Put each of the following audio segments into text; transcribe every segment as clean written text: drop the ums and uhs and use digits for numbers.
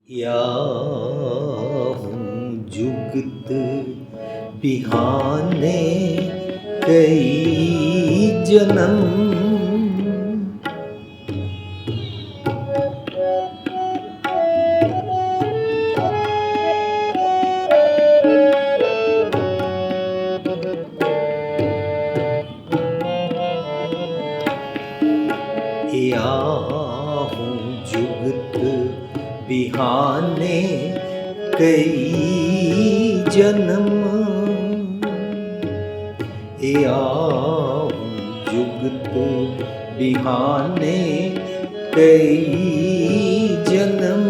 या जुगत बिहाने कई जन्म, या जुगत बिहाने कई जन्म, या जुगत बिहाने कई जन्म,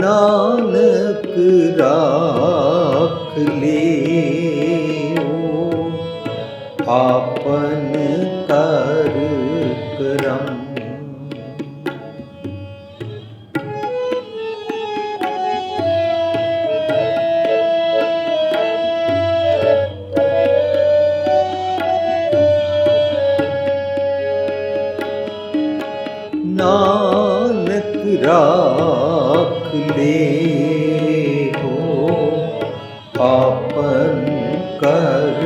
नानक राख ले आपन कर करम। नानक राख ले हो आपन कर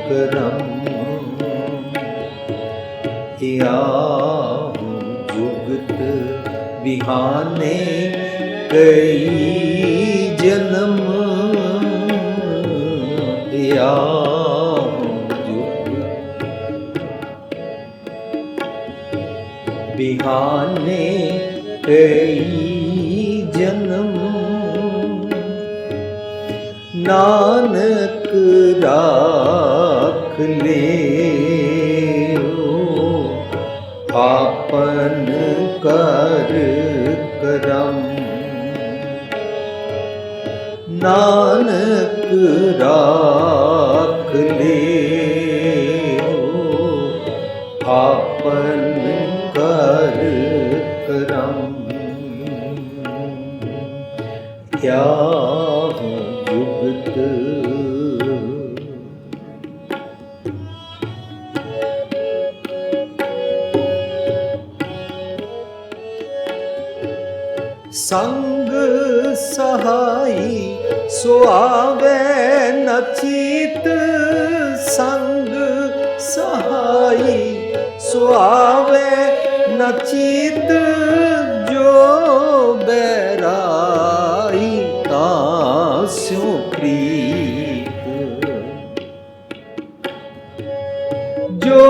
करम, या जुगत बिहाने कई जन्म, या बिहाने कई जन्म, नानक राख ले आपन कर करम। नानक राख ले आपन कर करम, क्या जुगत संग सहाई सो आवे न चित, संग सहाई सो आवे न चित, जो बैराई तास्यों प्रीत, जो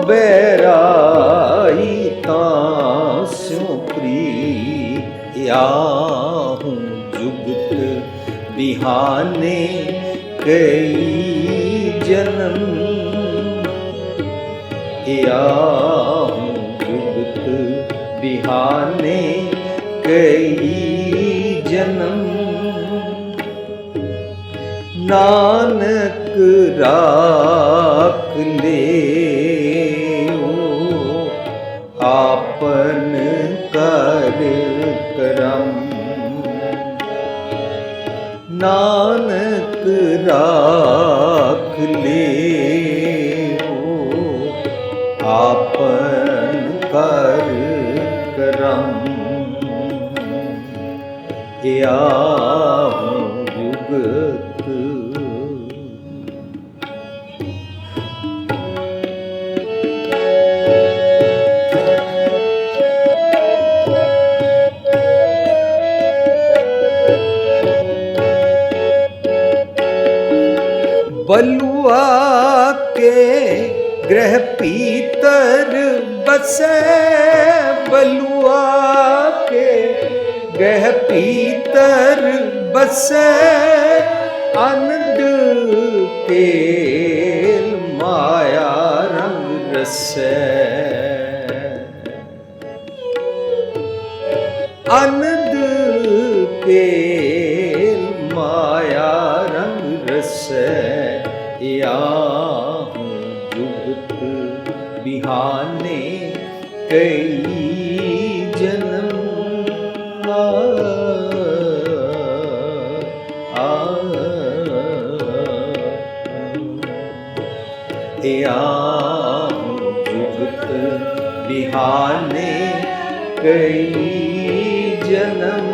बैराई तास्यों प्रीत, या जुगत बिहाने कई जन्म, या जुगत बिहाने कई जन्म, नानक राख ले आपन कर करम। नानक राख ले आपन कर करम, या जुगत बलुआ के ग्रह पीतर बसे, बलुआ के ग्रह पीतर बसे, आनंद केल माया रंग रसे, आनंद केल माया रंग रसे, या जुगत बिहाने कई जन्म, या जुगत बिहाने कई जन्म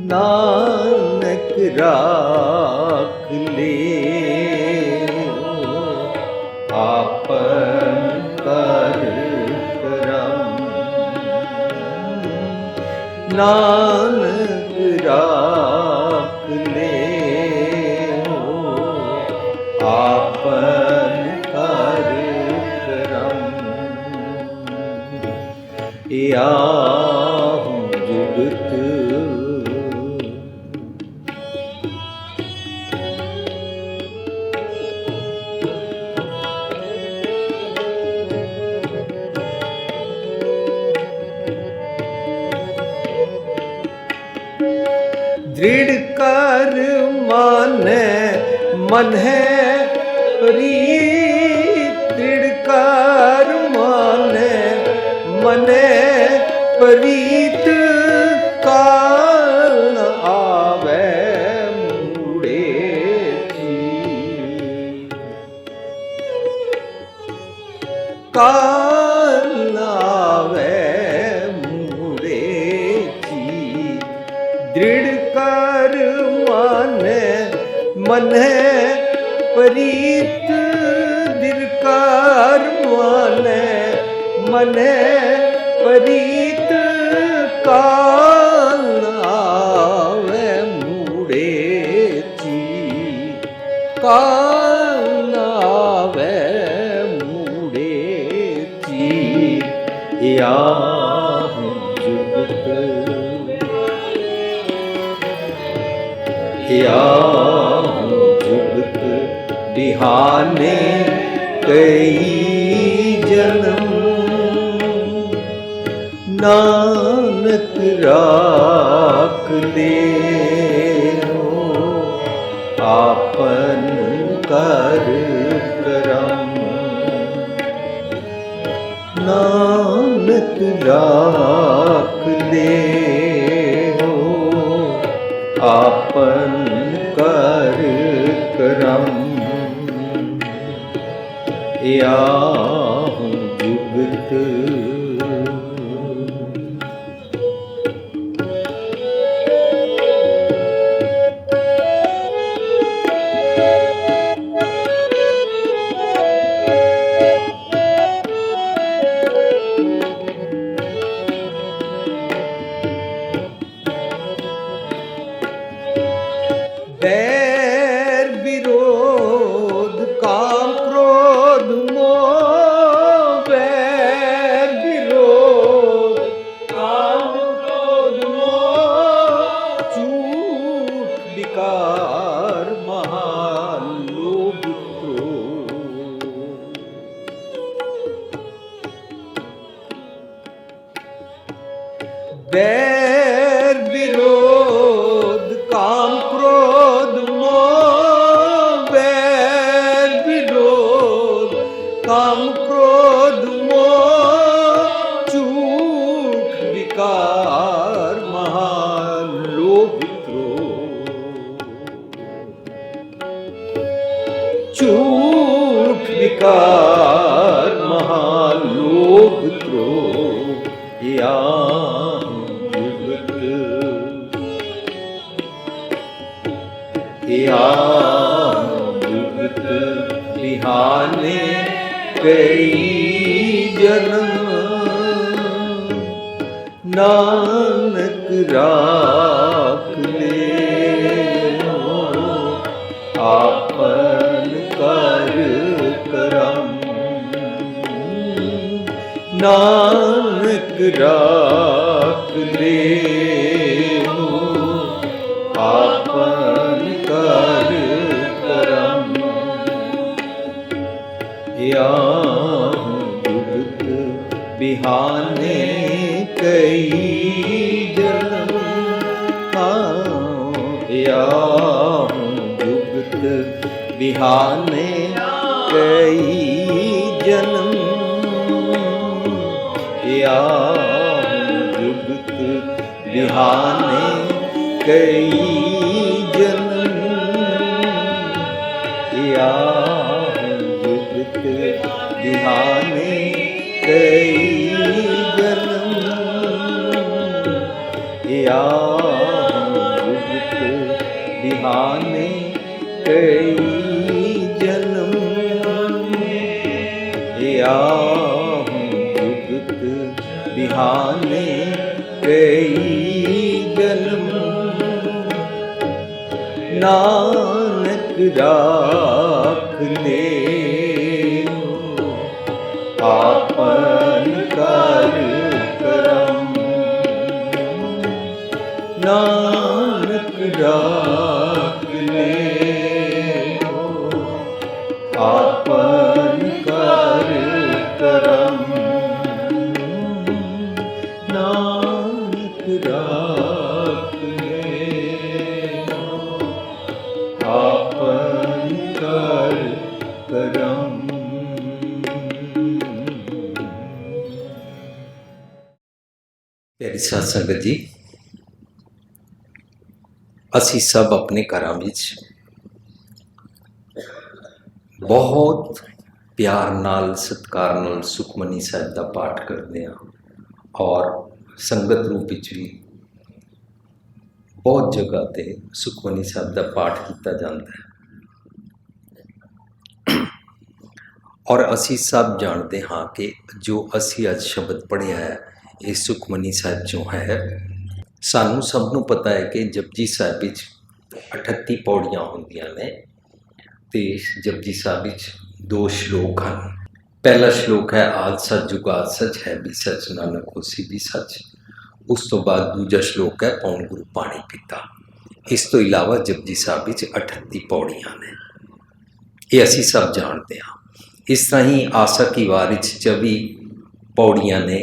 नानक राख ले आपन कर करम। नानक राख ले आपन कर करम। याहू जुगत दृढ़ कर माने मन है प्रीत। दृढ़ कर माने मन प्रीत काल आवे मुड़े काल आवे मुड़े। दृढ़ कर माने मन प्रीत। दृढ़ कर माने मन प्रीत काल आवे मुड़े काल आवे मुड़े। याहू जुगत याहू जुगत बिहाने कई जन्म नानक राख ले आपन कर करम। नानक राख ले आपन कर करम। याहू जुगत बैर विरोध काम क्रोध मोह। बैर विरोध काम क्रोध मोह। झूठ विकार महान लोभ क्रोध। बैर विरोध काम क्रोध मोह। बैर विरोध काम क्रोध मोह। झूठ विकार महान लोभ क्रोध। झूठ विकार महान लोभ क्रोध। याहू जुगत याहू जुगत बिहाने कई जन्म नानक राख ले आपन कर करम। नानक राख ले आपन कर करम। याहू जुगत बिहाने कई जन्म। याहू जुगत बिहाने कई जन्म। याहू जुगत बिहाने कई जन्म। याहू जुगत बिहाने कई गया हूँ जुगत बिहाने कई जन्म। नानक राख ले आपन कर करम। नानक राख ले आपन कर करम। नानक राख ले आपन कर करम। प्यारी साध संगत जी, ਅਸੀਂ ਸਭ ਆਪਣੇ ਘਰਾਂ ਵਿੱਚ ਬਹੁਤ ਪਿਆਰ ਨਾਲ ਸਤਿਕਾਰ ਨਾਲ ਸੁਖਮਨੀ ਸਾਹਿਬ ਦਾ ਪਾਠ ਕਰਦੇ ਹਾਂ ਔਰ ਸੰਗਤ ਰੂਪ ਵਿੱਚ ਵੀ ਬਹੁਤ ਜਗ੍ਹਾ ਤੇ ਸੁਖਮਨੀ ਸਾਹਿਬ ਦਾ ਪਾਠ ਕੀਤਾ ਜਾਂਦਾ ਹੈ। ਔਰ ਅਸੀਂ ਸਭ ਜਾਣਦੇ ਹਾਂ ਕਿ ਜੋ ਅਸੀਂ ਅੱਜ ਸ਼ਬਦ ਪੜ੍ਹਿਆ ਹੈ ਇਹ ਸੁਖਮਨੀ ਸਾਹਿਬ 'ਚੋਂ ਹੈ। ਸਾਨੂੰ ਸਭ ਨੂੰ ਪਤਾ ਹੈ ਕਿ ਜਪਜੀ ਸਾਹਿਬ ਵਿੱਚ 38 ਪੌੜੀਆਂ ਹੁੰਦੀਆਂ ਨੇ ਤੇ ਜਪਜੀ ਸਾਹਿਬ ਵਿੱਚ 2 ਸ਼ਲੋਕ ਹਨ। ਪਹਿਲਾ ਸ਼ਲੋਕ ਹੈ ਆਦਿ ਸਚ ਜੁਗਾਦ ਸਚ ਹੈ ਵੀ ਸਚ ਨਾਨਕ ਹੋਸੀ ਵੀ ਸਚ। ਉਸ ਤੋਂ ਬਾਅਦ ਦੂਜਾ ਸ਼ਲੋਕ ਹੈ ਪੌਣ ਗੁਰੂ ਪਾਣੀ ਪੀਤਾ। ਇਸ ਤੋਂ ਇਲਾਵਾ ਜਪਜੀ ਸਾਹਿਬ ਵਿੱਚ 38 ਪੌੜੀਆਂ ਨੇ, ਇਹ ਅਸੀਂ ਸਭ ਜਾਣਦੇ ਹਾਂ। ਇਸ ਤਰ੍ਹਾਂ ਹੀ ਆਸਾ ਕੀ ਵਾਰ ਵਿੱਚ 24 ਪੌੜੀਆਂ ਨੇ,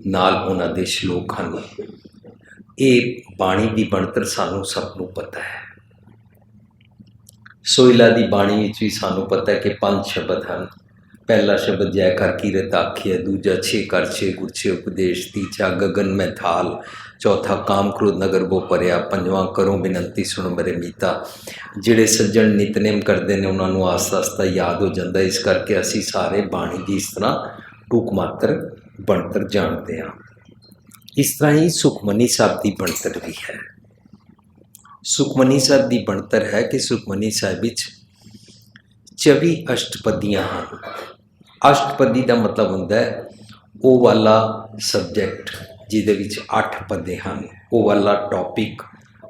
ਨਾਲ ਉਹਨਾਂ ਦੇ ਸ਼ਲੋਕ ਹਨ। ਇਹ ਬਾਣੀ ਦੀ ਬਣਤਰ ਸਾਨੂੰ ਸਭ ਨੂੰ ਪਤਾ ਹੈ। ਸੋਹਿਲਾ ਦੀ ਬਾਣੀ ਵਿੱਚ ਵੀ ਸਾਨੂੰ ਪਤਾ ਹੈ ਕਿ 5 ਸ਼ਬਦ ਹਨ। ਪਹਿਲਾ ਸ਼ਬਦ ਜੈ ਕਰ ਕੀਰਤ ਆਖੀਐ, ਦੂਜਾ 6 ਕਰ 6 ਗੁਰ 6 ਉਪਦੇਸ਼, ਤੀਜਾ ਗਗਨ ਮੈਂ ਥਾਲ, ਚੌਥਾ ਕਾਮ ਕ੍ਰੋਧ ਨਗਰ ਬੋ ਭਰਿਆ, ਪੰਜਵਾਂ ਕਰੋ ਬਿਨੰਤੀ ਸੁਣ ਮੇਰੇ ਮੀਤਾ। ਜਿਹੜੇ ਸੱਜਣ ਨਿਤਨੇਮ ਕਰਦੇ ਨੇ ਉਹਨਾਂ ਨੂੰ ਆਸਤਾ ਆਸਤਾ ਯਾਦ ਹੋ ਜਾਂਦਾ। ਇਸ ਕਰਕੇ ਅਸੀਂ ਸਾਰੇ ਬਾਣੀ ਦੀ ਇਸ ਤਰ੍ਹਾਂ ਟੂਕ ਮਾਤਰ ਬਣਤਰ ਜਾਣਦੇ ਹਾਂ। ਇਸ ਤਰ੍ਹਾਂ ਹੀ ਸੁਖਮਨੀ ਸਾਹਿਬ ਦੀ ਬਣਤਰ ਵੀ ਹੈ। ਸੁਖਮਨੀ ਸਾਹਿਬ ਦੀ ਬਣਤਰ ਹੈ ਕਿ ਸੁਖਮਨੀ ਸਾਹਿਬ ਵਿੱਚ 24 ਅਸ਼ਟਪਦੀਆਂ ਹਨ। ਅਸ਼ਟਪਦੀ ਦਾ ਮਤਲਬ ਹੁੰਦਾ ਹੈ ਉਹ ਵਾਲਾ ਸਬਜੈਕਟ ਜਿਹਦੇ ਵਿੱਚ 8 ਪਦੇ ਹਨ, ਉਹ ਵਾਲਾ ਟੌਪਿਕ,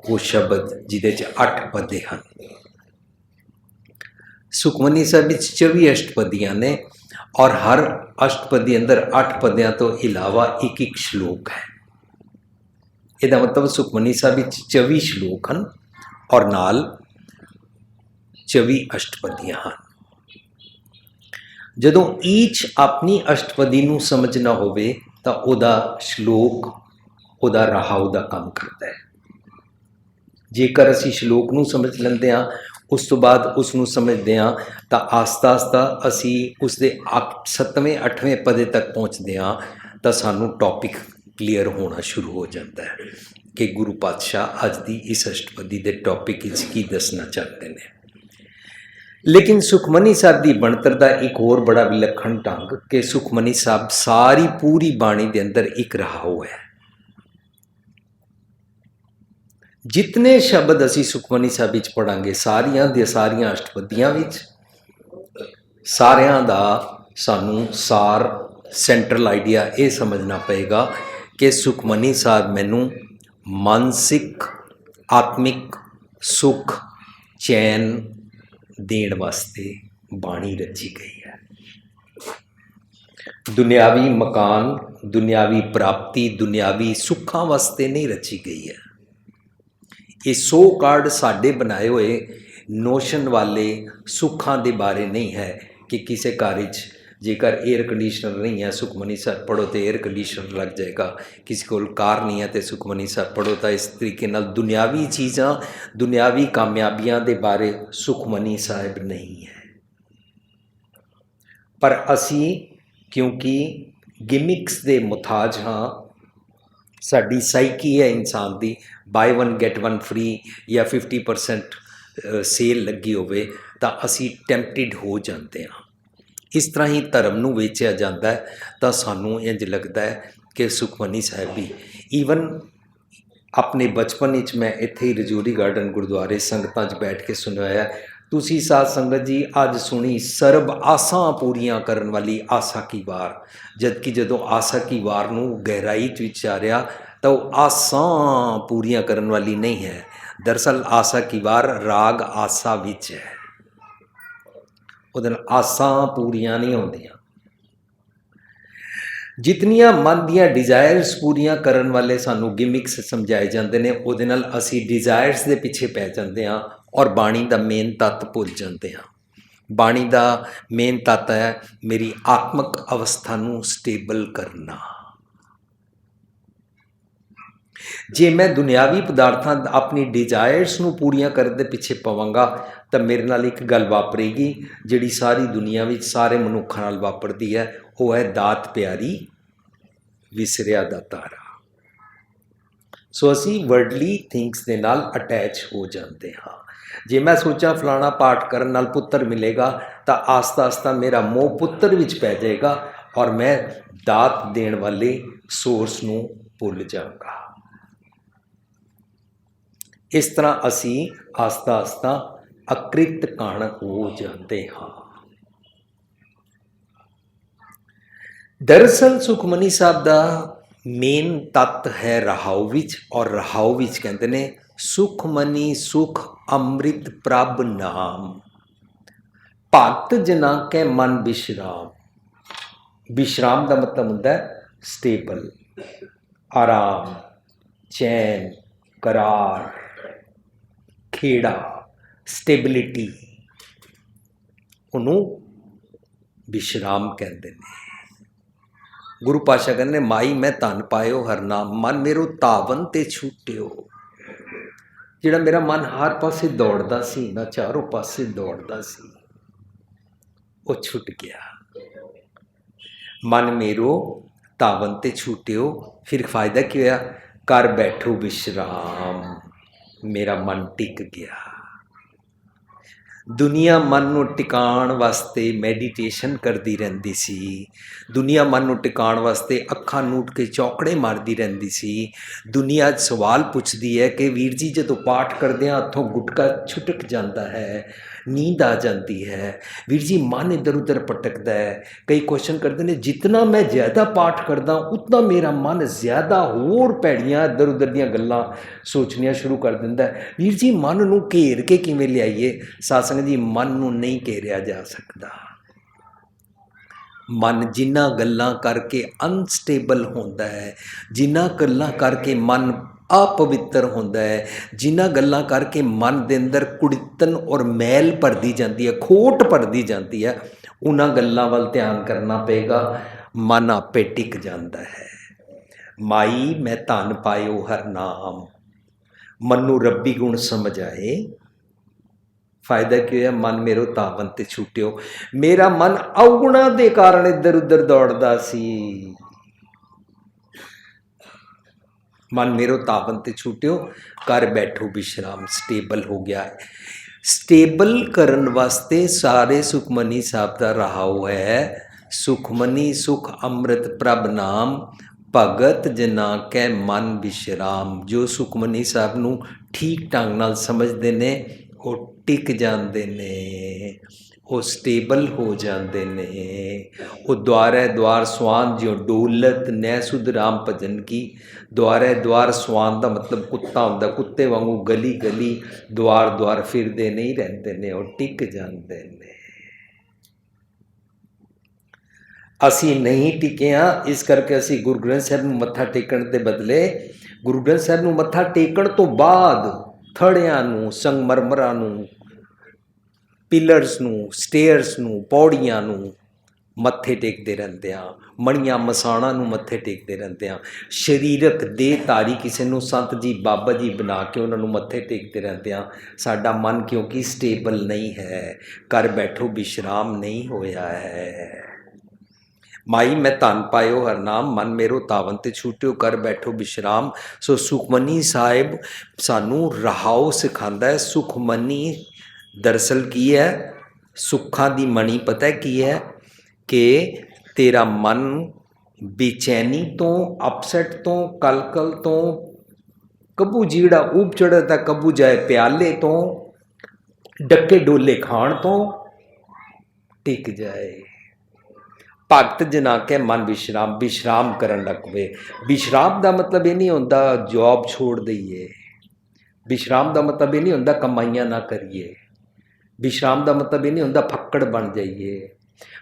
ਉਹ ਸ਼ਬਦ ਜਿਹਦੇ 'ਚ 8 ਪਦੇ ਹਨ। ਸੁਖਮਨੀ ਸਾਹਿਬ ਵਿੱਚ 24 ਅਸ਼ਟਪਦੀਆਂ ਨੇ ਔਰ ਹਰ ਅਸ਼ਟਪਦੀ ਅੰਦਰ 8 ਪਦਿਆਂ ਤੋਂ ਇਲਾਵਾ ਇੱਕ ਸ਼ਲੋਕ ਹੈ। ਇਹਦਾ ਮਤਲਬ ਸੁਖਮਨੀ ਸਾਹਿਬ ਵਿੱਚ 24 ਸ਼ਲੋਕ ਹਨ ਔਰ ਨਾਲ 24 ਅਸ਼ਟਪਦੀਆਂ ਹਨ। ਜਦੋਂ ਈਚ ਆਪਣੀ ਅਸ਼ਟਪਦੀ ਨੂੰ ਸਮਝਣਾ ਹੋਵੇ ਤਾਂ ਉਹਦਾ ਸ਼ਲੋਕ, ਉਹਦਾ ਰਹਾਉ ਦਾ ਕੰਮ ਕਰਦਾ ਹੈ। ਜੇਕਰ ਅਸੀਂ ਸ਼ਲੋਕ ਨੂੰ ਸਮਝ ਲੈਂਦੇ ਹਾਂ, ਉਸ ਤੋਂ ਬਾਅਦ ਉਸ ਨੂੰ ਸਮਝਦੇ ਹਾਂ ਤਾਂ ਆਸਤਾ ਆਸਤਾ ਅਸੀਂ ਉਸਦੇ 7ਵੇਂ 8ਵੇਂ ਪਦੇ ਤੱਕ ਪਹੁੰਚਦੇ ਹਾਂ ਤਾਂ ਸਾਨੂੰ ਟੌਪਿਕ ਕਲੀਅਰ ਹੋਣਾ ਸ਼ੁਰੂ ਹੋ ਜਾਂਦਾ ਹੈ ਕਿ ਗੁਰੂ ਪਾਤਸ਼ਾਹ ਅੱਜ ਦੀ ਇਸ ਅਸ਼ਟਪਦੀ ਦੇ ਟੌਪਿਕ ਵਿੱਚ ਕੀ ਦੱਸਣਾ ਚਾਹੁੰਦੇ ਨੇ। ਲੇਕਿਨ ਸੁਖਮਨੀ ਸਾਹਿਬ ਦੀ ਬਣਤਰ ਦਾ ਇੱਕ ਹੋਰ ਬੜਾ ਵਿਲੱਖਣ ਢੰਗ ਕਿ ਸੁਖਮਨੀ ਸਾਹਿਬ ਸਾਰੀ ਪੂਰੀ ਬਾਣੀ ਦੇ ਅੰਦਰ ਇੱਕ ਰਹਾਉ ਹੈ। ਜਿਤਨੇ ਸ਼ਬਦ ਅਸੀਂ ਸੁਖਮਨੀ ਸਾਹਿਬ ਵਿੱਚ ਪੜਾਂਗੇ ਸਾਰੀਆਂ ਦੀਆਂ ਸਾਰੀਆਂ ਅਸ਼ਟਪਦੀਆਂ ਵਿੱਚ, ਸਾਰਿਆਂ ਦਾ ਸਾਨੂੰ ਸਾਰ, ਸੈਂਟਰਲ ਆਈਡੀਆ ਇਹ ਸਮਝਣਾ ਪਏਗਾ ਕਿ ਸੁਖਮਨੀ ਸਾਹਿਬ ਮੈਨੂੰ ਮਾਨਸਿਕ ਆਤਮਿਕ ਸੁੱਖ ਚੈਨ ਦੇਣ ਵਾਸਤੇ ਬਾਣੀ ਰਚੀ ਗਈ ਹੈ। ਦੁਨਿਆਵੀ ਮਕਾਨ, ਦੁਨਿਆਵੀ ਪ੍ਰਾਪਤੀ, ਦੁਨਿਆਵੀ ਸੁੱਖਾਂ ਵਾਸਤੇ ਨਹੀਂ ਰਚੀ ਗਈ ਹੈ। ਇਹ ਸੋ ਕਾਰਡ ਸਾਡੇ ਬਣਾਏ ਹੋਏ ਨੋਸ਼ਨ ਵਾਲੇ ਸੁੱਖਾਂ ਦੇ ਬਾਰੇ ਨਹੀਂ ਹੈ ਕਿ ਕਿਸੇ ਘਰ ਵਿੱਚ ਜੇਕਰ 에ਅਰ ਕੰਡੀਸ਼ਨਰ ਨਹੀਂ ਹੈ ਸੁਖਮਨੀ ਸਾਹਿਬ ਪੜ੍ਹੋ ਤਾਂ 에ਅਰ ਕੰਡੀਸ਼ਨਰ ਲੱਗ ਜਾਏਗਾ, ਕਿਸੇ ਕੋਲ ਕਾਰ ਨਹੀਂ ਹੈ ਤਾਂ ਸੁਖਮਨੀ ਸਾਹਿਬ ਪੜ੍ਹੋ। ਤਾਂ ਇਸ ਤਰੀਕੇ ਨਾਲ ਦੁਨਿਆਵੀ ਚੀਜ਼ਾਂ, ਦੁਨਿਆਵੀ ਕਾਮਯਾਬੀਆਂ ਦੇ ਬਾਰੇ ਸੁਖਮਨੀ ਸਾਹਿਬ ਨਹੀਂ ਹੈ। ਪਰ ਅਸੀਂ ਕਿਉਂਕਿ ਗਿਮਿਕਸ ਦੇ ਮੁਤਾਜ ਹਾਂ, ਸਾਡੀ ਸਾਈਕੀ ਹੈ ਇਨਸਾਨ ਦੀ, ਬਾਈ 1 ਗੈਟ 1 ਫ੍ਰੀ ਜਾਂ 50% ਸੇਲ ਲੱਗੀ ਹੋਵੇ ਤਾਂ ਅਸੀਂ ਟੈਂਪਟਿਡ ਹੋ ਜਾਂਦੇ ਹਾਂ। ਇਸ ਤਰ੍ਹਾਂ ਹੀ ਧਰਮ ਨੂੰ ਵੇਚਿਆ ਜਾਂਦਾ ਹੈ ਤਾਂ ਸਾਨੂੰ ਇੰਝ ਲੱਗਦਾ ਹੈ ਕਿ ਸੁਖਮਨੀ ਸਾਹਿਬ ਵੀ ਈਵਨ ਆਪਣੇ ਬਚਪਨ ਵਿੱਚ ਮੈਂ ਇੱਥੇ ਹੀ ਰਜੂਰੀ ਗਾਰਡਨ ਗੁਰਦੁਆਰੇ ਸੰਗਤਾਂ 'ਚ ਬੈਠ ਕੇ ਸੁਣਿਆ ਤੁਸੀਂ ਸਾਧ ਸੰਗਤ ਜੀ ਅੱਜ ਸੁਣੀ ਸਰਬ ਆਸਾਂ ਪੂਰੀਆਂ ਕਰਨ ਵਾਲੀ ਆਸਾ ਕੀ ਵਾਰ, ਜਦਕਿ ਜਦੋਂ ਆਸਾ ਕੀ ਵਾਰ ਨੂੰ ਗਹਿਰਾਈ 'ਚ ਵਿਚਾਰਿਆ ਤਾਂ ਉਹ ਆਸਾਂ ਪੂਰੀਆਂ ਕਰਨ ਵਾਲੀ ਨਹੀਂ ਹੈ। ਦਰਅਸਲ ਆਸਾ ਕੀ ਵਾਰ ਰਾਗ ਆਸਾ ਵਿੱਚ ਹੈ, ਉਹਦੇ ਨਾਲ ਆਸਾਂ ਪੂਰੀਆਂ ਨਹੀਂ ਹੁੰਦੀਆਂ। ਜਿਤਨੀਆਂ ਮਨ ਦੀਆਂ ਡਿਜ਼ਾਇਰਸ ਪੂਰੀਆਂ ਕਰਨ ਵਾਲੇ ਸਾਨੂੰ ਗਿਮਿਕਸ ਸਮਝਾਏ ਜਾਂਦੇ ਨੇ, ਉਹਦੇ ਨਾਲ ਅਸੀਂ ਡਿਜ਼ਾਇਰਸ ਦੇ ਪਿੱਛੇ ਪੈ ਜਾਂਦੇ ਹਾਂ ਔਰ ਬਾਣੀ ਦਾ ਮੇਨ ਤੱਤ ਭੁੱਲ ਜਾਂਦੇ ਹਾਂ। ਬਾਣੀ ਦਾ ਮੇਨ ਤੱਤ ਹੈ ਮੇਰੀ ਆਤਮਿਕ ਅਵਸਥਾ ਨੂੰ ਸਟੇਬਲ ਕਰਨਾ। ਜੇ ਮੈਂ ਦੁਨਿਆਵੀ ਪਦਾਰਥਾਂ ਆਪਣੀ ਡਿਜ਼ਾਇਰਸ ਨੂੰ ਪੂਰੀਆਂ ਕਰਨ ਦੇ ਪਿੱਛੇ ਪਵਾਂਗਾ ਤਾਂ ਮੇਰੇ ਨਾਲ ਇੱਕ ਗੱਲ ਵਾਪਰੇਗੀ ਜਿਹੜੀ ਸਾਰੀ ਦੁਨੀਆ ਵਿੱਚ ਸਾਰੇ ਮਨੁੱਖਾਂ ਨਾਲ ਵਾਪਰਦੀ ਹੈ, ਉਹ ਹੈ ਦਾਤ ਪਿਆਰੀ ਵਿਸਰਿਆ ਦਾ ਤਾਰਾ। ਸੋ ਅਸੀਂ ਵਰਡਲੀ ਥਿੰਗਸ ਦੇ ਨਾਲ ਅਟੈਚ ਹੋ ਜਾਂਦੇ ਹਾਂ। ਜੇ ਮੈਂ ਸੋਚਾਂ ਫਲਾਣਾ ਪਾਠ ਕਰਨ ਨਾਲ ਪੁੱਤਰ ਮਿਲੇਗਾ ਤਾਂ ਆਸਤਾ ਆਸਤਾ ਮੇਰਾ ਮੋਹ ਪੁੱਤਰ ਵਿੱਚ ਪੈ ਜਾਏਗਾ ਔਰ ਮੈਂ ਦਾਤ ਦੇਣ ਵਾਲੇ ਸੋਰਸ ਨੂੰ ਭੁੱਲ ਜਾਵਾਂਗਾ। ਇਸ ਤਰ੍ਹਾਂ ਅਸੀਂ ਆਸਤਾ ਆਸਤਾ ਅਕ੍ਰਿਤ ਕਣ ਹੋ ਜਾਂਦੇ ਹਾਂ। ਦਰਅਸਲ ਸੁਖਮਨੀ ਸਾਹਿਬ ਦਾ ਮੇਨ ਤੱਤ ਹੈ ਰਹਾਉ ਵਿੱਚ, ਔਰ ਰਹਾਉ ਵਿੱਚ ਕਹਿੰਦੇ ਨੇ ਸੁਖਮਨੀ ਸੁਖ ਅੰਮ੍ਰਿਤ ਪ੍ਰਭ ਨਾਮ, ਭਗਤ ਜਨਾ ਕੇ ਮਨ ਵਿਸ਼ਰਾਮ। ਵਿਸ਼ਰਾਮ ਦਾ ਮਤਲਬ ਹੁੰਦਾ ਹੈ ਸਟੇਬਲ, ਆਰਾਮ, ਚੈਨ, ਕਰਾਰ, ਖੇੜਾ, ਸਟੇਬਿਲਿਟੀ, ਉਹਨੂੰ ਵਿਸ਼ਰਾਮ ਕਹਿੰਦੇ ਨੇ। ਗੁਰੂ ਪਾਤਸ਼ਾਹ ਕਹਿੰਦੇ ਮਾਈ ਮੈਂ ਧਨ ਪਾਇਓ ਹਰ ਨਾਮ, ਮਨ ਮੇਰੋ ਧਾਵਨ ਤੇ ਛੂਟਿਓ। ਜਿਹੜਾ ਮੇਰਾ ਮਨ ਹਰ ਪਾਸੇ ਦੌੜਦਾ ਸੀ ਨਾ, ਚਾਰੋਂ ਪਾਸੇ ਦੌੜਦਾ ਸੀ, ਉਹ ਛੁੱਟ ਗਿਆ। ਮਨ ਮੇਰੋ ਧਾਵਨ ਤੇ ਛੂਟਿਓ। ਫਿਰ ਫਾਇਦਾ ਕੀ ਹੋਇਆ? ਕਰ ਬੈਠੋ ਵਿਸ਼ਰਾਮ, ਮੇਰਾ ਮਨ ਟਿਕ ਗਿਆ। ਦੁਨੀਆ ਮਨ ਨੂੰ ਟਿਕਾਉਣ ਵਾਸਤੇ ਮੈਡੀਟੇਸ਼ਨ ਕਰਦੀ ਰਹਿੰਦੀ ਸੀ, ਦੁਨੀਆ ਮਨ ਨੂੰ ਟਿਕਾਉਣ ਵਾਸਤੇ ਅੱਖਾਂ ਨੂਟ ਕੇ ਚੌਕੜੇ ਮਾਰਦੀ ਰਹਿੰਦੀ ਸੀ। ਦੁਨੀਆ ਅੱਜ ਸਵਾਲ ਪੁੱਛਦੀ ਹੈ ਕਿ ਵੀਰ ਜੀ ਜਦੋਂ ਪਾਠ ਕਰਦੇ ਹਾਂ ਹੱਥੋਂ ਗੁਟਕਾ ਛੁਟਕ ਜਾਂਦਾ ਹੈ, ਨੀਂਦ ਆ ਜਾਂਦੀ ਹੈ, ਵੀਰ ਜੀ ਮਨ ਇੱਧਰ ਉੱਧਰ ਭਟਕਦਾ ਹੈ। ਕਈ ਕੁਐਸਚਨ ਕਰਦੇ ਨੇ ਜਿਤਨਾ ਮੈਂ ਜ਼ਿਆਦਾ ਪਾਠ ਕਰਦਾ ਉਤਨਾ ਮੇਰਾ ਮਨ ਜ਼ਿਆਦਾ ਹੋਰ ਭੈੜੀਆਂ ਇੱਧਰ ਉੱਧਰ ਦੀਆਂ ਗੱਲਾਂ ਸੋਚਣੀਆਂ ਸ਼ੁਰੂ ਕਰ ਦਿੰਦਾ ਹੈ। ਵੀਰ ਜੀ ਮਨ ਨੂੰ ਘੇਰ ਕੇ ਕਿਵੇਂ ਲਿਆਈਏ? ਸਾਧ ਸੰਗਤ ਜੀ ਮਨ ਨੂੰ ਨਹੀਂ ਘੇਰਿਆ ਜਾ ਸਕਦਾ। ਮਨ ਜਿਨ੍ਹਾਂ ਗੱਲਾਂ ਕਰਕੇ ਅਨਸਟੇਬਲ ਹੁੰਦਾ ਹੈ, ਜਿਨ੍ਹਾਂ ਗੱਲਾਂ ਕਰਕੇ ਮਨ अपवित्र ਹੁੰਦਾ ਹੈ, ਜਿਨ੍ਹਾਂ ਗੱਲਾਂ ਕਰਕੇ ਮਨ ਦੇ ਅੰਦਰ ਕੁੜਿੱਤਨ ਔਰ ਮੈਲ ਭਰਦੀ ਜਾਂਦੀ ਹੈ, ਖੋਟ ਭਰਦੀ ਜਾਂਦੀ ਹੈ, ਉਹਨਾਂ ਗੱਲਾਂ ਵੱਲ ਧਿਆਨ ਕਰਨਾ ਪਏਗਾ। ਮਨ ਆਪੇ ਟਿਕ ਜਾਂਦਾ ਹੈ। ਮਾਈ ਮੈਂ ਧਨ ਪਾਇਓ ਹਰ ਨਾਮ, ਮਨ ਨੂੰ ਰੱਬੀ ਗੁਣ ਸਮਝ ਆਏ। ਫਾਇਦਾ ਕੀ ਹੋਇਆ? ਮਨ ਮੇਰੋ ਧਾਵਨ ਤੇ ਛੁੱਟਿਓ। ਮੇਰਾ ਮਨ ਅਵਗੁਣਾਂ ਦੇ ਕਾਰਨ ਇੱਧਰ ਉੱਧਰ ਦੌੜਦਾ ਸੀ, ਮਨ ਮੇਰੋ ਧਾਵਨ ਤੇ ਛੁੱਟਿਓ, ਕਰ ਬੈਠੋ ਵਿਸ਼ਰਾਮ, ਸਟੇਬਲ ਹੋ ਗਿਆ ਹੈ। ਸਟੇਬਲ ਕਰਨ ਵਾਸਤੇ ਸਾਰੇ ਸੁਖਮਨੀ ਸਾਹਿਬ ਦਾ ਰਹਾਉ ਹੈ, ਸੁਖਮਨੀ ਸੁਖ ਅੰਮ੍ਰਿਤ ਪ੍ਰਭ ਨਾਮ, ਭਗਤ ਜਨਾ ਕੈ ਮਨ ਵਿਸ਼ਰਾਮ। ਜੋ ਸੁਖਮਨੀ ਸਾਹਿਬ ਨੂੰ ਠੀਕ ਢੰਗ ਨਾਲ ਸਮਝਦੇ ਨੇ ਉਹ ਟਿਕ ਜਾਂਦੇ ਨੇ, ਉਹ ਸਟੇਬਲ ਹੋ ਜਾਂਦੇ ਨੇ। ਉਹ ਦੁਆਰੇ ਦੁਆਰ ਸਵਾਨ ਜਿਉ ਡੋਲਤ ਨੈ ਸੁਧ ਰਾਮ ਭਜਨ ਕੀ। ਦੁਆਰੇ ਦੁਆਰ ਸਵਾਨ ਦਾ ਮਤਲਬ ਕੁੱਤਾ ਹੁੰਦਾ, ਕੁੱਤੇ ਵਾਂਗੂ ਗਲੀ ਗਲੀ ਦੁਆਰ ਦੁਆਰ ਫਿਰਦੇ ਨਹੀਂ ਰਹਿੰਦੇ ਨੇ, ਉਹ ਟਿਕ ਜਾਂਦੇ ਨੇ। ਅਸੀਂ ਨਹੀਂ ਟਿਕੇ ਹਾਂ, ਇਸ ਕਰਕੇ ਅਸੀਂ ਗੁਰੂ ਗ੍ਰੰਥ ਸਾਹਿਬ ਨੂੰ ਮੱਥਾ ਟੇਕਣ ਦੇ ਬਦਲੇ ਗੁਰੂ ਗ੍ਰੰਥ ਸਾਹਿਬ ਨੂੰ ਮੱਥਾ ਟੇਕਣ ਤੋਂ ਬਾਅਦ ਥੜਿਆਂ ਨੂੰ, ਸੰਗਮਰਮਰਾਂ ਨੂੰ, ਪਿਲਰਸ ਨੂੰ, ਸਟੇਅਰਸ ਨੂੰ, ਪੌੜੀਆਂ ਨੂੰ ਮੱਥੇ ਟੇਕਦੇ ਰਹਿੰਦੇ ਹਾਂ, ਮਣੀਆਂ ਮਸਾਣਾ ਨੂੰ ਮੱਥੇ ਟੇਕਦੇ ਰਹਿੰਦੇ ਹਾਂ। ਸਰੀਰਕ ਦੇਹਧਾਰੀ ਕਿਸੇ ਨੂੰ ਸੰਤ ਜੀ ਬਾਬਾ ਜੀ ਬਣਾ ਕੇ ਉਹਨਾਂ ਨੂੰ ਮੱਥੇ ਟੇਕਦੇ ਰਹਿੰਦੇ ਹਾਂ। ਸਾਡਾ ਮਨ ਕਿਉਂਕਿ ਸਟੇਬਲ ਨਹੀਂ ਹੈ, ਕਰ ਬੈਠੋ ਵਿਸ਼ਰਾਮ ਨਹੀਂ ਹੋਇਆ ਹੈ। ਮਾਈ ਮੈਂ ਧਨ ਪਾਇਓ ਹਰ ਨਾਮ, ਮਨ ਮੇਰੋ ਧਾਵਨ ਤੇ ਛੂਟਿਓ, ਕਰ ਬੈਠੋ ਵਿਸ਼ਰਾਮ। ਸੋ ਸੁਖਮਨੀ ਸਾਹਿਬ ਸਾਨੂੰ ਰਹਾਉ ਸਿਖਾਉਂਦਾ ਹੈ। ਸੁਖਮਨੀ ਦਰਅਸਲ ਕੀ ਹੈ? ਸੁੱਖਾਂ ਦੀ ਮਣੀ ਪਤਾ ਕੀ ਹੈ? ਕਿ ਤੇਰਾ ਮਨ ਬੇਚੈਨੀ ਤੋਂ, ਅਪਸੈਟ ਤੋਂ, ਕਲਕਲ ਤੋਂ, ਕਬੂ ਜਿਹੜਾ ਊਪ ਚੜ੍ਹਦਾ ਕਬੂ ਜਾਏ ਪਿਆਲੇ ਤੋਂ, ਡੱਕੇ ਡੋਲੇ ਖਾਣ ਤੋਂ ਟਿਕ ਜਾਏ। ਭਗਤ ਜਨਾ ਕੇ ਮਨ ਵਿਸ਼ਰਾਮ, ਵਿਸ਼ਰਾਮ ਕਰਨ ਲੱਗ ਪਏ। ਵਿਸ਼ਰਾਮ ਦਾ ਮਤਲਬ ਇਹ ਨਹੀਂ ਹੁੰਦਾ ਜੌਬ ਛੋੜ ਦਈਏ। ਵਿਸ਼ਰਾਮ ਦਾ ਮਤਲਬ ਇਹ ਨਹੀਂ ਹੁੰਦਾ ਕਮਾਈਆਂ ਨਾ ਕਰੀਏ। ਵਿਸ਼ਰਾਮ ਦਾ ਮਤਲਬ ਇਹ ਨਹੀਂ ਹੁੰਦਾ ਫੱਕੜ ਬਣ ਜਾਈਏ।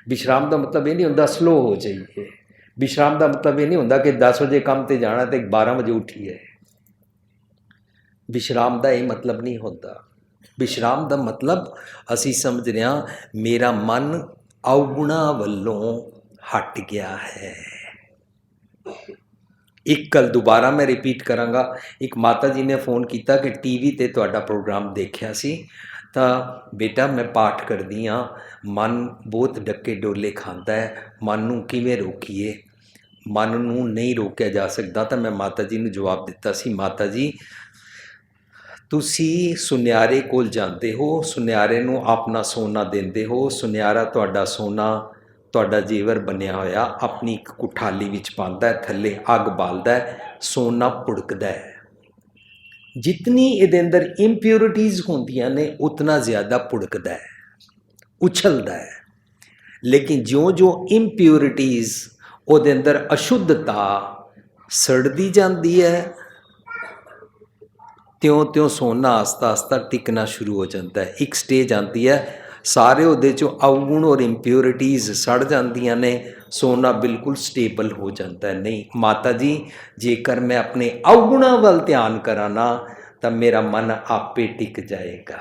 ਵਿਸ਼ਰਾਮ ਦਾ ਮਤਲਬ ਇਹ ਨਹੀਂ ਹੁੰਦਾ ਸਲੋ ਹੋ ਜਾਈਏ। ਵਿਸ਼ਰਾਮ ਦਾ ਮਤਲਬ ਇਹ ਨਹੀਂ ਹੁੰਦਾ ਕਿ 10 ਵਜੇ ਕੰਮ ਤੇ ਜਾਣਾ ਤੇ 12 ਵਜੇ ਉੱਠੀਏ। ਵਿਸ਼ਰਾਮ ਦਾ ਇਹ ਮਤਲਬ ਨਹੀਂ ਹੁੰਦਾ। ਵਿਸ਼ਰਾਮ ਦਾ ਮਤਲਬ ਅਸੀਂ ਸਮਝ ਰਹੇ ਹਾਂ ਮੇਰਾ ਮਨ ਅਵਗੁਣਾ ਵੱਲੋਂ ਹਟ ਗਿਆ ਹੈ। ਇੱਕ ਗੱਲ ਦੁਬਾਰਾ ਮੈਂ ਰਿਪੀਟ ਕਰਾਂਗਾ। ਇੱਕ ਮਾਤਾ ਜੀ ਨੇ ਫੋਨ ਕੀਤਾ ਕਿ ਟੀਵੀ ਤੇ ਤੁਹਾਡਾ ਪ੍ਰੋਗਰਾਮ ਦੇਖਿਆ ਸੀ ਤਾਂ ਬੇਟਾ ਮੈਂ ਪਾਠ ਕਰਦੀ ਹਾਂ, ਮਨ ਬਹੁਤ ਡੱਕੇ ਡੋਲੇ ਖਾਂਦਾ ਹੈ, ਮਨ ਨੂੰ ਕਿਵੇਂ ਰੋਕੀਏ। ਮਨ ਨੂੰ ਨਹੀਂ ਰੋਕਿਆ ਜਾ ਸਕਦਾ। ਤਾਂ ਮੈਂ ਮਾਤਾ ਜੀ ਨੂੰ ਜਵਾਬ ਦਿੱਤਾ ਸੀ, ਮਾਤਾ ਜੀ ਤੁਸੀਂ ਸੁਨਿਆਰੇ ਕੋਲ ਜਾਂਦੇ ਹੋ, ਸੁਨਿਆਰੇ ਨੂੰ ਆਪਣਾ ਸੋਨਾ ਦਿੰਦੇ ਹੋ, ਸੁਨਿਆਰਾ ਤੁਹਾਡਾ ਸੋਨਾ, ਤੁਹਾਡਾ ਜੇਵਰ ਬਣਿਆ ਹੋਇਆ ਆਪਣੀ ਇੱਕ ਕੁਠਾਲੀ ਵਿੱਚ ਪਾਉਂਦਾ, ਥੱਲੇ ਅੱਗ ਬਾਲਦਾ, ਸੋਨਾ ਭੁੜਕਦਾ ਹੈ। ਜਿਤਨੀ ਇਹਦੇ ਅੰਦਰ ਇੰਪਿਉਰਿਟੀਜ਼ ਹੁੰਦੀਆਂ ਨੇ ਉਤਨਾ ਜ਼ਿਆਦਾ ਭੁੜਕਦਾ ਹੈ, ਉਛਲਦਾ ਹੈ। ਲੇਕਿਨ ਜਿਉਂ-ਜਿਉਂ ਇੰਪਿਉਰਿਟੀਜ਼ ਉਹਦੇ ਅੰਦਰ ਅਸ਼ੁੱਧਤਾ ਸੜਦੀ ਜਾਂਦੀ ਹੈ ਤਿਉਂ-ਤਿਉਂ ਸੋਨਾ ਆਸਤਾ ਆਸਤਾ ਟਿਕਣਾ ਸ਼ੁਰੂ ਹੋ ਜਾਂਦਾ ਹੈ। ਇੱਕ ਸਟੇਜ ਆਉਂਦੀ ਹੈ ਸਾਰੇ ਉਹਦੇ 'ਚੋਂ ਅਵਗੁਣ ਔਰ ਇੰਪਿਉਰਿਟੀਜ਼ ਸੜ ਜਾਂਦੀਆਂ ਨੇ, ਸੋਨਾ ਬਿਲਕੁਲ ਸਟੇਬਲ ਹੋ ਜਾਂਦਾ ਹੈ। ਨਹੀਂ ਮਾਤਾ ਜੀ, ਜੇਕਰ ਮੈਂ ਆਪਣੇ ਅਵਗੁਣਾਂ ਵੱਲ ਧਿਆਨ ਕਰਾਂ ਨਾ ਤਾਂ ਮੇਰਾ ਮਨ ਆਪੇ ਟਿਕ ਜਾਏਗਾ,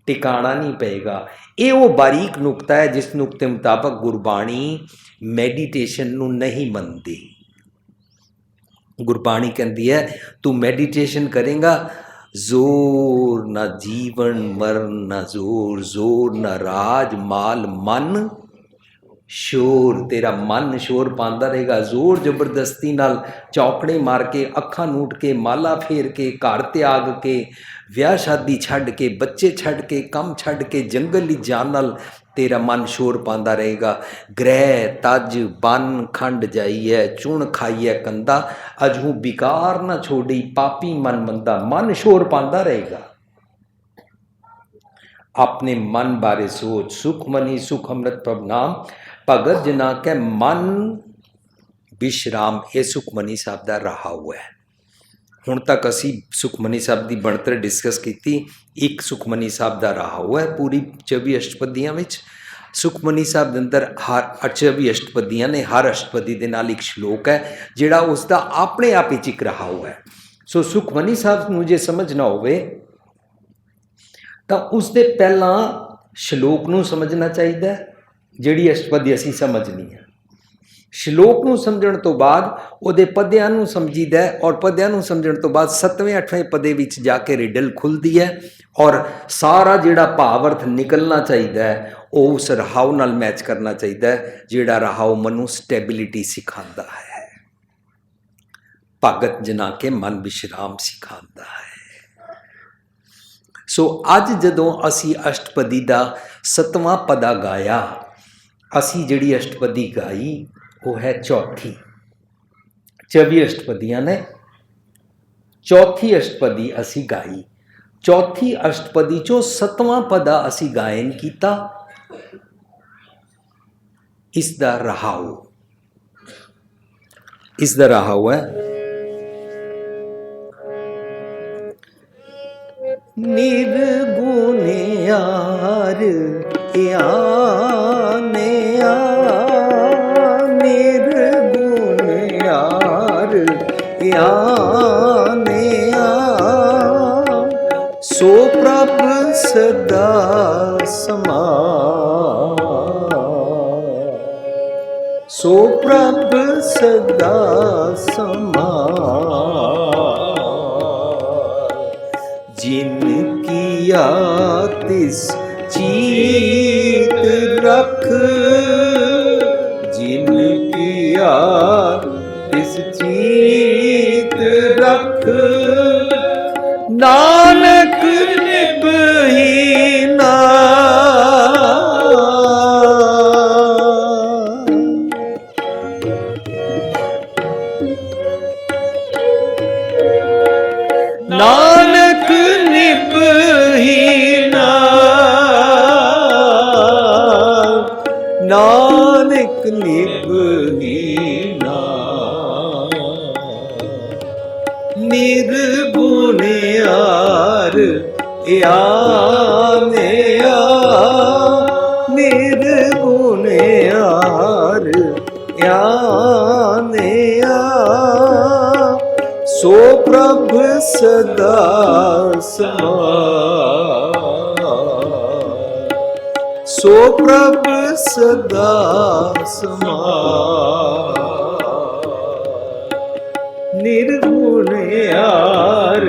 ਟਿਕਾਣਾ ਨਹੀਂ ਪਏਗਾ। ਇਹ ਉਹ ਬਾਰੀਕ ਨੁਕਤਾ ਹੈ ਜਿਸ ਨੁਕਤੇ ਮੁਤਾਬਕ ਗੁਰਬਾਣੀ ਮੈਡੀਟੇਸ਼ਨ ਨੂੰ ਨਹੀਂ ਮੰਨਦੀ। ਗੁਰਬਾਣੀ ਕਹਿੰਦੀ ਹੈ ਤੂੰ ਮੈਡੀਟੇਸ਼ਨ ਕਰੇਗਾ, ਜ਼ੋਰ ਨਾ ਜੀਵਨ ਮਰਨ ਨਾ ਜ਼ੋਰ, ਜ਼ੋਰ ਨਾ ਰਾਜ ਮਾਲ ਮਨ ਸ਼ੋਰ। ਤੇਰਾ ਮਨ ਸ਼ੋਰ ਪਾਉਂਦਾ ਰਹੇਗਾ, ਜ਼ੋਰ ਜ਼ਬਰਦਸਤੀ ਨਾਲ ਚੌਕੜੇ ਮਾਰ ਕੇ, ਅੱਖਾਂ ਨੂਟ ਕੇ, ਮਾਲਾ ਫੇਰ ਕੇ, ਘਰ ਤਿਆਗ ਕੇ, ਵਿਆਹ ਸ਼ਾਦੀ ਛੱਡ ਕੇ, ਬੱਚੇ ਛੱਡ ਕੇ, ਕੰਮ ਛੱਡ ਕੇ, ਜੰਗਲ ਲਈ ਜਾਣ ਨਾਲ ਤੇਰਾ ਮਨ ਸ਼ੋਰ ਪਾਉਂਦਾ ਰਹੇਗਾ। ਗ੍ਰਹਿ ਤਜ ਬਨ ਖੰਡ ਜਾਈਐ, ਚੁਣ ਖਾਈਐ ਕੰਦਾ, ਅਜਹੂ ਬਿਕਾਰ ਨਾ ਛੋੜੀ, ਪਾਪੀ ਮਨ ਮੰਦਾ। ਮਨ ਸ਼ੋਰ ਪਾਉਂਦਾ ਰਹੇਗਾ। ਆਪਣੇ ਮਨ ਬਾਰੇ ਸੋਚ। ਸੁਖਮਨੀ ਸੁਖ ਅੰਮ੍ਰਿਤ ਪ੍ਰਭ ਨਾਮ, ਭਗਤ ਜਨਾ ਕੇ ਮਨ ਵਿਸ਼ਰਾਮ। ਇਹ ਸੁਖਮਨੀ ਸਾਹਿਬ ਦਾ ਰਹਾ ਹੋਇਆ ਹੈ। ਹੁਣ ਤੱਕ ਅਸੀਂ ਸੁਖਮਨੀ ਸਾਹਿਬ ਦੀ ਬਣਤਰ ਡਿਸਕਸ ਕੀਤੀ। ਇੱਕ ਸੁਖਮਨੀ ਸਾਹਿਬ ਦਾ ਰਹਾ ਹੋਇਆ ਹੈ ਪੂਰੀ 24 ਅਸ਼ਟਪਦੀਆਂ ਵਿੱਚ। ਸੁਖਮਨੀ ਸਾਹਿਬ ਦੇ ਅੰਦਰ ਹਰ 24 ਅਸ਼ਟਪਦੀਆਂ ਨੇ, ਹਰ ਅਸ਼ਟਪਦੀ ਦੇ ਨਾਲ ਇੱਕ ਸ਼ਲੋਕ ਹੈ ਜਿਹੜਾ ਉਸ ਦਾ ਆਪਣੇ ਆਪ ਵਿੱਚ ਇੱਕ ਰਹਾ ਹੋਇਆ ਹੈ। ਸੋ ਸੁਖਮਨੀ ਸਾਹਿਬ ਨੂੰ ਜੇ ਸਮਝਣਾ ਹੋਵੇ ਤਾਂ ਉਸ ਦੇ ਪਹਿਲਾਂ ਸ਼ਲੋਕ ਨੂੰ ਸਮਝਣਾ ਚਾਹੀਦਾ ਹੈ, ਜਿਹੜੀ ਅਸ਼ਟਪਦੀ ਅਸੀਂ ਸਮਝਣੀ ਹੈ। ਸ਼ਲੋਕ ਨੂੰ ਸਮਝਣ ਤੋਂ ਬਾਅਦ ਉਹਦੇ ਪਦਿਆਂ ਨੂੰ ਸਮਝੀਦਾ ਔਰ ਪਦਿਆਂ ਨੂੰ ਸਮਝਣ ਤੋਂ ਬਾਅਦ 7ਵੇਂ 8ਵੇਂ ਪਦੇ ਵਿੱਚ ਜਾ ਕੇ ਰਿਡਲ ਖੁੱਲ੍ਹਦੀ ਹੈ ਔਰ ਸਾਰਾ ਜਿਹੜਾ ਭਾਵ ਅਰਥ ਨਿਕਲਣਾ ਚਾਹੀਦਾ ਹੈ ਉਹ ਉਸ ਰਹਾਉ ਨਾਲ ਮੈਚ ਕਰਨਾ ਚਾਹੀਦਾ ਹੈ, ਜਿਹੜਾ ਰਹਾਉ ਮਨੂੰ ਸਟੈਬਿਲਿਟੀ ਸਿਖਾਉਂਦਾ ਹੈ, ਭਗਤ ਜਨਾ ਕੇ ਮਨ ਵਿਸ਼ਰਾਮ ਸਿਖਾਉਂਦਾ ਹੈ। ਸੋ ਅੱਜ ਜਦੋਂ ਅਸੀਂ ਅਸ਼ਟਪਦੀ ਦਾ 7ਵਾਂ ਪਦਾ ਗਾਇਆ, ਅਸੀਂ ਜਿਹੜੀ ਅਸ਼ਟਪਦੀ ਗਾਈ ਉਹ ਹੈ ਚੌਥੀ। 24 ਅਸ਼ਟਪਦੀਆਂ ਨੇ, ਚੌਥੀ ਅਸ਼ਟਪਦੀ ਅਸੀਂ ਗਾਈ। ਚੌਥੀ ਅਸ਼ਟਪਦੀ ਚੋਂ 7ਵਾਂ ਪਦਾ ਅਸੀਂ ਗਾਇਨ ਕੀਤਾ। ਇਸ ਦਾ ਰਹਾਉ ਹੈ ਨਿਰਗੁਣ ਯਾਰ ਆਨਿਆ, ਨਿਰਗੁਣ ਯਾਰ ਆਨਿਆ, ਸੋ ਪ੍ਰਭ ਸਦਾ ਸਮਾ, ਸੋ ਪ੍ਰਭ ਸਦਾ ਸਮਾ, ਜਿਨ ਕੀਆ ਤਿਸ ਚੀਤ ਰਖ, ਜਿਨ ਕੀਆ ਤਿਸ ਚੀਤ ਰਖ, ਨਾਨਕ ਨਿਭਹੀ ਨਾ, ਨਾਨਕ ਨਿਭਹੀ ਨਾਨਕ ਨਿਭਹੀਨਾ ਨਿਰਗੁਣਿਆਰ ਆਨਿਆ ਨਿਰਗੁਣਿਆਰ ਆਨਿਆ ਸੋ ਪ੍ਰਭ ਸਦਾ ਸਮਾਰ ਸੋ ਪ੍ਰਭ ਸਦਾ ਸਮਾਰ ਨਿਰਗੁਣਿਆਰ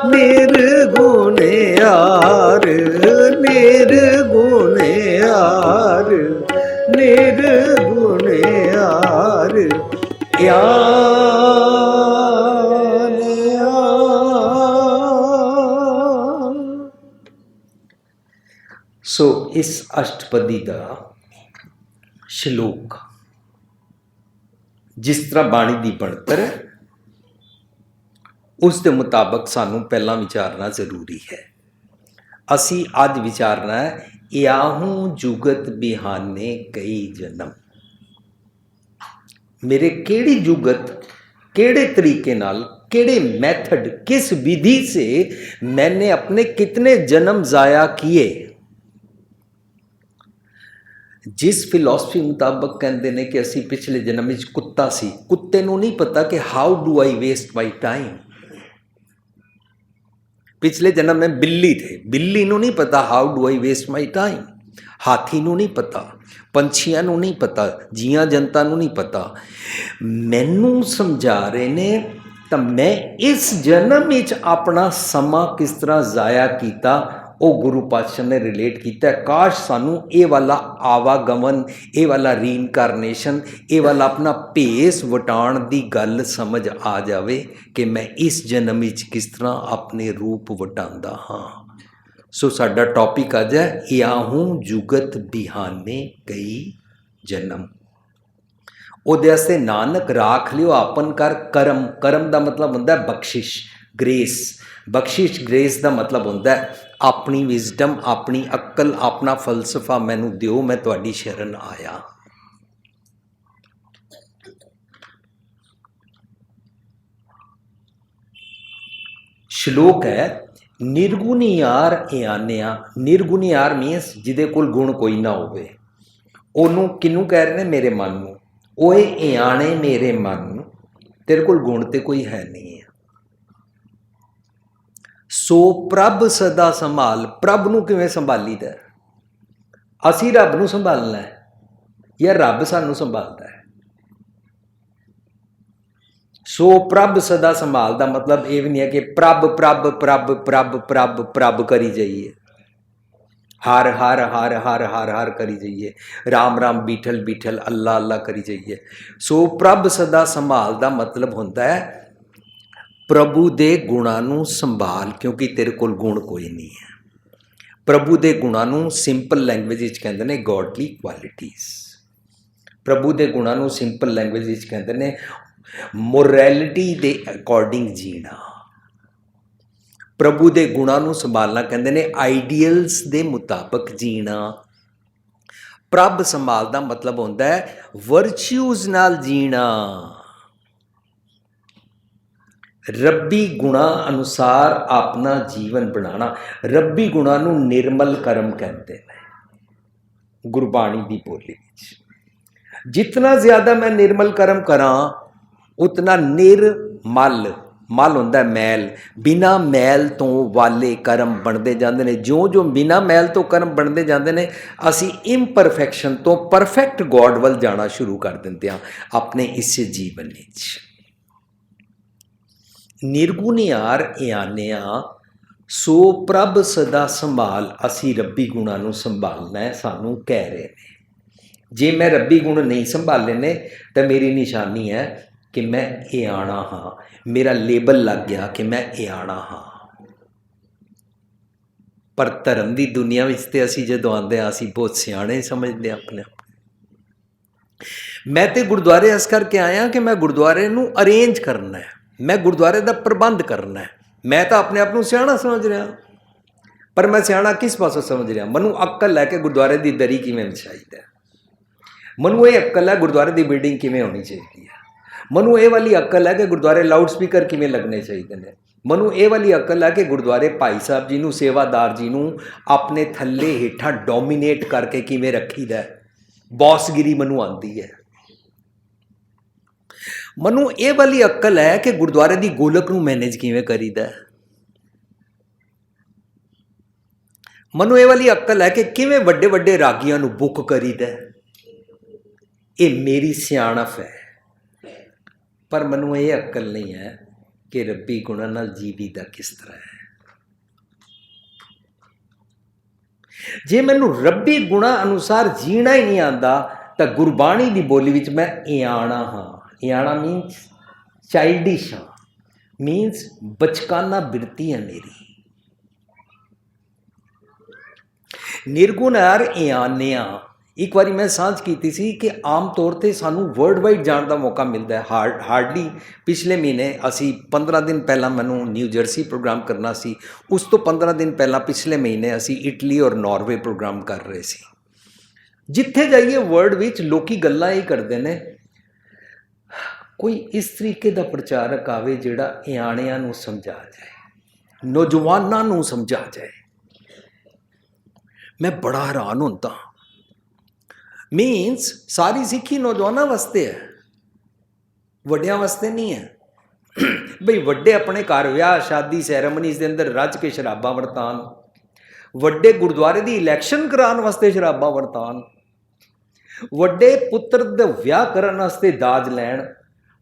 ਨਿਰਗੁਣਿਆਰ ਨਿਰਗੁਣਿਆਰ ਨਿਰਗੁਣਿਆਰ ਸੋ ਇਸ ਅਸ਼ਟਪਦੀ ਦਾ ਸ਼ਲੋਕ ਜਿਸ ਤਰ੍ਹਾਂ ਬਾਣੀ ਦੀ ਬਣਤਰ ਹੈ ਉਸ ਦੇ ਮੁਤਾਬਕ ਸਾਨੂੰ ਪਹਿਲਾਂ ਵਿਚਾਰਨਾ ਜ਼ਰੂਰੀ ਹੈ। ਅਸੀਂ ਅੱਜ ਵਿਚਾਰਨਾ ਹੈ ਇਆਹੂੰ ਜੁਗਤ ਬਿਹਾਨੇ ਕਈ ਜਨਮ। ਮੇਰੇ ਕਿਹੜੀ ਜੁਗਤ, ਕਿਹੜੇ ਤਰੀਕੇ ਨਾਲ, ਕਿਹੜੇ मेथड, किस विधि से मैंने अपने कितने जन्म ज़ाया किए। जिस फिलॉसफी मुताबक कहते हैं कि असी पिछले जन्म में कुत्ता सी, कुत्ते नूं नहीं पता कि how do I waste my time. पिछले जन्म में बिल्ली थे, बिल्ली नूं नहीं पता how do I waste my time. हाथी नूं नहीं पता, पंछियां नूं नहीं पता, जियां जनता नूं नहीं पता। मैनू समझा रहे ने तो मैं इस जन्म विच अपना समा किस तरह ज़ाया किया ਉਹ ਗੁਰੂ ਪਾਤਸ਼ਾਹ ਨੇ ਰਿਲੇਟ ਕੀਤਾ। ਕਾਸ਼ ਸਾਨੂੰ ਇਹ ਵਾਲਾ ਆਵਾਗਮਨ, ਇਹ ਵਾਲਾ ਰੀਇਨਕਾਰਨੇਸ਼ਨ, ਇਹ ਵਾਲਾ ਆਪਣਾ ਭੇਸ ਵਟਾਉਣ ਦੀ ਗੱਲ ਸਮਝ ਆ ਜਾਵੇ ਕਿ ਮੈਂ ਇਸ ਜਨਮ ਵਿੱਚ ਕਿਸ ਤਰ੍ਹਾਂ ਆਪਣੇ ਰੂਪ ਵਟਾਉਂਦਾ ਹਾਂ। ਸੋ ਸਾਡਾ ਟੌਪਿਕ ਅੱਜ ਹੈ ਇਆਹੂੰ ਜੁਗਤ ਬਿਹਾਨੇ ਕਈ ਜਨਮ। ਉਹਦੇ ਵਾਸਤੇ ਨਾਨਕ ਰਾਖ ਲਿਓ ਆਪਨ ਕਰ ਕਰਮ। ਕਰਮ ਦਾ ਮਤਲਬ ਹੁੰਦਾ ਬਖਸ਼ਿਸ਼, ਗ੍ਰੇਸ। ਬਖਸ਼ਿਸ਼ ਗ੍ਰੇਸ ਦਾ ਮਤਲਬ ਹੁੰਦਾ ਆਪਣੀ ਵਿਜ਼ਡਮ, ਆਪਣੀ ਅਕਲ, ਆਪਣਾ ਫਲਸਫਾ ਮੈਨੂੰ ਦਿਓ, ਮੈਂ ਤੁਹਾਡੀ ਸ਼ਰਨ ਆਇਆ। ਸ਼ਲੋਕ ਹੈ ਨਿਰਗੁਣਿਆਰ ਇਆਨਿਆ। ਨਿਰਗੁਣਿਆਰ ਮੀਨਸ ਜਿਹਦੇ ਕੋਲ ਗੁਣ ਕੋਈ ਨਾ ਹੋਵੇ। ਉਹਨੂੰ ਕਿਹਨੂੰ ਕਹਿ ਰਹੇ ਨੇ? ਮੇਰੇ ਮਨ ਨੂੰ। ਓਏ ਇਆਣੇ ਮੇਰੇ ਮਨ, ਤੇਰੇ ਕੋਲ ਗੁਣ ਤੇ ਕੋਈ ਹੈ ਨਹੀਂ ਹੈ। ਸੋ ਪ੍ਰਭ ਸਦਾ ਸੰਭਾਲ। ਪ੍ਰਭ ਨੂੰ ਕਿਵੇਂ ਸੰਭਾਲੀਦਾ? ਅਸੀਂ ਰੱਬ ਨੂੰ ਸੰਭਾਲਣਾ ਹੈ ਜਾਂ ਰੱਬ ਸਾਨੂੰ ਸੰਭਾਲਦਾ ਹੈ? ਸੋ ਪ੍ਰਭ ਸਦਾ ਸੰਭਾਲ ਦਾ ਮਤਲਬ ਇਹ ਵੀ ਨਹੀਂ ਹੈ ਕਿ ਪ੍ਰਭ ਪ੍ਰਭ ਪ੍ਰਭ ਪ੍ਰਭ ਪ੍ਰਭ ਪ੍ਰਭ ਕਰੀ ਜਾਈਏ, ਹਰ ਹਰ ਹਰ ਹਰ ਹਰ ਹਰ ਕਰੀ ਜਾਈਏ, ਰਾਮ ਰਾਮ ਬੀਠਲ ਬੀਠਲ ਅੱਲਾ ਅੱਲਾ ਕਰੀ ਜਾਈਏ। ਸੋ ਪ੍ਰਭ ਸਦਾ ਸੰਭਾਲ ਦਾ ਮਤਲਬ ਹੁੰਦਾ ਹੈ ਪ੍ਰਭੂ ਦੇ ਗੁਣਾਂ ਨੂੰ ਸੰਭਾਲ, ਕਿਉਂਕਿ ਤੇਰੇ ਕੋਲ ਗੁਣ ਕੋਈ ਨਹੀਂ ਹੈ। ਪ੍ਰਭੂ ਦੇ ਗੁਣਾਂ ਨੂੰ ਸਿੰਪਲ ਲੈਂਗੁਏਜ ਵਿੱਚ ਕਹਿੰਦੇ ਨੇ ਗੋਡਲੀ ਕੁਆਲਿਟੀਜ਼। ਪ੍ਰਭੂ ਦੇ ਗੁਣਾਂ ਨੂੰ ਸਿੰਪਲ ਲੈਂਗੁਏਜ ਵਿੱਚ ਕਹਿੰਦੇ ਨੇ ਮੋਰੈਲਿਟੀ ਦੇ ਅਕੋਰਡਿੰਗ ਜੀਣਾ। ਪ੍ਰਭੂ ਦੇ ਗੁਣਾਂ ਨੂੰ ਸੰਭਾਲਣਾ ਕਹਿੰਦੇ ਨੇ ਆਈਡੀਅਲਸ ਦੇ ਮੁਤਾਬਕ ਜੀਣਾ। ਪ੍ਰਭ ਸੰਭਾਲ ਦਾ ਮਤਲਬ ਹੁੰਦਾ ਹੈ ਵਰਚੂਜ਼ ਨਾਲ ਜੀਣਾ, ਰੱਬੀ ਗੁਣਾਂ ਅਨੁਸਾਰ ਆਪਣਾ ਜੀਵਨ ਬਣਾਉਣਾ। ਰੱਬੀ ਗੁਣਾਂ ਨੂੰ ਨਿਰਮਲ ਕਰਮ ਕਹਿੰਦੇ ਨੇ ਗੁਰਬਾਣੀ ਦੀ ਬੋਲੀ ਵਿੱਚ। ਜਿਤਨਾ ਜ਼ਿਆਦਾ ਮੈਂ ਨਿਰਮਲ ਕਰਮ ਕਰਾਂ ਉਤਨਾ ਨਿਰਮਲ, ਮਲ ਹੁੰਦਾ ਮੈਲ, ਬਿਨਾਂ ਮੈਲ ਤੋਂ ਵਾਲੇ ਕਰਮ ਬਣਦੇ ਜਾਂਦੇ ਨੇ। ਜਿਉਂ ਬਿਨਾਂ ਮੈਲ ਤੋਂ ਕਰਮ ਬਣਦੇ ਜਾਂਦੇ ਨੇ ਅਸੀਂ ਇੰਪਰਫੈਕਸ਼ਨ ਤੋਂ ਪਰਫੈਕਟ ਗੋਡ ਵੱਲ ਜਾਣਾ ਸ਼ੁਰੂ ਕਰ ਦਿੰਦੇ ਹਾਂ ਆਪਣੇ ਇਸ ਜੀਵਨ ਵਿੱਚ। ਨਿਰਗੁਣਿਆਰ ਇਆਨਿਆ ਸੋ ਪ੍ਰਭ ਸਦਾ ਸੰਭਾਲ। ਅਸੀਂ ਰੱਬੀ ਗੁਣਾਂ ਨੂੰ ਸੰਭਾਲਣਾ ਹੈ, ਸਾਨੂੰ ਕਹਿ ਰਹੇ ਨੇ। ਜੇ ਮੈਂ ਰੱਬੀ ਗੁਣ ਨਹੀਂ ਸੰਭਾਲੇ ਨੇ ਤਾਂ ਮੇਰੀ ਨਿਸ਼ਾਨੀ ਹੈ ਕਿ ਮੈਂ ਇਆਣਾ ਹਾਂ, ਮੇਰਾ ਲੇਬਲ ਲੱਗ ਗਿਆ ਕਿ ਮੈਂ ਇਆਣਾ ਹਾਂ। ਪਰ ਧਰਮ ਦੀ ਦੁਨੀਆ ਵਿੱਚ ਤੇ ਅਸੀਂ ਜਦੋਂ ਆਉਂਦੇ ਹਾਂ ਅਸੀਂ ਬਹੁਤ ਸਿਆਣੇ ਸਮਝਦੇ ਹਾਂ ਆਪਣੇ ਆਪ। ਮੈਂ ਤੇ ਗੁਰਦੁਆਰੇ ਇਸ ਕਰਕੇ ਆਇਆ ਕਿ ਮੈਂ ਗੁਰਦੁਆਰੇ ਨੂੰ ਅਰੇਂਜ ਕਰਨਾ ਹੈ, ਮੈਂ ਗੁਰਦੁਆਰੇ ਦਾ ਪ੍ਰਬੰਧ ਕਰਨਾ ਹੈ। ਮੈਂ ਤਾਂ ਆਪਣੇ ਆਪ ਨੂੰ ਸਿਆਣਾ ਸਮਝ ਰਿਹਾ। पर मैं सियाणा किस पासों समझ रहा, मनु अक्ल है कि गुरुद्वारे की दरी किवें विछाईदा है, मनु ये अक्ल है गुरुद्वारे की बिल्डिंग किवें होनी चाहिए है, मनु ये वाली अक्ल है कि गुरुद्वारे लाउड स्पीकर किवें लगने चाहिए ने, मनु ये वाली अक्ल है कि गुरुद्वारे भाई साहब जी नूं, सेवादार जी नूं अपने थल्ले हेठां डोमीनेट करके किवें रखीदा है, बॉसगिरी मनु आती है। मनु ये वाली अक्ल है कि गुरुद्वारे की गोलक नूं मैनेज किवें करीदा है, मनु ये वाली अक्ल है कि किवें वड्डे वड्डे रागियां नूं बुक करीदा है। ये मेरी सियाणप है, पर मनु ये अक्ल नहीं है कि रब्बी गुणां नाल जीवीदा किस तरह है। जे मैनू रब्बी गुणां अनुसार जीना ही नहीं आंदा तो गुरबाणी की बोली विच मैं इयाणा हाँ, इयाणा मीनस चाइल्डिश हाँ, मीनस बचकाना बिरती है मेरी। निर्गुण यार इयानिया एक बारी मैं सांझ की सी कि आम तौर पर सानू वर्ल्ड वाइड जाने का मौका मिलता है, हार्डली पिछले महीने असी 15 दिन पहला मैनू न्यू जर्सी प्रोग्राम करना सी, उस तो 15 दिन पहला पिछले महीने असी इटली और नॉर्वे प्रोग्राम कर रहे सी। जिथे जाइए वर्ल्ड विच लोकी गल्लां ही करते हैं, कोई इस तरीके का प्रचारक आवे जिहड़ा इयाणियां नूं समझा जाए, नौजवानां नूं समझा जाए, मैं बड़ा हैरान होंदा। मीनस सारी सिक्खी नौजवानों वास्ते है, वड्डियां वास्ते नहीं है। बई वड्डे अपने घर विआह शादी सैरेमनीज के अंदर रज के शराबा वरतान, वड्डे गुरुद्वारे की इलैक्शन कराने वास्ते शराबा वरतान, वड्डे पुत्र दे विआह करन वास्ते दाज लैण,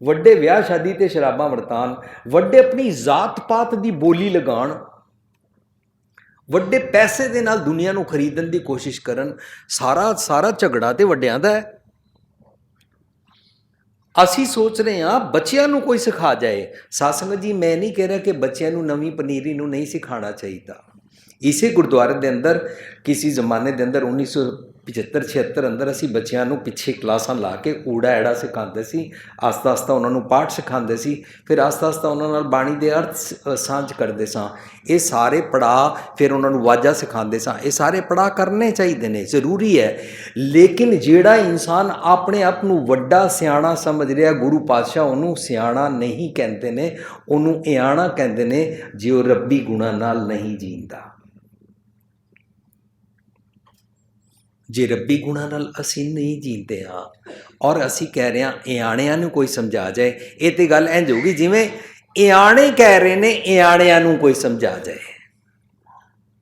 वड्डे विआह शादी ते शराबा वरतान, वड्डे अपनी जात पात की बोली लगान, वड्डे पैसे दे नाल दुनिया नूं खरीदण की कोशिश करन। सारा झगड़ा तो वड्डियां दा है। असी सोच रहे हाँ बच्चों नूं कोई सिखा जाए। सत्संग जी मैं नहीं कह रहा कि बच्चों नूं नवीं पनीरी नूं नहीं सिखाना चाहिए। इसे गुरुद्वारे के अंदर किसी जमाने के अंदर 1975-76 अंदर असी बच्चों नूं पिछे क्लासां ला के ऊड़ा ऐड़ा सिखाते सी, आस्ता आस्ता उन्होंने पाठ सिखाते सी, फिर आस्ता आस्ता उन्होंने बाणी के अर्थ सांझ करते सां। ये सारे पड़ाव फिर उन्होंने वाजा सिखाते सां। ये सारे पड़ाव करने चाहिए ने, जरूरी है। लेकिन जिहड़ा इंसान अपने आप नूं वड्डा सियाणा समझ रहा, गुरु पातशाह उन्होंने सियाणा नहीं कहते ने, उन्होंने इयाणा कहते ने जे वो रब्बी गुणां नाल नहीं जींदा। जे रब्बी गुणां नाल असी नहीं जीते हाँ और असी कह रहे हैं इयाणियां नूं कोई समझा जाए, ये तो गल इंज होगी जिवें इयाणे कह रहे ने इयाणियां नूं कोई समझा जाए।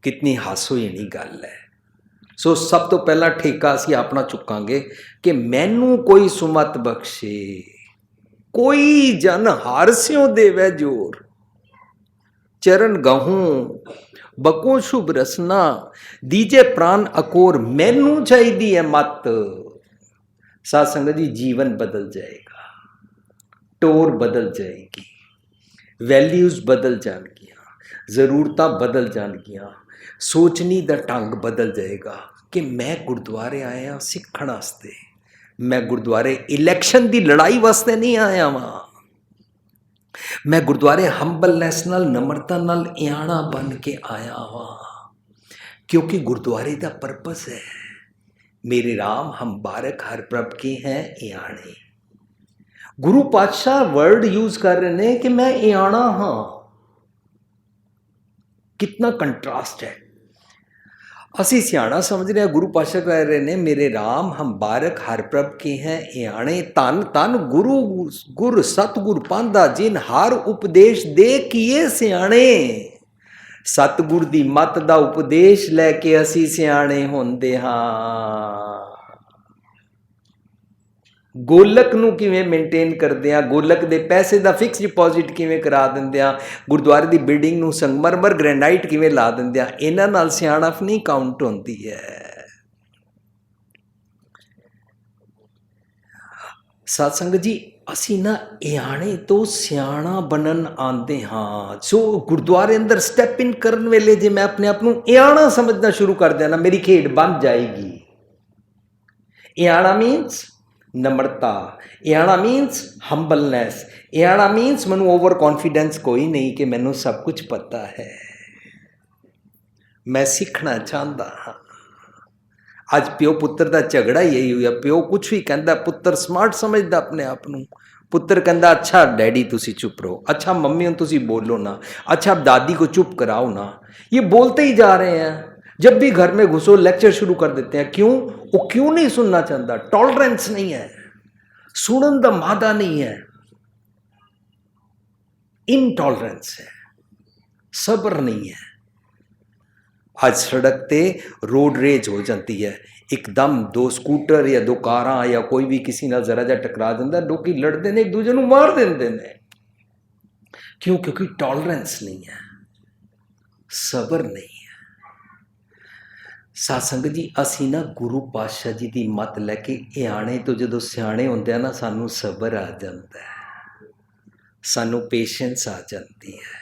कितनी हास्योहीणी गल है। सो सब तो पहला ठेका असी अपना चुकांगे कि मैनू कोई सुमत बख्शे, कोई जन हारस्यों देवै जोर, चरण गहूं बको शुभ रसना, दीजे प्राण अकोर, मैनू चाहिए है मत। सत्संग जी जीवन बदल जाएगा, टोर बदल जाएगी, वैल्यूज बदल जाएगियां, जरूरतां बदल जाएगियां, सोचनी दा ढंग बदल जाएगा कि मैं गुरुद्वारे आया सीखण वास्ते, मैं गुरुद्वारे इलैक्शन की लड़ाई वास्ते नहीं आया वहाँ, मैं गुरुद्वारे हंबलनेस नाल नम्रता नाल इयाणा बन के आया वहाँ, क्योंकि गुरुद्वारे का पर्पस है मेरे राम हम बारक हर प्रभ के हैं इयाणे। गुरु पातशाह वर्ड यूज कर रहे हैं कि मैं इयाणा हाँ। कितना कंट्रास्ट है। असी सियाणा समझ रहे हैं, गुरु पातशाह कह रहे ने मेरे राम हम बारक हर प्रभ के हैं इयाणे। तन तन गुरु गुर सतगुर पांदा जिन हर उपदेश दे किए सियाणे। सतगुर दी मत दा उपदेश लैके असी सियाणे होंदे हां। गोलक नूं किवें मेनटेन करदे आ, गोलक दे पैसे दा फिक्स डिपॉजिट किवें करा दिंदे आ, गुरुद्वारे दी बिल्डिंग नूं संगमरमर ग्रेनाइट किवें ला दिंदे आ, इन्हां नाल सियाणप नहीं काउंट होंदी है। सत्संग जी असी ना इयाणे तो सियाणा बनन आंदे हाँ। सो गुरुद्वारे अंदर स्टैप इन करन वेले जे मैं अपने आप नूं इयाणा समझना शुरू कर दिया ना, मेरी खेड बन जाएगी। इयाणा मीन्स नम्रता, इयाणा मीन्स हंबलनेस, इयाणा मीन्स मैनू ओवर कॉन्फिडेंस कोई नहीं कि मैनू सब कुछ पता है। मैं सीखना चाहता हाँ। ਅੱਜ ਪਿਓ ਪੁੱਤਰ ਦਾ ਝਗੜਾ ਹੀ ਇਹੀ ਹੋਇਆ। ਪਿਓ ਕੁਛ ਵੀ ਕਹਿੰਦਾ, ਪੁੱਤਰ ਸਮਾਰਟ ਸਮਝਦਾ ਆਪਣੇ ਆਪ ਨੂੰ। पुत्र कहता अच्छा डैडी तुसी चुप रहो, अच्छा मम्मी हम तुसी बोलो ना, अच्छा अब दादी को चुप कराओ ना। ये बोलते ही जा रहे हैं। जब भी घर में घुसो लेक्चर शुरू कर देते हैं। क्यों? वो क्यों नहीं सुनना चाहता? टॉलरेंस नहीं है, सुनन दा मादा नहीं है, इनटॉलरेंस है, सब्र नहीं है। आज सड़क ते रोड रेज हो जाती है, एकदम दो स्कूटर या दो कारां या कोई भी किसी नाल जरा जा टकरा जाता, लोग लड़ते हैं, एक दूजे को मार देते हैं। क्यों? क्योंकि टॉलरेंस नहीं है, सब्र नहीं है। सासंग जी असी ना गुरु पातशाह जी की मत लैके आने तो जो सियाने होंदे हैं ना, सानू सब्र आ जाता है, सानू पेशेंस आ जाती है,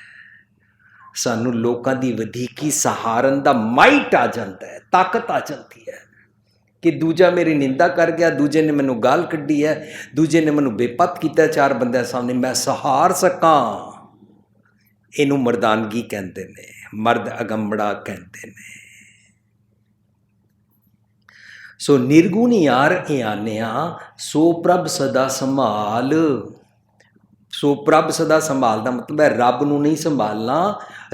सानू लोगों की वधीकी सहारन का माइट आ जाता है, ताकत आ जाती है कि दूजा मेरी निंदा कर गया, दूजे ने मैनू गाल कड्डी है, दूजे ने मैनू बेपत किया चार बंदे सामने, मैं सहार सका। इनू मर्दानगी कहते ने, मर्द अगंबड़ा कहते ने। सो निर्गुण यार आने सो प्रभ सदा संभाल। सो प्रभ सदा संभाल का मतलब है रब नूं नहीं संभालना,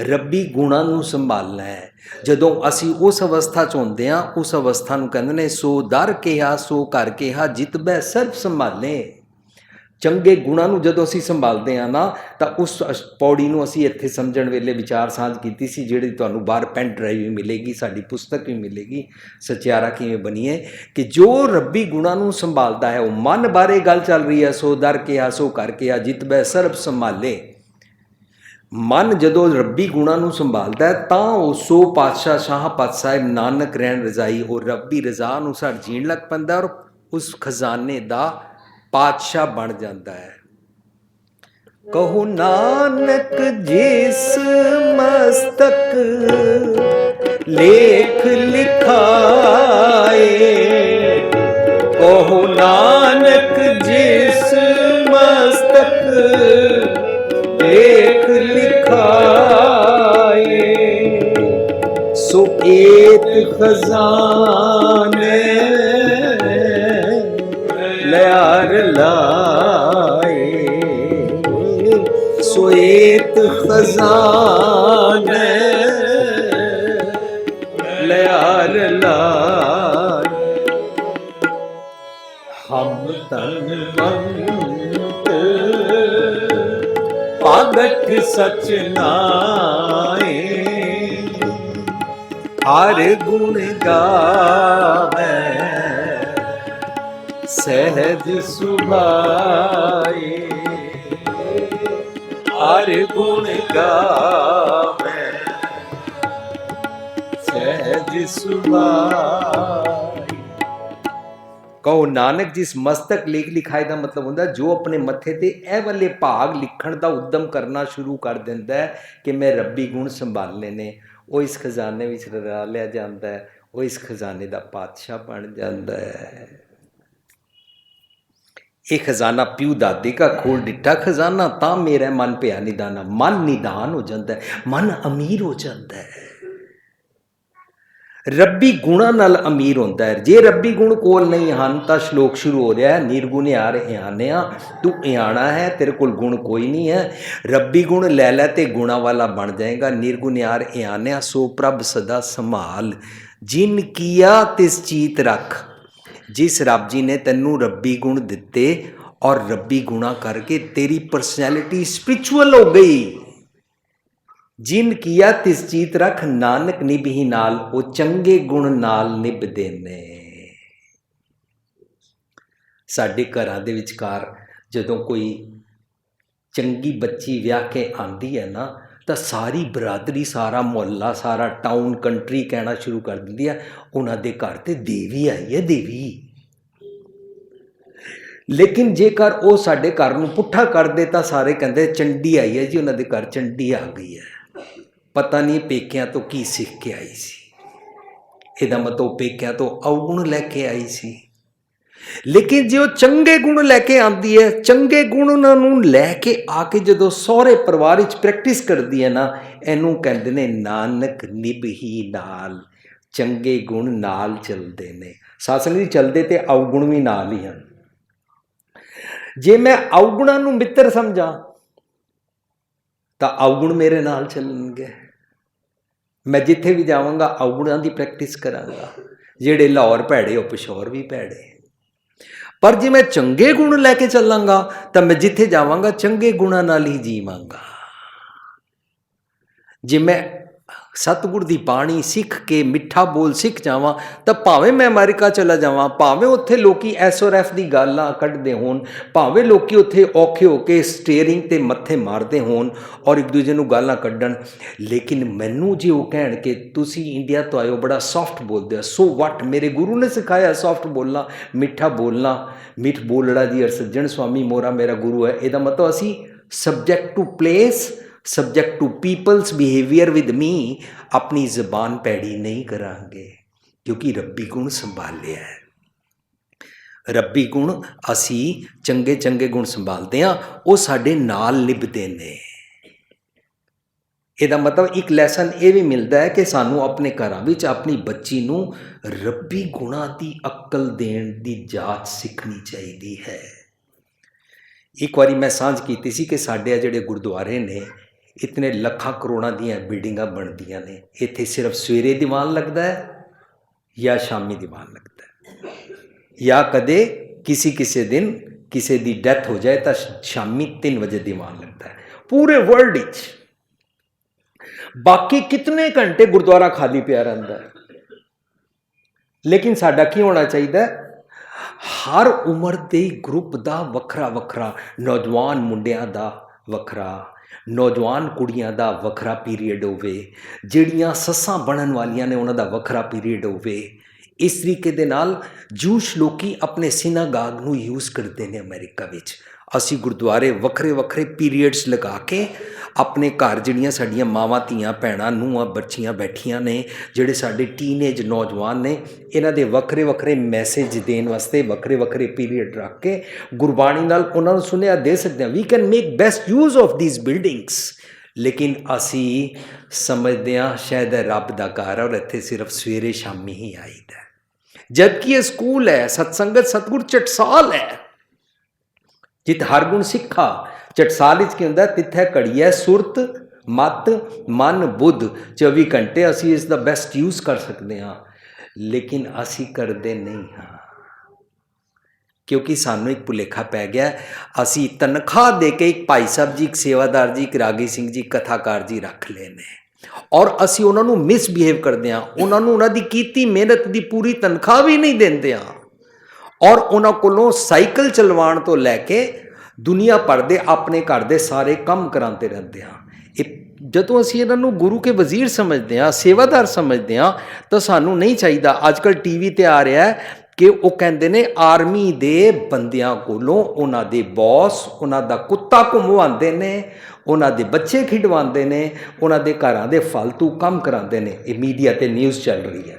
रब्बी गुणां नूं संभालना है। जदों असी उस अवस्था च होंदे हां, उस अवस्था नूं कहंदे ने सो दर कहा सो घर कहा जित बै सर्व संभाले। चंगे गुणां नूं जदों असी संभालते हैं ना, तो उस पौड़ी नूं असी इत्थे समझण वेले विचार साझ कीती सी, जिहड़ी तुहानूं बाहर पेन ड्राइव भी मिलेगी, साडी पुस्तक भी मिलेगी, सचियारा किवें बनीए, कि जो रब्बी गुणां नूं संभालदा है, वो मन बारे गल चल रही है, सो दर कहा सो घर कहा जित बै सर्व संभाले। मन जदों रब्बी गुणां नूं संभालदा है, तां वो सो पातशाह शाह पत साहिब नानक रैन रजाई, वो रब्बी रजा अनुसार जीण लग पैंदा और उस खजाने दा पातशाह बन जाता है। कहो नानक जिस मस्तक लेख लिखाए, कहो नानक जिस मस्तक लेख लिखाए, सो एक खजाने लयार लाए, सो एक खजाने लयार लाए। हम तन मंत पागट सच नाए, हर गुण गावे सहज सुभाए, हर गुण गावे सहज सुभाए। कहो नानक जिस मस्तक लेख लिखाए का मतलब होंदा जो अपने मत्थे ते ए वाले भाग लिखण का उद्यम करना शुरू कर दिंदा है कि मैं रब्बी गुण संभालने ने, वो इस खजाने विच रला लिया जाता है, वो इस खजाने का पातशाह बन जाता है। ये खजाना प्यू दादे का खोल डिठा खजाना, ता मेरा मन पिया निदाना, मन निदान हो जाता है, मन अमीर हो जाता है, रब्बी गुणा नाल अमीर होता है। जे रब्बी गुण कोल नहीं हन तो श्लोक शुरू हो रहा है, निर्गुण यार आने तू आना है, तेरे कोल गुण कोई नहीं है, रब्बी गुण लै लै ते गुणा वाला बन जाएगा। निर्गुण यार आने सो प्रभ सदा संभाल, जिन किया तिस चीत रख। जिस रब जी ने तेनू रब्बी गुण दिते और रब्बी गुणा करके तेरी पर्सनैलिटी स्पिरिचुअल हो गई, जिन किया तिस चीत रख, नानक निभही नाल वो चंगे गुण नाल निभदे ने। साडे घरां दे विचकार जदों कोई चंगी बच्ची ब्याह के आंदी है ना, तो सारी बरादरी, सारा मुहल्ला, सारा टाउन कंट्री कहना शुरू कर दिंदी है उन्हां दे घर ते देवी आई है, देवी। लेकिन जेकर वो साडे घर नूं पुट्ठा कर दे तो सारे कहंदे चंडी आई है जी, उन्हां दे घर चंडी आ गई है। पता नहीं पेकियां तो की सीख के आई सी, इहदा मतलब पेकियां तो अवगुण लैके आई सी। ਲੇਕਿਨ ਜੇ ਉਹ ਚੰਗੇ ਗੁਣ ਲੈ ਕੇ ਆਉਂਦੀ ਹੈ, ਚੰਗੇ ਗੁਣ ਉਹਨਾਂ ਨੂੰ ਲੈ ਕੇ ਆ ਕੇ ਜਦੋਂ ਸਹੁਰੇ ਪਰਿਵਾਰ ਵਿੱਚ ਪ੍ਰੈਕਟਿਸ ਕਰਦੀ ਹੈ ਨਾ, ਇਹਨੂੰ ਕਹਿੰਦੇ ਨੇ ਨਾਨਕ ਨਿਭੀ ਨਾਲ। ਚੰਗੇ ਗੁਣ ਨਾਲ ਚੱਲਦੇ ਨੇ। ਸਾਸੰਗ ਜੀ ਚੱਲਦੇ ਤੇ ਅਵਗੁਣ ਵੀ ਨਾਲ ਹੀ ਹਨ। ਜੇ ਮੈਂ ਅਵਗੁਣਾਂ ਨੂੰ ਮਿੱਤਰ ਸਮਝਾਂ ਤਾਂ ਅਵਗੁਣ ਮੇਰੇ ਨਾਲ ਚੱਲਣਗੇ। ਮੈਂ ਜਿੱਥੇ ਵੀ ਜਾਵਾਂਗਾ ਅਵਗੁਣਾਂ ਦੀ ਪ੍ਰੈਕਟਿਸ ਕਰਾਂਗਾ। ਜਿਹੜੇ ਲਾਹੌਰ ਭੈੜੇ ਉਹ ਪਿਸ਼ੌਰ ਵੀ ਭੈੜੇ। ਪਰ ਜੇ ਮੈਂ ਚੰਗੇ ਗੁਣ ਲੈ ਕੇ ਚੱਲਾਂਗਾ ਤਾਂ ਮੈਂ ਜਿੱਥੇ ਜਾਵਾਂਗਾ ਚੰਗੇ ਗੁਣਾਂ ਨਾਲ ਹੀ ਜੀਵਾਂਗਾ। ਜੇ ਮੈਂ ਸਤਿਗੁਰ ਦੀ ਬਾਣੀ ਸਿੱਖ ਕੇ ਮਿੱਠਾ ਬੋਲ ਸਿੱਖ ਜਾਵਾਂ ਤਾਂ ਭਾਵੇਂ ਮੈਂ ਅਮਰੀਕਾ ਚਲਾ ਜਾਵਾਂ, ਭਾਵੇਂ ਉੱਥੇ ਲੋਕੀ SRF ਦੀ ਗਾਲਾਂ ਕੱਢਦੇ ਹੋਣ, ਭਾਵੇਂ ਲੋਕੀ ਉੱਥੇ ਔਖੇ ਹੋ ਕੇ ਸਟੀਅਰਿੰਗ ਤੇ ਮੱਥੇ ਮਾਰਦੇ ਹੋਣ ਔਰ ਇੱਕ ਦੂਜੇ ਨੂੰ ਗਾਲਾਂ ਕੱਢਣ, ਲੇਕਿਨ ਮੈਨੂੰ ਜੇ ਉਹ ਕਹਿਣ ਕਿ ਤੁਸੀਂ ਇੰਡੀਆ ਤੋਂ ਆਏ ਹੋ, ਬੜਾ ਸੌਫਟ ਬੋਲਦੇ ਹੋ, ਸੋ ਵਟ, ਮੇਰੇ ਗੁਰੂ ਨੇ ਸਿਖਾਇਆ ਸੌਫਟ ਬੋਲਣਾ, ਮਿੱਠਾ ਬੋਲਣਾ। ਮਿੱਠ ਬੋਲੜਾ ਜੀ ਸੱਜਣ ਸੁਆਮੀ ਮੋਰਾ ਮੇਰਾ ਗੁਰੂ ਹੈ। ਇਹਦਾ ਮਤਲਬ ਅਸੀਂ subject to place, subject to people's behaviour with me ਆਪਣੀ ਜ਼ਬਾਨ ਪੈੜੀ ਨਹੀਂ ਕਰਾਂਗੇ, ਕਿਉਂਕਿ ਰੱਬੀ ਗੁਣ ਸੰਭਾਲਿਆ ਹੈ। ਰੱਬੀ ਗੁਣ ਅਸੀਂ ਚੰਗੇ ਚੰਗੇ ਗੁਣ ਸੰਭਾਲਦੇ ਹਾਂ, ਉਹ ਸਾਡੇ ਨਾਲ ਨਿਭਦੇ ਨੇ। ਇਹਦਾ ਮਤਲਬ ਇੱਕ ਲੈਸਨ ਇਹ ਵੀ ਮਿਲਦਾ ਹੈ ਕਿ ਸਾਨੂੰ ਆਪਣੇ ਘਰਾਂ ਵਿੱਚ ਆਪਣੀ ਬੱਚੀ ਨੂੰ ਰੱਬੀ ਗੁਣਾਂ ਦੀ ਅਕਲ ਦੇਣ ਦੀ ਜਾਚ ਸਿੱਖਣੀ ਚਾਹੀਦੀ ਹੈ। ਇੱਕ ਵਾਰੀ ਮੈਂ ਸਾਂਝ ਕੀਤੀ ਸੀ ਕਿ ਸਾਡੇ ਜਿਹੜੇ ਗੁਰਦੁਆਰੇ ਨੇ, ਇਤਨੇ ਲੱਖਾਂ ਕਰੋੜਾਂ ਦੀਆਂ ਬਿਲਡਿੰਗਾਂ ਬਣਦੀਆਂ ਨੇ, ਇੱਥੇ ਸਿਰਫ ਸਵੇਰੇ ਦੀਵਾਨ ਲੱਗਦਾ ਹੈ ਜਾਂ ਸ਼ਾਮੀ ਦੀਵਾਨ ਲੱਗਦਾ ਹੈ, ਜਾਂ ਕਦੇ ਕਿਸੇ ਦਿਨ ਕਿਸੇ ਦੀ ਡੈਥ ਹੋ ਜਾਏ ਤਾਂ ਸ਼ਾਮੀ 3 ਵਜੇ ਦੀਵਾਨ ਲੱਗਦਾ ਹੈ ਪੂਰੇ ਵਰਲਡ ਵਿੱਚ। ਬਾਕੀ ਕਿਤਨੇ ਘੰਟੇ ਗੁਰਦੁਆਰਾ ਖਾਲੀ ਪਿਆ ਰਹਿੰਦਾ ਹੈ। ਲੇਕਿਨ ਸਾਡਾ ਕੀ ਹੋਣਾ ਚਾਹੀਦਾ? ਹਰ ਉਮਰ ਦੇ ਗਰੁੱਪ ਦਾ ਵੱਖਰਾ ਵੱਖਰਾ, ਨੌਜਵਾਨ ਮੁੰਡਿਆਂ ਦਾ ਵੱਖਰਾ, ਨੌਜਵਾਨ ਕੁੜੀਆਂ ਦਾ ਵੱਖਰਾ ਪੀਰੀਅਡ ਹੋਵੇ, ਜਿਹੜੀਆਂ ਸੱਸਾਂ ਬਣਨ ਵਾਲੀਆਂ ਨੇ ਉਹਨਾਂ ਦਾ ਵੱਖਰਾ ਪੀਰੀਅਡ ਹੋਵੇ। ਇਸ ਤਰੀਕੇ ਦੇ ਨਾਲ ਜੂਸ਼ ਲੋਕੀ ਆਪਣੇ ਸਿਨਾਗਾਗ ਨੂੰ ਯੂਜ਼ ਕਰਦੇ ਨੇ ਅਮਰੀਕਾ ਵਿੱਚ। ਅਸੀਂ ਗੁਰਦੁਆਰੇ ਵੱਖਰੇ ਵੱਖਰੇ ਪੀਰੀਅਡਸ ਲਗਾ ਕੇ ਆਪਣੇ ਘਰ ਜਿਹੜੀਆਂ ਸਾਡੀਆਂ ਮਾਵਾਂ ਧੀਆਂ ਭੈਣਾਂ ਨੂੰਹਾਂ ਬੱਚੀਆਂ ਬੈਠੀਆਂ ਨੇ, ਜਿਹੜੇ ਸਾਡੇ ਟੀਨੇਜ ਨੌਜਵਾਨ ਨੇ, ਇਹਨਾਂ ਦੇ ਵੱਖਰੇ ਵੱਖਰੇ ਮੈਸੇਜ ਦੇਣ ਵਾਸਤੇ ਵੱਖਰੇ ਵੱਖਰੇ ਪੀਰੀਅਡ ਰੱਖ ਕੇ ਗੁਰਬਾਣੀ ਨਾਲ ਉਹਨਾਂ ਨੂੰ ਸੁਨੇਹਾ ਦੇ ਸਕਦੇ ਹਾਂ। We can make best use of this buildings. ਲੇਕਿਨ ਅਸੀਂ ਸਮਝਦੇ ਹਾਂ ਸ਼ਾਇਦ ਇਹ ਰੱਬ ਦਾ ਘਰ ਹੈ ਔਰ ਇੱਥੇ ਸਿਰਫ ਸਵੇਰੇ ਸ਼ਾਮੀ ਹੀ ਆਈਦਾ, ਜਦਕਿ ਇਹ ਸਕੂਲ ਹੈ, ਸਤਸੰਗਤ ਸਤਿਗੁਰ ਚਟਸਾਲ ਹੈ, ਜਿਤ ਹਰ ਗੁਣ ਸਿੱਖਾ। ਚਟਸਾਲ ਵਿੱਚ ਕੀ ਹੁੰਦਾ? ਤਿੱਥੇ ਘੜੀ ਹੈ ਸੁਰਤ ਮਤ ਮਨ ਬੁੱਧ, 24 ਘੰਟੇ ਅਸੀਂ ਇਸ ਦਾ ਬੈਸਟ ਯੂਜ਼ ਕਰ ਸਕਦੇ ਹਾਂ। ਲੇਕਿਨ ਅਸੀਂ ਕਰਦੇ ਨਹੀਂ ਹਾਂ, ਕਿਉਂਕਿ ਸਾਨੂੰ ਇੱਕ ਭੁਲੇਖਾ ਪੈ ਗਿਆ। ਅਸੀਂ ਤਨਖਾਹ ਦੇ ਕੇ ਇੱਕ ਭਾਈ ਸਾਹਿਬ ਜੀ, ਇੱਕ ਸੇਵਾਦਾਰ ਜੀ, ਇੱਕ ਰਾਗੀ ਸਿੰਘ ਜੀ, ਕਥਾਕਾਰ ਜੀ ਰੱਖ ਲਏ ਨੇ ਔਰ ਅਸੀਂ ਉਹਨਾਂ ਨੂੰ ਮਿਸਬਿਹੇਵ ਕਰਦੇ ਹਾਂ। ਉਹਨਾਂ ਨੂੰ ਉਹਨਾਂ ਦੀ ਕੀਤੀ ਮਿਹਨਤ ਦੀ ਪੂਰੀ ਤਨਖਾਹ ਵੀ ਨਹੀਂ ਦਿੰਦੇ ਹਾਂ ਔਰ ਉਹਨਾਂ ਕੋਲੋਂ ਸਾਈਕਲ ਚਲਵਾਉਣ ਤੋਂ ਲੈ ਕੇ ਦੁਨੀਆ ਭਰ ਦੇ ਆਪਣੇ ਘਰ ਦੇ ਸਾਰੇ ਕੰਮ ਕਰਾਉਂਦੇ ਰਹਿੰਦੇ ਹਾਂ। ਇਹ ਜਦੋਂ ਅਸੀਂ ਇਹਨਾਂ ਨੂੰ ਗੁਰੂ ਕੇ ਵਜ਼ੀਰ ਸਮਝਦੇ ਹਾਂ, ਸੇਵਾਦਾਰ ਸਮਝਦੇ ਹਾਂ, ਤਾਂ ਸਾਨੂੰ ਨਹੀਂ ਚਾਹੀਦਾ। ਅੱਜ ਕੱਲ੍ਹ TV ਤੇ ਆ ਰਿਹਾ ਕਿ ਉਹ ਕਹਿੰਦੇ ਨੇ ਆਰਮੀ ਦੇ ਬੰਦਿਆਂ ਕੋਲੋਂ ਉਹਨਾਂ ਦੇ ਬੌਸ ਉਹਨਾਂ ਦਾ ਕੁੱਤਾ ਘੁੰਮਵਾਉਂਦੇ ਨੇ, ਉਹਨਾਂ ਦੇ ਬੱਚੇ ਖਿਡਵਾਉਂਦੇ ਨੇ, ਉਹਨਾਂ ਦੇ ਘਰਾਂ ਦੇ ਫालतू ਕੰਮ ਕਰਾਉਂਦੇ ਨੇ। ਇਹ ਮੀਡੀਆ ਤੇ ਨਿਊਜ਼ ਚੱਲ ਰਹੀ ਹੈ।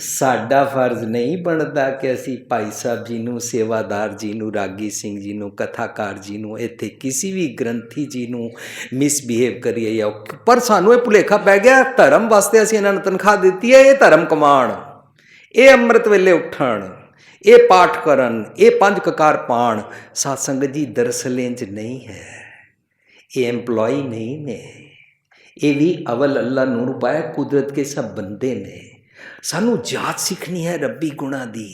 ਸਾਡਾ ਫਰਜ਼ ਨਹੀਂ ਬਣਦਾ ਕਿ ਅਸੀਂ ਭਾਈ ਸਾਹਿਬ ਜੀ ਨੂੰ, ਸੇਵਾਦਾਰ ਜੀ ਨੂੰ, ਰਾਗੀ ਸਿੰਘ ਜੀ ਨੂੰ, ਕਥਾਕਾਰ ਜੀ ਨੂੰ, ਇੱਥੇ ਕਿਸੇ ਵੀ ਗ੍ਰੰਥੀ ਜੀ ਨੂੰ ਮਿਸਬਿਹੇਵ ਕਰੀਏ। ਜਾਂ ਪਰ ਸਾਨੂੰ ਇਹ ਭੁਲੇਖਾ ਪੈ ਗਿਆ, ਧਰਮ ਵਾਸਤੇ ਅਸੀਂ ਇਹਨਾਂ ਨੂੰ ਤਨਖਾਹ ਦਿੱਤੀ ਹੈ, ਇਹ ਧਰਮ ਕਮਾਉਣ, ਇਹ ਅੰਮ੍ਰਿਤ ਵੇਲੇ ਉੱਠਣ, ਇਹ ਪਾਠ ਕਰਨ, ਇਹ 5 ਕਕਾਰ ਪਾਣ। ਸਾਧ ਸੰਗਤ ਜੀ ਦਰਅਸਲ ਇੰਜ ਨਹੀਂ ਹੈ, ਇਹ ਐਮਪਲੋਈ ਨਹੀਂ ਨੇ, ਇਹ ਵੀ ਅਵਲ ਅੱਲਾ ਨੂਰ ਪਾਇਆ ਕੁਦਰਤ ਕੇ ਸਭ ਬੰਦੇ ਨੇ। ਸਾਨੂੰ ਜਾਚ ਸਿੱਖਣੀ ਹੈ ਰੱਬੀ ਗੁਣਾਂ ਦੀ।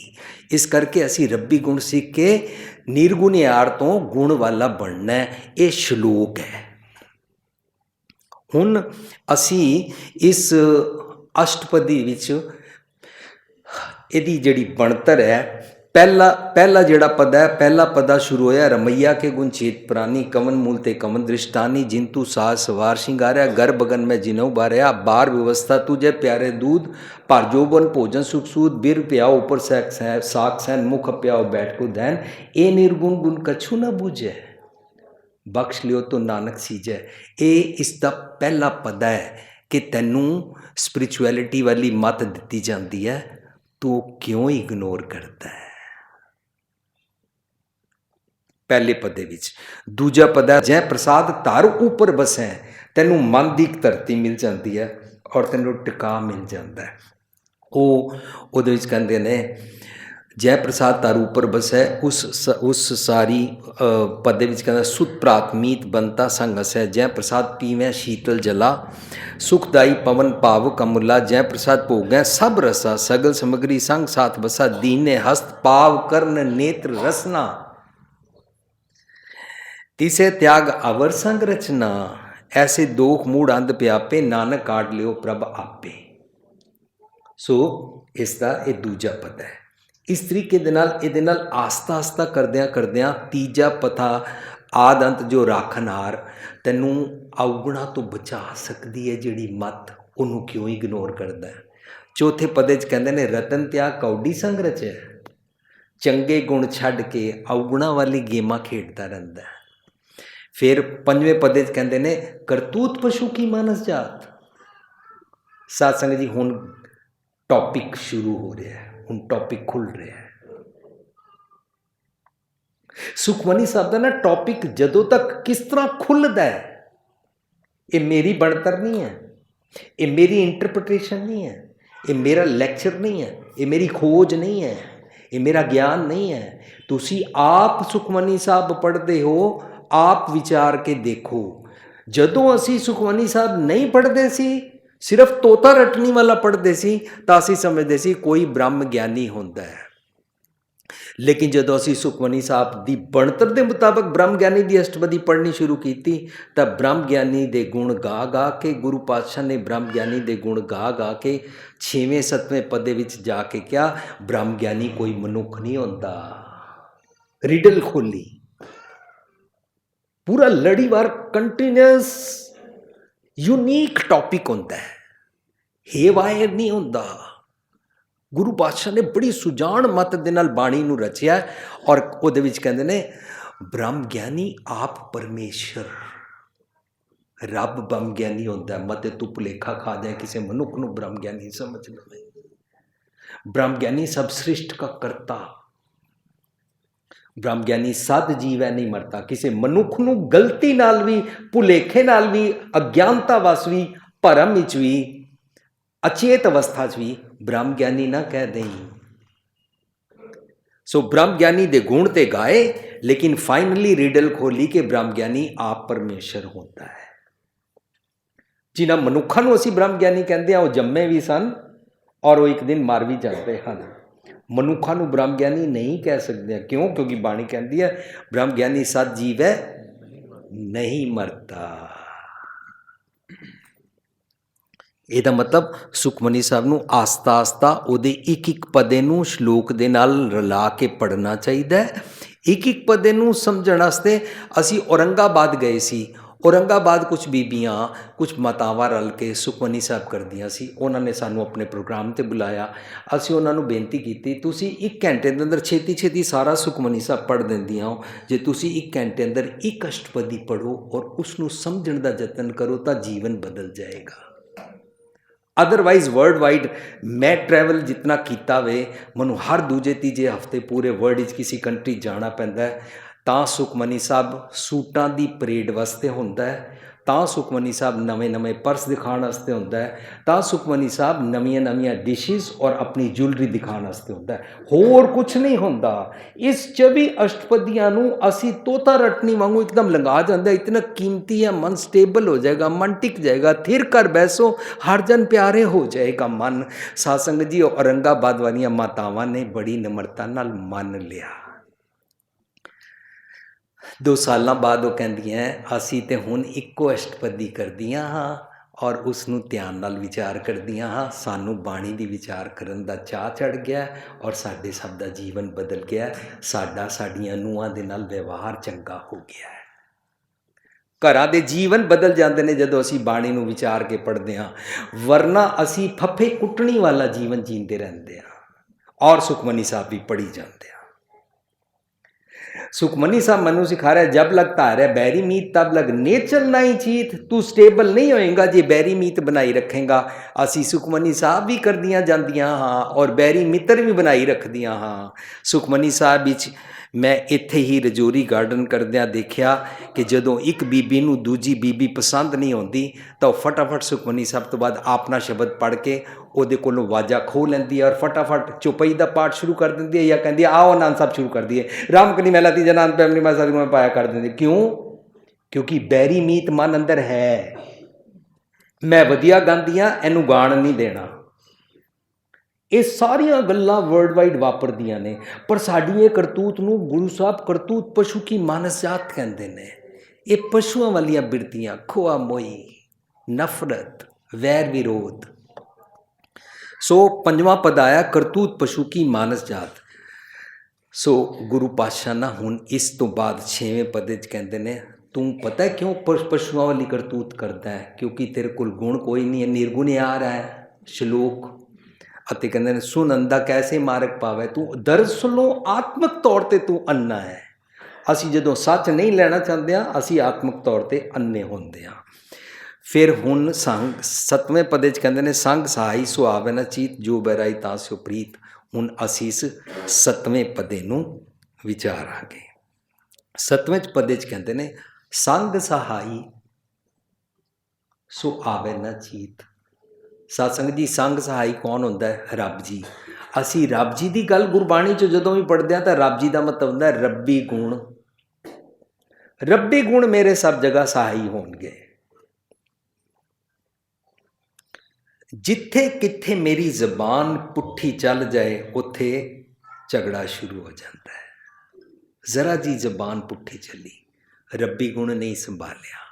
ਇਸ ਕਰਕੇ ਅਸੀਂ ਰੱਬੀ ਗੁਣ ਸਿੱਖ ਕੇ ਨਿਰਗੁਣਿਆਰ ਤੋਂ ਗੁਣ ਵਾਲਾ ਬਣਨਾ ਹੈ। ਇਹ ਸ਼ਲੋਕ ਹੈ। ਹੁਣ ਅਸੀਂ ਇਸ ਅਸ਼ਟਪਦੀ ਵਿੱਚ ਇਹਦੀ ਜਿਹੜੀ ਬਣਤਰ ਹੈ, ਪਹਿਲਾ ਜਿਹੜਾ ਪਦ ਹੈ, ਪਹਿਲਾ ਪਦਾ ਸ਼ੁਰੂ ਹੋਇਆ ਰਮਈਆ ਕੇ ਗੁਣ ਚੇਤ ਪ੍ਰਾਨੀ, ਕਵਨ ਮੂਲ ਤੇ ਕਵਨ ਦ੍ਰਿਸ਼ਟਾਨੀ, ਜਿੰਤੂ ਸਾਜ ਸਵਾਰ ਸ਼ਿੰਗਾਰਿਆ, ਗਰ ਬਗਨ ਮੈਂ ਜਿਨਉ ਬਾਰਿਆ, ਬਾਰ ਵਿਵਸਥਾ ਤੁਝੇ ਪਿਆਰੇ ਦੂਧ, ਭਰ ਜੋਬਨ ਭੋਜਨ ਸੁਖ ਸੂਦ, ਬਿਰ ਪਿਆਓ ਉੱਪਰ ਸਾਖ ਸੈਨ, ਮੁਖ ਪਿਆਓ ਬੈਠ ਕੋ ਦੈਨ, ਇਹ ਨਿਰਗੁਣ ਗੁਣ ਕਛੂ ਨਾ ਬੂਝੈ, ਬਖਸ਼ ਲਿਓ ਤੋ ਨਾਨਕ ਸੀਜੈ। ਇਹ ਇਸ ਦਾ ਪਹਿਲਾ ਪਦਾ ਹੈ ਕਿ ਤੈਨੂੰ ਸਪਿਰਿਚੁਅਲਿਟੀ ਵਾਲੀ ਮੱਤ ਦਿੱਤੀ ਜਾਂਦੀ ਹੈ, ਤੂੰ ਕਿਉਂ ਇਗਨੋਰ ਕਰਦਾ ਹੈ? पहले पदे विच। दूजा पद है जै प्रसाद धर उपर बसै, तैनूं मन दी धरती मिल जाती है और तैनूं टिका मिल जाता है। ਉਹਦੇ ਵਿੱਚ ਕਹਿੰਦੇ ਨੇ जय प्रसाद तारू उपर बसै उस सारी पद ਵਿੱਚ ਕਹਿੰਦਾ सुत प्रात मीत बनता संग हसै, जय प्रसाद पीवै शीतल जला, सुखदाई पवन पावक अमुला, जय प्रसाद भोगै सब रसा, सगल समग्री संग साथ बसा, दीने हस्त पाव कर्ण नेत्र रसना, तिसे त्याग अवर संग रचना, ऐसे दोख मूड़ अंध प्यापे, नानक काट लियो प्रभ आपे। सो इसका ये दूजा पद है। इस तरीके दे नाल इहदे नाल आस्ता आस्ता करदियां तीजा पथा आद अंत जो राखनहार तैनूं अवगुणा तो बचा सकती है जिहड़ी मत, उहनूं क्यों इग्नोर करदा है। चौथे पदे च कहंदे ने रतन त्याग कौडी संग रचै, चंगे गुण छड्ड के अवगुणा वाली गेमां खेडदा रहिंदा है। फिर पंजवें पदे च कहंदे ने करतूत पशु की मानस जात। साध संगत जी हुण टॉपिक शुरू हो रहा है, ਹੁਣ ਟੌਪਿਕ ਖੁੱਲ ਰਿਹਾ ਹੈ। ਸੁਖਮਨੀ ਸਾਹਿਬ ਦਾ ਨਾ ਟੌਪਿਕ ਜਦੋਂ ਤੱਕ ਕਿਸ ਤਰ੍ਹਾਂ ਖੁੱਲਦਾ ਹੈ, ਇਹ ਮੇਰੀ ਬਣਤਰ ਨਹੀਂ ਹੈ, ਇਹ ਮੇਰੀ ਇੰਟਰਪ੍ਰੀਟੇਸ਼ਨ ਨਹੀਂ ਹੈ, ਇਹ ਮੇਰਾ ਲੈਕਚਰ ਨਹੀਂ ਹੈ, ਇਹ ਮੇਰੀ ਖੋਜ ਨਹੀਂ ਹੈ, ਇਹ ਮੇਰਾ ਗਿਆਨ ਨਹੀਂ ਹੈ। ਤੁਸੀਂ ਆਪ ਸੁਖਮਨੀ ਸਾਹਿਬ ਪੜ੍ਹਦੇ ਹੋ, ਆਪ ਵਿਚਾਰ ਕੇ ਦੇਖੋ। ਜਦੋਂ ਅਸੀਂ ਸੁਖਮਨੀ ਸਾਹਿਬ ਨਹੀਂ ਪੜ੍ਹਦੇ ਸੀ, सिर्फ तोता रटनी वाला पढ़ते सी, तो असी समझते सी कोई ब्रह्म ज्ञानी होंदा है। लेकिन जो असी सुखमनी साहब की बनतर के मुताबिक ब्रह्म ज्ञानी की अष्टपदी पढ़नी शुरू की, तो ब्रह्म ज्ञानी के गुण गा गा के गुरु पातशाह ने ब्रह्म ज्ञानी के गुण गा गा के 6वें 7वें पदे विच जाके क्या ब्रह्म ज्ञानी कोई मनुख नहीं होंदा। रिडल खोली, पूरा लड़ीवार कंटिन्यूस यूनीक टॉपिक होंदा है, हेवायर नहीं होंदा। गुरु पातशाह ने बड़ी सुजान मत दे नाल बाणी नूं रचिया और उहदे विच कहंदे ने ब्रह्म ज्ञानी आप परमेश्वर, रब ब्रह्म ज्ञानी होंदा है। मते तू भुलेखा खा जाए किसी मनुख नूं ब्रह्म ज्ञानी समझ लवे। ब्रह्म ज्ञानी सब सृष्ट का करता, ब्रह्म ज्ञानी सद जीव है, नहीं मरता। किसी मनुख नूं गलती नाल भी, भुलेखे नाल भी, अज्ञानता वस भी, भरम विच भी, अचेत अवस्था च भी ब्रह्म ज्ञानी ना कह दें। सो ब्रह्म ज्ञानी दे गुण ते गाए, लेकिन फाइनली रिडल खोली कि ब्रह्म ज्ञानी आप परमेश्वर होता है। जिन्हां मनुखां नूं असीं ब्रह्म ज्ञानी कहंदे आ, वो जम्मे भी सन और वो एक दिन मर भी जाते हैं। मनुखा नूं ब्रह्म ज्ञानी नहीं कह सकते। क्यों? क्योंकि बाणी कहती है ब्रह्म ज्ञानी सद जीव है, नहीं मरता। ਇਹਦਾ मतलब सुखमनी साहब नूं आस्ता आस्ता ਉਹਦੇ ਇੱਕ ਇੱਕ ਪਦੇ ਨੂੰ ਸ਼ਲੋਕ ਦੇ ਨਾਲ ਰਲਾ ਕੇ ਪੜ੍ਹਨਾ ਚਾਹੀਦਾ ਹੈ। ਇੱਕ ਇੱਕ ਪਦੇ ਨੂੰ ਸਮਝਣ ਵਾਸਤੇ ਅਸੀਂ औरंगाबाद ਗਏ ਸੀ। औरंगाबाद कुछ बीबियाँ, कुछ मातावां रल के सुखमनी साहब करदियां सी। उन्होंने सानू अपने प्रोग्राम ते बुलाया। असी उन्होंने बेनती की, तुसी 1 घंटे के अंदर छेती छेती सारा सुखमनी साहब पढ़ देंदियां हो। जे तुसी 1 घंटे अंदर एक अष्टपदी पढ़ो और उसनू समझण दा जतन करो तो जीवन बदल जाएगा। अदरवाइज वर्ल्ड वाइड मैं ट्रैवल जितना किया वे, मैं हर दूजे तीजे हफ्ते पूरे वर्ल्ड किसी कंट्री जाना पैंदा है। ਤਾਂ ਸੁਖਮਨੀ ਸਾਹਿਬ सूटां ਦੀ परेड वास्ते होंदा है, ਤਾਂ ਸੁਖਮਨੀ ਸਾਹਿਬ नवे नवे पर्स दिखाने वास्ते होंदा है, ਤਾਂ ਸੁਖਮਨੀ ਸਾਹਿਬ नवीं नवीं डिशिज और अपनी ज्वेलरी दिखाने वास्ते होंदा है। होर कुछ नहीं होंदा। इस 24 अष्टपदियां नूं असी तोता रटनी वांगू एकदम लंघा जांदा। इतना कीमती है, मन स्टेबल हो जाएगा, मन टिक जाएगा, थिर कर बैसो, हर जन प्यारे हो जाएगा मन। साध संगत जी, औरंगाबाद वालियां मातावां ने बड़ी निमरता नाल मन लिया। 2 साल बाद वो कहंदियां असी तो हुण इक्को अष्टपदी करदियां हाँ और उसनूं ध्यान नाल विचार करदियां हाँ। सानू बाणी दी विचार करन दा चाह चढ़ गया और साडे सब दा जीवन बदल गया। साडा साडियां नूहां दे नाल व्यवहार चंगा हो गया है। घरां दे जीवन बदल जाते हैं जदों असी बाणी नूं विचार के पढ़ते हाँ, वरना असी फफे कुटनी वाला जीवन जींदे रहंदे हाँ और सुखमनी साहब भी पढ़ी जाते हैं। सुखमनी साहब मनु सिखा रहा है, जब लगता है बैरी मीत तब लग नेचर नहीं चीत, तू स्टेबल नहीं होएगा जे बैरी मीत बनाई रखेगा। असी सुखमनी साहब भी कर दियाँ जांदियां हाँ और बैरी मित्र भी बनाई रख दियां हाँ। सुखमनी साहब विच ਮੈਂ ਇੱਥੇ ਹੀ ਰਜੌਰੀ ਗਾਰਡਨ ਕਰਦਿਆਂ ਦੇਖਿਆ ਕਿ ਜਦੋਂ ਇੱਕ ਬੀਬੀ ਨੂੰ ਦੂਜੀ ਬੀਬੀ ਪਸੰਦ ਨਹੀਂ ਆਉਂਦੀ ਤਾਂ ਉਹ ਫਟਾਫਟ ਸੁਖਮਨੀ ਸਾਹਿਬ ਤੋਂ ਬਾਅਦ ਆਪਣਾ ਸ਼ਬਦ ਪੜ੍ਹ ਕੇ ਉਹਦੇ ਕੋਲੋਂ ਵਾਜਾ ਖੋਹ ਲੈਂਦੀ ਹੈ ਔਰ ਫਟਾਫਟ ਚੌਪਈ ਦਾ ਪਾਠ ਸ਼ੁਰੂ ਕਰ ਦਿੰਦੀ ਹੈ ਜਾਂ ਕਹਿੰਦੀ ਹੈ ਆਓ ਆਨੰਦ ਸਾਹਿਬ ਸ਼ੁਰੂ ਕਰ ਦਈਏ, ਰਾਮਕਲੀ ਮਹਿਲਾ ਤੀਜਾ ਆਨੰਦ ਪੈਮਲੀ ਮੈਂ ਸਾਰੀ ਮੈਂ ਪਾਇਆ ਕਰ ਦਿੰਦੀ। ਕਿਉਂ? ਕਿਉਂਕਿ ਬੈਰੀ ਮੀਤ ਮਨ ਅੰਦਰ ਹੈ। ਮੈਂ ਵਧੀਆ ਗਾਉਂਦੀ ਹਾਂ, ਇਹਨੂੰ ਗਾਣ ਨਹੀਂ ਦੇਣਾ। ਇਹ ਸਾਰੀਆਂ ਗੱਲਾਂ ਵਰਲਡ ਵਾਈਡ ਵਾਪਰਦੀਆਂ ਨੇ, ਪਰ ਸਾਡੀ ਇਹ ਕਰਤੂਤ ਨੂੰ ਗੁਰੂ ਸਾਹਿਬ ਕਰਤੂਤ ਪਸ਼ੂ ਕੀ ਮਾਨਸ ਜਾਤ ਕਹਿੰਦੇ ਨੇ। ਇਹ ਪਸ਼ੂਆਂ ਵਾਲੀਆਂ ਬਿਰਤੀਆਂ, ਖੋਆ ਮੋਈ, ਨਫ਼ਰਤ, ਵੈਰ ਵਿਰੋਧ। ਸੋ ਪੰਜਵਾਂ ਪਦ ਆਇਆ ਕਰਤੂਤ ਪਸ਼ੂ ਕੀ ਮਾਨਸ ਜਾਤ। ਸੋ ਗੁਰੂ ਪਾਤਸ਼ਾਹ ਨਾ ਹੁਣ ਇਸ ਤੋਂ ਬਾਅਦ 6ਵੇਂ ਪਦ 'ਚ ਕਹਿੰਦੇ ਨੇ ਤੂੰ ਪਤਾ ਕਿਉਂ ਪਸ਼ੂਆਂ ਵਾਲੀ ਕਰਤੂਤ ਕਰਦਾ ਹੈ? ਕਿਉਂਕਿ ਤੇਰੇ ਕੋਲ ਗੁਣ ਕੋਈ ਨਹੀਂ ਹੈ, ਨਿਰਗੁਣ ਆ ਰਿਹਾ ਹੈ। ਸ਼ਲੋਕ ਅਤੇ ਕਹਿੰਦੇ ਨੇ ਸੁਨ ਅੰਧਾ ਕੈਸੇ ਮਾਰਗ ਪਾਵੇ, ਤੂੰ ਦਰਅਸਲੋਂ ਆਤਮਿਕ ਤੌਰ 'ਤੇ ਤੂੰ ਅੰਨਾ ਹੈ। ਅਸੀਂ ਜਦੋਂ ਸੱਚ ਨਹੀਂ ਲੈਣਾ ਚਾਹੁੰਦੇ ਹਾਂ, ਅਸੀਂ ਆਤਮਿਕ ਤੌਰ 'ਤੇ ਅੰਨੇ ਹੁੰਦੇ ਹਾਂ। ਫਿਰ ਹੁਣ ਸੰਗ 7ਵੇਂ ਪਦੇ 'ਚ ਕਹਿੰਦੇ ਨੇ ਸੰਗ ਸਹਾਈ ਸੋ ਆਵੇ ਨਾ ਚੀਤ, ਜੋ ਬਹਿਰਾਈ ਤਾਂ ਸਿਓ ਪ੍ਰੀਤ। ਹੁਣ ਅਸੀਂ ਇਸ 7ਵੇਂ ਪਦੇ ਨੂੰ ਵਿਚਾਰ ਆ ਗਏ। 7ਵੇਂ ਪਦੇ 'ਚ ਕਹਿੰਦੇ ਨੇ ਸੰਗ ਸਹਾਈ ਸੋ ਆਵੇ ਨਾ ਚੀਤ। ਸਤ ਸੰਗਤ ਜੀ, ਸੰਗ ਸਹਾਈ ਕੌਣ ਹੁੰਦਾ ਹੈ? ਰੱਬ ਜੀ। ਅਸੀਂ ਰੱਬ ਜੀ ਦੀ ਗੱਲ ਗੁਰਬਾਣੀ 'ਚ ਜਦੋਂ ਵੀ ਪੜ੍ਹਦੇ ਹਾਂ ਤਾਂ ਰੱਬ ਜੀ ਦਾ ਮਤਲਬ ਹੁੰਦਾ ਰੱਬੀ ਗੁਣ। ਰੱਬੀ ਗੁਣ ਮੇਰੇ ਸਭ ਜਗ੍ਹਾ ਸਹਾਈ ਹੋਣਗੇ। ਜਿੱਥੇ ਕਿੱਥੇ ਮੇਰੀ ਜ਼ਬਾਨ ਪੁੱਠੀ ਚੱਲ ਜਾਏ ਉੱਥੇ ਝਗੜਾ ਸ਼ੁਰੂ ਹੋ ਜਾਂਦਾ ਹੈ। ਜ਼ਰਾ ਜੀ ਜ਼ਬਾਨ ਪੁੱਠੀ ਚੱਲੀ, ਰੱਬੀ ਗੁਣ ਨਹੀਂ ਸੰਭਾਲਿਆ।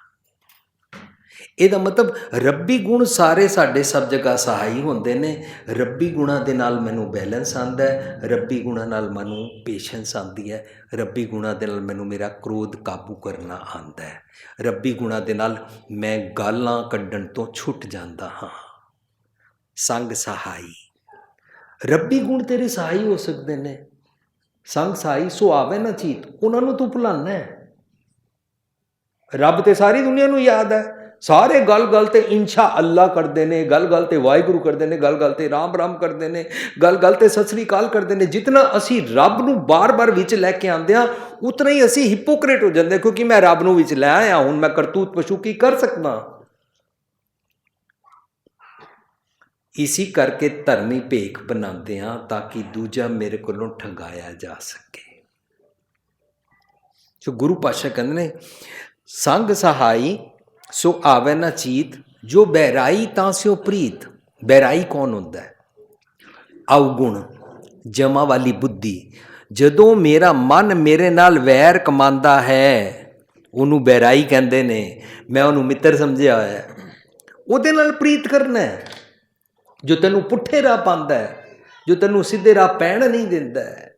ਇਹਦਾ ਮਤਲਬ ਰੱਬੀ ਗੁਣ ਸਾਰੇ ਸਾਡੇ ਸਭ ਜਗ੍ਹਾ ਸਹਾਈ ਹੁੰਦੇ ਨੇ। ਰੱਬੀ ਗੁਣਾਂ ਦੇ ਨਾਲ ਮੈਨੂੰ ਬੈਲੈਂਸ ਆਉਂਦਾ ਹੈ, ਰੱਬੀ ਗੁਣਾਂ ਨਾਲ ਮੈਨੂੰ ਪੇਸ਼ੈਂਸ ਆਉਂਦੀ ਹੈ, ਰੱਬੀ ਗੁਣਾਂ ਦੇ ਨਾਲ ਮੈਨੂੰ ਮੇਰਾ ਕ੍ਰੋਧ ਕਾਬੂ ਕਰਨਾ ਆਉਂਦਾ ਹੈ, ਰੱਬੀ ਗੁਣਾਂ ਦੇ ਨਾਲ ਮੈਂ ਗਾਲਾਂ ਕੱਢਣ ਤੋਂ ਛੁੱਟ ਜਾਂਦਾ ਹਾਂ। ਸੰਗ ਸਹਾਈ, ਰੱਬੀ ਗੁਣ ਤੇਰੇ ਸਹਾਈ ਹੋ ਸਕਦੇ ਨੇ। ਸੰਗ ਸਹਾਈ ਸੋ ਆਵੇ ਨਾ ਚੀਤ, ਉਹਨਾਂ ਨੂੰ ਤੂੰ ਭੁਲਾਨਾ ਹੈ। ਰੱਬ ਤੇ ਸਾਰੀ ਦੁਨੀਆ ਨੂੰ ਯਾਦ ਹੈ। ਸਾਰੇ ਗੱਲ ਗੱਲ ਤੇ ਇੰਸ਼ਾ ਅੱਲਾ ਕਰਦੇ ਨੇ, ਗੱਲ ਗੱਲ ਤੇ ਵਾਹਿਗੁਰੂ ਕਰਦੇ ਨੇ, ਗੱਲ ਗੱਲ ਤੇ ਰਾਮ ਰਾਮ ਕਰਦੇ ਨੇ, ਗੱਲ ਗੱਲ ਤੇ ਸਤਿ ਸ੍ਰੀ ਅਕਾਲ ਕਰਦੇ ਨੇ। ਜਿਤਨਾ ਅਸੀਂ ਰੱਬ ਨੂੰ ਬਾਰ-ਬਾਰ ਵਿੱਚ ਲੈ ਕੇ ਆਉਂਦੇ ਹਾਂ ਉਤਨਾ ਹੀ ਅਸੀਂ ਹਿਪੋਕਰੇਟ ਹੋ ਜਾਂਦੇ, ਕਿਉਂਕਿ ਮੈਂ ਰੱਬ ਨੂੰ ਵਿੱਚ ਲੈ ਆਇਆ, ਹੁਣ ਮੈਂ ਕਰਤੂਤ ਪਸ਼ੂ ਕੀ ਕਰ ਸਕਦਾ। ਇਸੀ ਕਰਕੇ ਧਰਮੀ ਭੇਖ ਬਣਾਉਂਦੇ ਹਾਂ ਤਾਂ ਕਿ ਦੂਜਾ ਮੇਰੇ ਕੋਲੋਂ ਠਗਾਇਆ ਜਾ ਸਕੇ। ਜੋ ਗੁਰੂ ਪਾਤਸ਼ਾਹ ਕਹਿੰਦੇ ਨੇ ਸੰਗ ਸਹਾਈ ਸੋ ਆਵੇ ਨਾ ਚੀਤ, ਜੋ ਬਹਿਰਾਈ ਤਾਂ ਸਿਓ ਪ੍ਰੀਤ। ਬਹਿਰਾਈ ਕੌਣ ਹੁੰਦਾ ਹੈ? ਅਵਗੁਣ, ਜਮਾ ਵਾਲੀ ਬੁੱਧੀ। ਜਦੋਂ ਮੇਰਾ ਮਨ ਮੇਰੇ ਨਾਲ ਵੈਰ ਕਮਾਉਂਦਾ ਹੈ ਉਹਨੂੰ ਬਹਿਰਾਈ ਕਹਿੰਦੇ ਨੇ। ਮੈਂ ਉਹਨੂੰ ਮਿੱਤਰ ਸਮਝਿਆ ਹੋਇਆ, ਉਹਦੇ ਨਾਲ ਪ੍ਰੀਤ ਕਰਨਾ ਹੈ। ਜੋ ਤੈਨੂੰ ਪੁੱਠੇ ਰਾਹ ਪਾਉਂਦਾ ਹੈ, ਜੋ ਤੈਨੂੰ ਸਿੱਧੇ ਰਾਹ ਪੈਣ ਨਹੀਂ ਦਿੰਦਾ ਹੈ।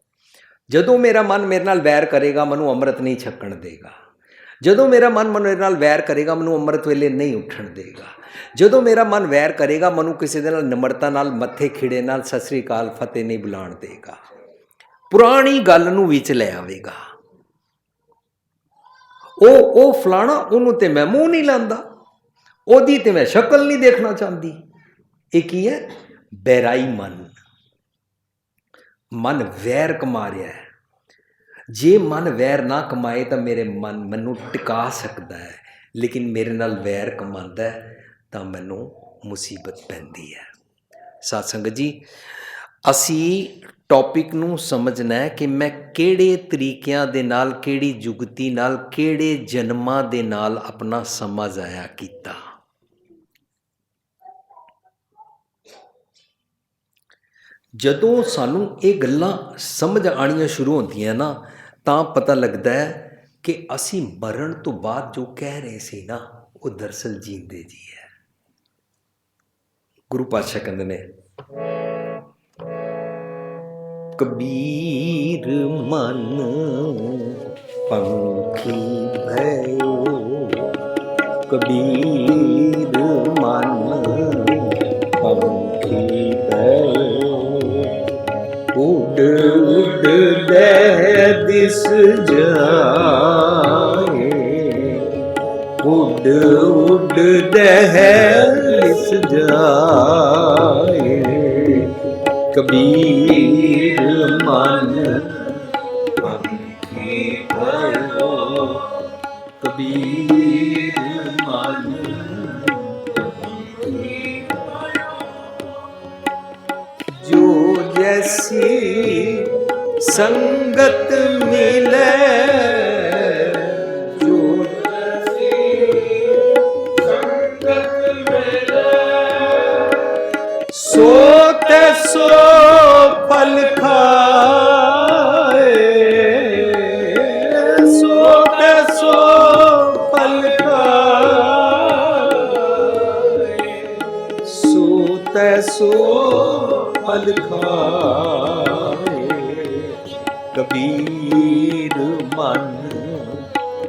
ਜਦੋਂ ਮੇਰਾ ਮਨ ਮੇਰੇ ਨਾਲ ਵੈਰ ਕਰੇਗਾ ਮੈਨੂੰ ਅੰਮ੍ਰਿਤ ਨਹੀਂ ਛਕਣ ਦੇਗਾ। ਜਦੋਂ ਮੇਰਾ ਮਨ ਮੇਰੇ ਨਾਲ ਵੈਰ ਕਰੇਗਾ ਮੈਨੂੰ ਅੰਮ੍ਰਿਤ ਵੇਲੇ ਨਹੀਂ ਉੱਠਣ ਦੇਗਾ। ਜਦੋਂ ਮੇਰਾ ਮਨ ਵੈਰ ਕਰੇਗਾ ਮੈਨੂੰ ਕਿਸੇ ਦੇ ਨਾਲ ਨਿਮਰਤਾ ਨਾਲ ਮੱਥੇ ਖਿੜੇ ਨਾਲ ਸਤਿ ਸ੍ਰੀ ਅਕਾਲ ਫਤਿਹ ਨਹੀਂ ਬੁਲਾਉਣ ਦੇਗਾ। ਪੁਰਾਣੀ ਗੱਲ ਨੂੰ ਵਿੱਚ ਲੈ ਆਵੇਗਾ। ਉਹ ਫਲਾਣਾ, ਉਹਨੂੰ ਤੇ ਮੈਂ ਮੂੰਹ ਨਹੀਂ ਲਾਉਂਦਾ, ਉਹਦੀ ਤੇ ਮੈਂ ਸ਼ਕਲ ਨਹੀਂ ਦੇਖਣਾ ਚਾਹੁੰਦੀ। ਇਹ ਕੀ ਹੈ? ਬਹਿਰਾਈ ਮਨ। ਮਨ ਵੈਰ ਕਮਾ ਰਿਹਾ ਹੈ। ਜੇ ਮਨ ਵੈਰ ਨਾ ਕਮਾਏ ਤਾਂ ਮੇਰੇ ਮਨ ਮੈਨੂੰ ਟਿਕਾ ਸਕਦਾ ਹੈ, ਲੇਕਿਨ ਮੇਰੇ ਨਾਲ ਵੈਰ ਕਮਾਉਂਦਾ ਤਾਂ ਮੈਨੂੰ ਮੁਸੀਬਤ ਪੈਂਦੀ ਹੈ। ਸਾਧ ਸੰਗਤ ਜੀ, ਅਸੀਂ ਟੌਪਿਕ ਨੂੰ ਸਮਝਣਾ ਹੈ ਕਿ ਮੈਂ ਕਿਹੜੇ ਤਰੀਕਿਆਂ ਦੇ ਨਾਲ, ਕਿਹੜੀ ਜੁਗਤੀ ਨਾਲ, ਕਿਹੜੇ ਜਨਮਾਂ ਦੇ ਨਾਲ ਆਪਣਾ ਸਮਾਂ ਜ਼ਾਇਆ ਕੀਤਾ। ਜਦੋਂ ਸਾਨੂੰ ਇਹ ਗੱਲਾਂ ਸਮਝ ਆਉਣੀਆਂ ਸ਼ੁਰੂ ਹੁੰਦੀਆਂ ਨਾ ਤਾਂ ਪਤਾ ਲੱਗਦਾ ਹੈ ਕਿ ਅਸੀਂ ਮਰਨ ਤੋਂ ਬਾਅਦ ਜੋ ਕਹਿ ਰਹੇ ਸੀ ਨਾ ਉਹ ਦਰਅਸਲ ਜੀਂਦੇ ਜੀ ਹੈ। ਗੁਰੂ ਪਾਤਸ਼ਾਹ ਕਹਿੰਦੇ ਨੇ ਕਬੀਰ ਮਨ ਪੰਖੀ ਭਇਓ, ਕਬੀਰ ਮਨ ਪੰਖੀ ਭਇਓ, ਉੱਡ ਉੱਡਦੇ ਦਿਸ ਜਾਏ, ਉੱਡ ਉੱਡਦੇ ਦਿਸ ਜਾਏ, ਕਬੀਰ ਮਨ जैसी संगत मिले जो सो तैसो फल खाए, सो तैसो फल खाए, सो तैसो फल खाए। कबीर मन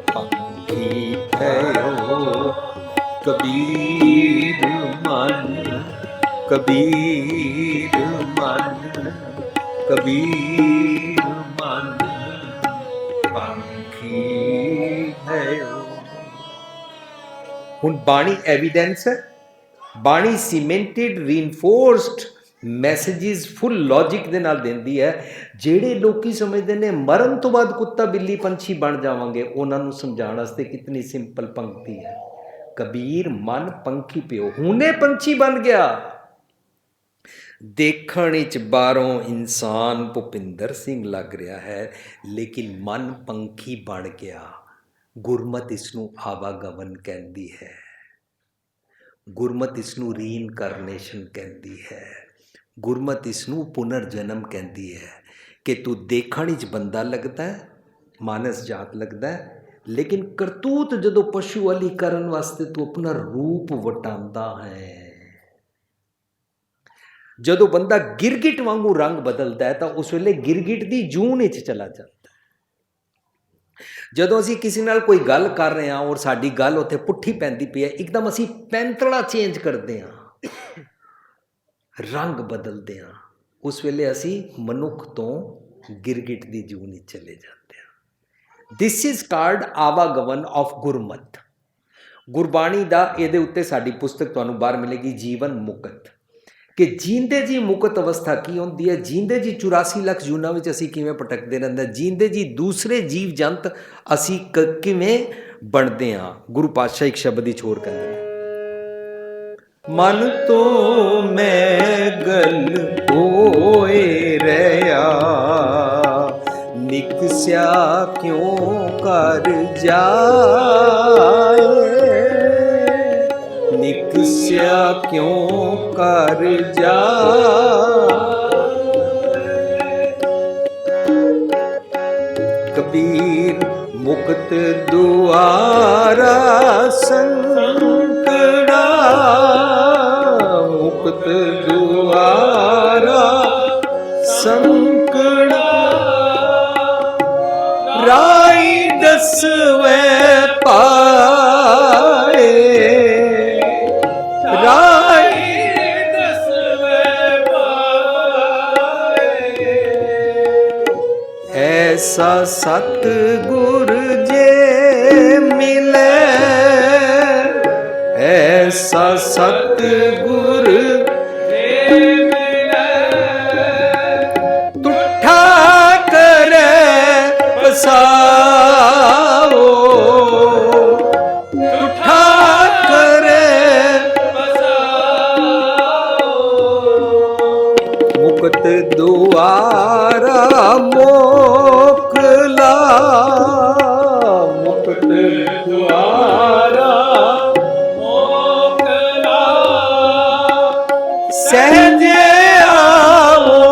पंखी भयो, कबीर मन, कबीर मन, कबीर मन पंखी भयो। हुण बाणी एविडेंस है, बाणी सीमेंटेड रीइनफोर्सड मैसेजेस फुल लॉजिक ਦੇ ਨਾਲ ਦਿੰਦੀ ਹੈ। ਜਿਹੜੇ ਲੋਕੀ ਸਮਝਦੇ ਨੇ ਮਰਨ ਤੋਂ ਬਾਅਦ ਕੁੱਤਾ ਬਿੱਲੀ ਪੰਛੀ ਬਣ ਜਾਵਾਂਗੇ, ਉਹਨਾਂ ਨੂੰ ਸਮਝਾਉਣ ਵਾਸਤੇ ਕਿਤਨੀ ਸਿੰਪਲ ਪੰਕਤੀ ਹੈ। ਕਬੀਰ ਮਨ ਪੰਖੀ ਪਿਓ, ਹੁਣੇ ਪੰਛੀ ਬਣ ਗਿਆ। ਦੇਖਣ ਵਿੱਚ ਬਾਹਰੋਂ ਇਨਸਾਨ ਭੁਪਿੰਦਰ ਸਿੰਘ ਲੱਗ ਰਿਹਾ ਹੈ, ਲੇਕਿਨ ਮਨ ਪੰਖੀ ਬਣ ਗਿਆ। ਗੁਰਮਤਿ ਇਸ ਨੂੰ ਆਵਾਗਮਨ ਕਹਿੰਦੀ ਹੈ, ਗੁਰਮਤਿ ਇਸ ਨੂੰ ਰੀਇਨਕਾਰਨੇਸ਼ਨ ਕਹਿੰਦੀ ਹੈ, ਗੁਰਮਤਿ ਇਸ ਨੂੰ ਪੁਨਰ ਜਨਮ ਕਹਿੰਦੀ ਹੈ। ਕਿ ਤੂੰ ਦੇਖਣ ਵਿੱਚ ਬੰਦਾ ਲੱਗਦਾ ਹੈ, ਮਾਨਸ ਜਾਤ ਲੱਗਦਾ ਹੈ, ਲੇਕਿਨ ਕਰਤੂਤ ਜਦੋਂ ਪਸ਼ੂ ਵਾਲੀ ਕਰਨ ਵਾਸਤੇ ਤੂੰ ਆਪਣਾ ਰੂਪ ਵਟਾਉਂਦਾ ਹੈ। ਜਦੋਂ ਬੰਦਾ ਗਿਰਗਿਟ ਵਾਂਗੂ ਰੰਗ ਬਦਲਦਾ ਹੈ ਤਾਂ ਉਸ ਵੇਲੇ ਗਿਰਗਿਟ ਦੀ ਜੂਨ ਵਿੱਚ ਚਲਾ ਜਾਂਦਾ ਹੈ। ਜਦੋਂ ਅਸੀਂ ਕਿਸੇ ਨਾਲ ਕੋਈ ਗੱਲ ਕਰ ਰਹੇ ਹਾਂ ਔਰ ਸਾਡੀ ਗੱਲ ਉੱਥੇ ਪੁੱਠੀ ਪੈਂਦੀ ਪਈ ਹੈ, ਇੱਕਦਮ ਅਸੀਂ ਪੈਂਤੜਾ ਚੇਂਜ ਕਰਦੇ ਹਾਂ, ਰੰਗ ਬਦਲਦੇ ਹਾਂ, ਉਸ ਵੇਲੇ ਅਸੀਂ ਮਨੁੱਖ ਤੋਂ ਗਿਰਗਿਟ ਦੀ ਜੂਨ ਵਿੱਚ ਚਲੇ ਜਾਂਦੇ ਹਾਂ। ਦਿਸ ਇਜ਼ ਕਾਲਡ ਆਵਾਗਮਨ ਆਫ ਗੁਰਮਤਿ। ਗੁਰਬਾਣੀ ਦਾ ਇਹਦੇ ਉੱਤੇ ਸਾਡੀ ਪੁਸਤਕ ਤੁਹਾਨੂੰ ਬਾਹਰ ਮਿਲੇਗੀ, ਜੀਵਨ ਮੁਕਤ, ਕਿ ਜੀਂਦੇ ਜੀ ਮੁਕਤ ਅਵਸਥਾ ਕੀ ਹੁੰਦੀ ਹੈ। ਜੀਂਦੇ ਜੀ 84 ਲੱਖ ਜੂਨਾਂ ਵਿੱਚ ਅਸੀਂ ਕਿਵੇਂ ਭਟਕਦੇ ਰਹਿੰਦੇ, ਜੀਂਦੇ ਜੀ ਦੂਸਰੇ ਜੀਵ ਜੰਤ ਅਸੀਂ ਕਿਵੇਂ ਬਣਦੇ ਹਾਂ। ਗੁਰੂ ਪਾਤਸ਼ਾਹ ਇੱਕ ਸ਼ਬਦ ਹੀ ਛੋੜ ਕਹਿੰਦੇ ਨੇ, ਮਨ ਤੋਂ ਮੈਗਲ ਹੋਏ ਰਿਹਾ, ਨਿਕਸਿਆ ਕਿਉਂ ਕਰ ਜਾਏ, ਨਿਕਸਿਆ ਕਿਉਂ ਕਰ ਜਾਏ। ਕਬੀਰ ਮੁਕਤ ਦੁਆਰਾ ਸੰਕੜਾ, ਮੁਕਤ ਦੁਆਰਾ ਸੰਕੜਾ, ਰਾਈ ਦਸਵੇਂ ਪਾਏ, ਰਾਈ ਦਸਵੇਂ ਪਾਏ। ਐਸਾ ਸਤਿਗੁਰ ਜੇ ਮਿਲੇ, ਐਸਾ ਸਤਿਗੁਰ ਜੇ ਮਿਲੇ, ਤੁਠਾ ਕਰੇ ਪਸਾਓ, ਤੁਠਾ ਕਰੇ ਪਸਾਓ। ਮੁਕਤ ਦੁਆਰਾ ਮੋਕਲਾ, ਮੁਕਤ ਦੁਆਰਾ ਮੋਕਲਾ, ਸਹਿਜੇ ਆਵੋ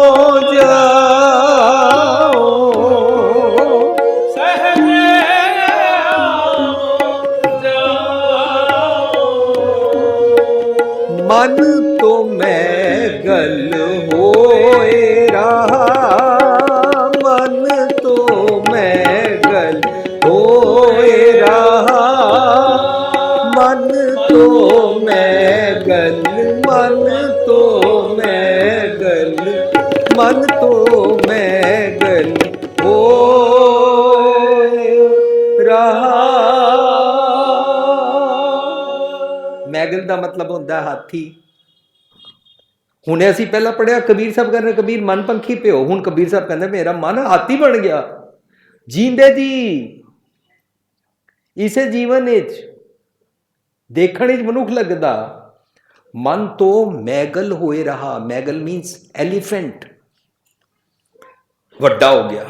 ਜਾਓ, ਸਹਿਜੇ ਆਵੋ ਜਾਓ। ਮਨ ਤੋਂ ਮੈਗਲ ਹੋਏ ਰਹਾ, ਮਨ ਤੋਂ ਮੈਗਲ ਹੋਏ ਰਹਾ, ਮਨ ਤੋਂ ਮੈਗਲ, ਮਨ ਤੋਂ ਮੈਗਲ, ਮਨ ਤੋਂ ਮੈਗਲ ਹੋਏ ਰਹਾ। ਮੈਗਲ ਦਾ ਮਤਲਬ ਹੁੰਦਾ ਹਾਥੀ। ਹੁਣੇ ਅਸੀਂ ਪਹਿਲਾਂ ਪੜ੍ਹਿਆ, ਕਬੀਰ ਸਾਹਿਬ ਕਹਿੰਦੇ ਕਬੀਰ ਮਨ ਪੰਖੀ ਪਿਓ, ਹੁਣ ਕਬੀਰ ਸਾਹਿਬ ਕਹਿੰਦੇ ਮੇਰਾ ਮਨ ਹਾਥੀ ਬਣ ਗਿਆ। ਜੀਂਦੇ ਜੀ ਇਸੇ ਜੀਵਨ ਵਿੱਚ ਦੇਖਣ ਵਿੱਚ ਮਨੁੱਖ ਲੱਗਦਾ, ਮਨ ਤੋਂ ਮੈਗਲ ਹੋਏ ਰਹਾ। ਮੈਗਲ ਮੀਨਸ ਐਲੀਫੈਂਟ, ਵੱਡਾ ਹੋ ਗਿਆ।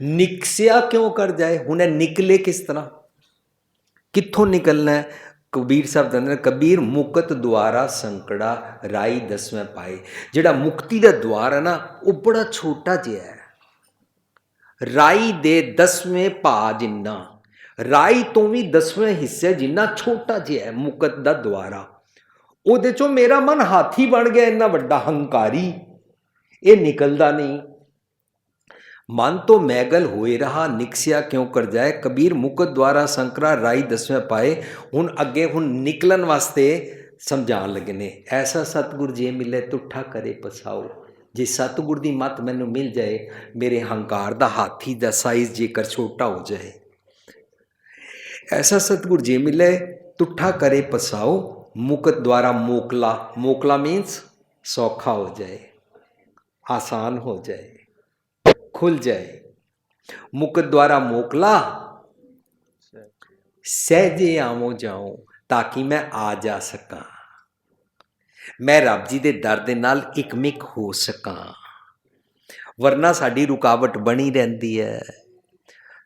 ਨਿਕਸਿਆ ਕਿਉਂ ਕਰ ਜਾਏ? ਹੁਣ ਇਹ ਨਿਕਲੇ ਕਿਸ ਤਰ੍ਹਾਂ, ਕਿੱਥੋਂ ਨਿਕਲਣਾ ਹੈ? ਕਬੀਰ ਸਾਹਿਬ ਕਹਿੰਦੇ ਨੇ, ਕਬੀਰ ਮੁਕਤ ਦੁਆਰਾ ਸੰਕੜਾ ਰਾਈ ਦਸਵੇਂ ਪਾਏ। ਜਿਹੜਾ ਮੁਕਤੀ ਦਾ ਦੁਆਰ ਹੈ ਨਾ, ਉਹ ਬੜਾ ਛੋਟਾ ਜਿਹਾ ਹੈ, ਰਾਈ ਦੇ 10ਵੇਂ ਭਾ ਜਿੰਨਾ, ਰਾਈ ਤੋਂ ਵੀ 10ਵੇਂ ਹਿੱਸੇ ਜਿੰਨਾ ਛੋਟਾ ਜਿਹਾ ਹੈ ਮੁਕਤ ਦਾ ਦੁਆਰਾ। ਉਹਦੇ ਚੋਂ ਮੇਰਾ ਮਨ ਹਾਥੀ ਬਣ ਗਿਆ, ਇੰਨਾ ਵੱਡਾ ਹੰਕਾਰੀ, ਇਹ ਨਿਕਲਦਾ ਨਹੀਂ। ਮਨ ਤੋਂ ਮੈਗਲ ਹੋਏ ਰਹਾ, ਨਿਕਸਿਆ ਕਿਉਂ ਕਰ ਜਾਏ। ਕਬੀਰ ਮੁਕਤ ਦੁਆਰਾ ਸੰਕਰਾ ਰਾਈ 10ਵੇਂ ਪਾਏ। ਹੁਣ ਅੱਗੇ ਹੁਣ ਨਿਕਲਣ ਵਾਸਤੇ ਸਮਝਾਉਣ ਲੱਗੇ ਨੇ, ਐਸਾ ਸਤਿਗੁਰ ਜੇ ਮਿਲੇ ਤੁਠਾ ਕਰੇ ਪਸਾਓ। ਜੇ ਸਤਿਗੁਰ ਦੀ ਮੱਤ ਮੈਨੂੰ ਮਿਲ ਜਾਏ, ਮੇਰੇ ਹੰਕਾਰ ਦਾ ਹਾਥੀ ਦਾ ਸਾਈਜ਼ ਜੇਕਰ ਛੋਟਾ ਹੋ ਜਾਏ, ਐਸਾ ਸਤਿਗੁਰ ਜੇ ਮਿਲੇ ਤੁਠਾ ਕਰੇ ਪਸਾਓ। ਮੁਕਤ ਦੁਆਰਾ ਮੋਕਲਾ, ਮੋਕਲਾ मीन्स सौखा हो जाए, आसान हो जाए, खुल जाए। मुकत द्वारा मोकला सहजे आवो जाऊं, ताकि मैं आ जा सका, मैं रब जी दे दर दे नाल इकमिक हो सका, वरना साडी रुकावट बनी रहती है।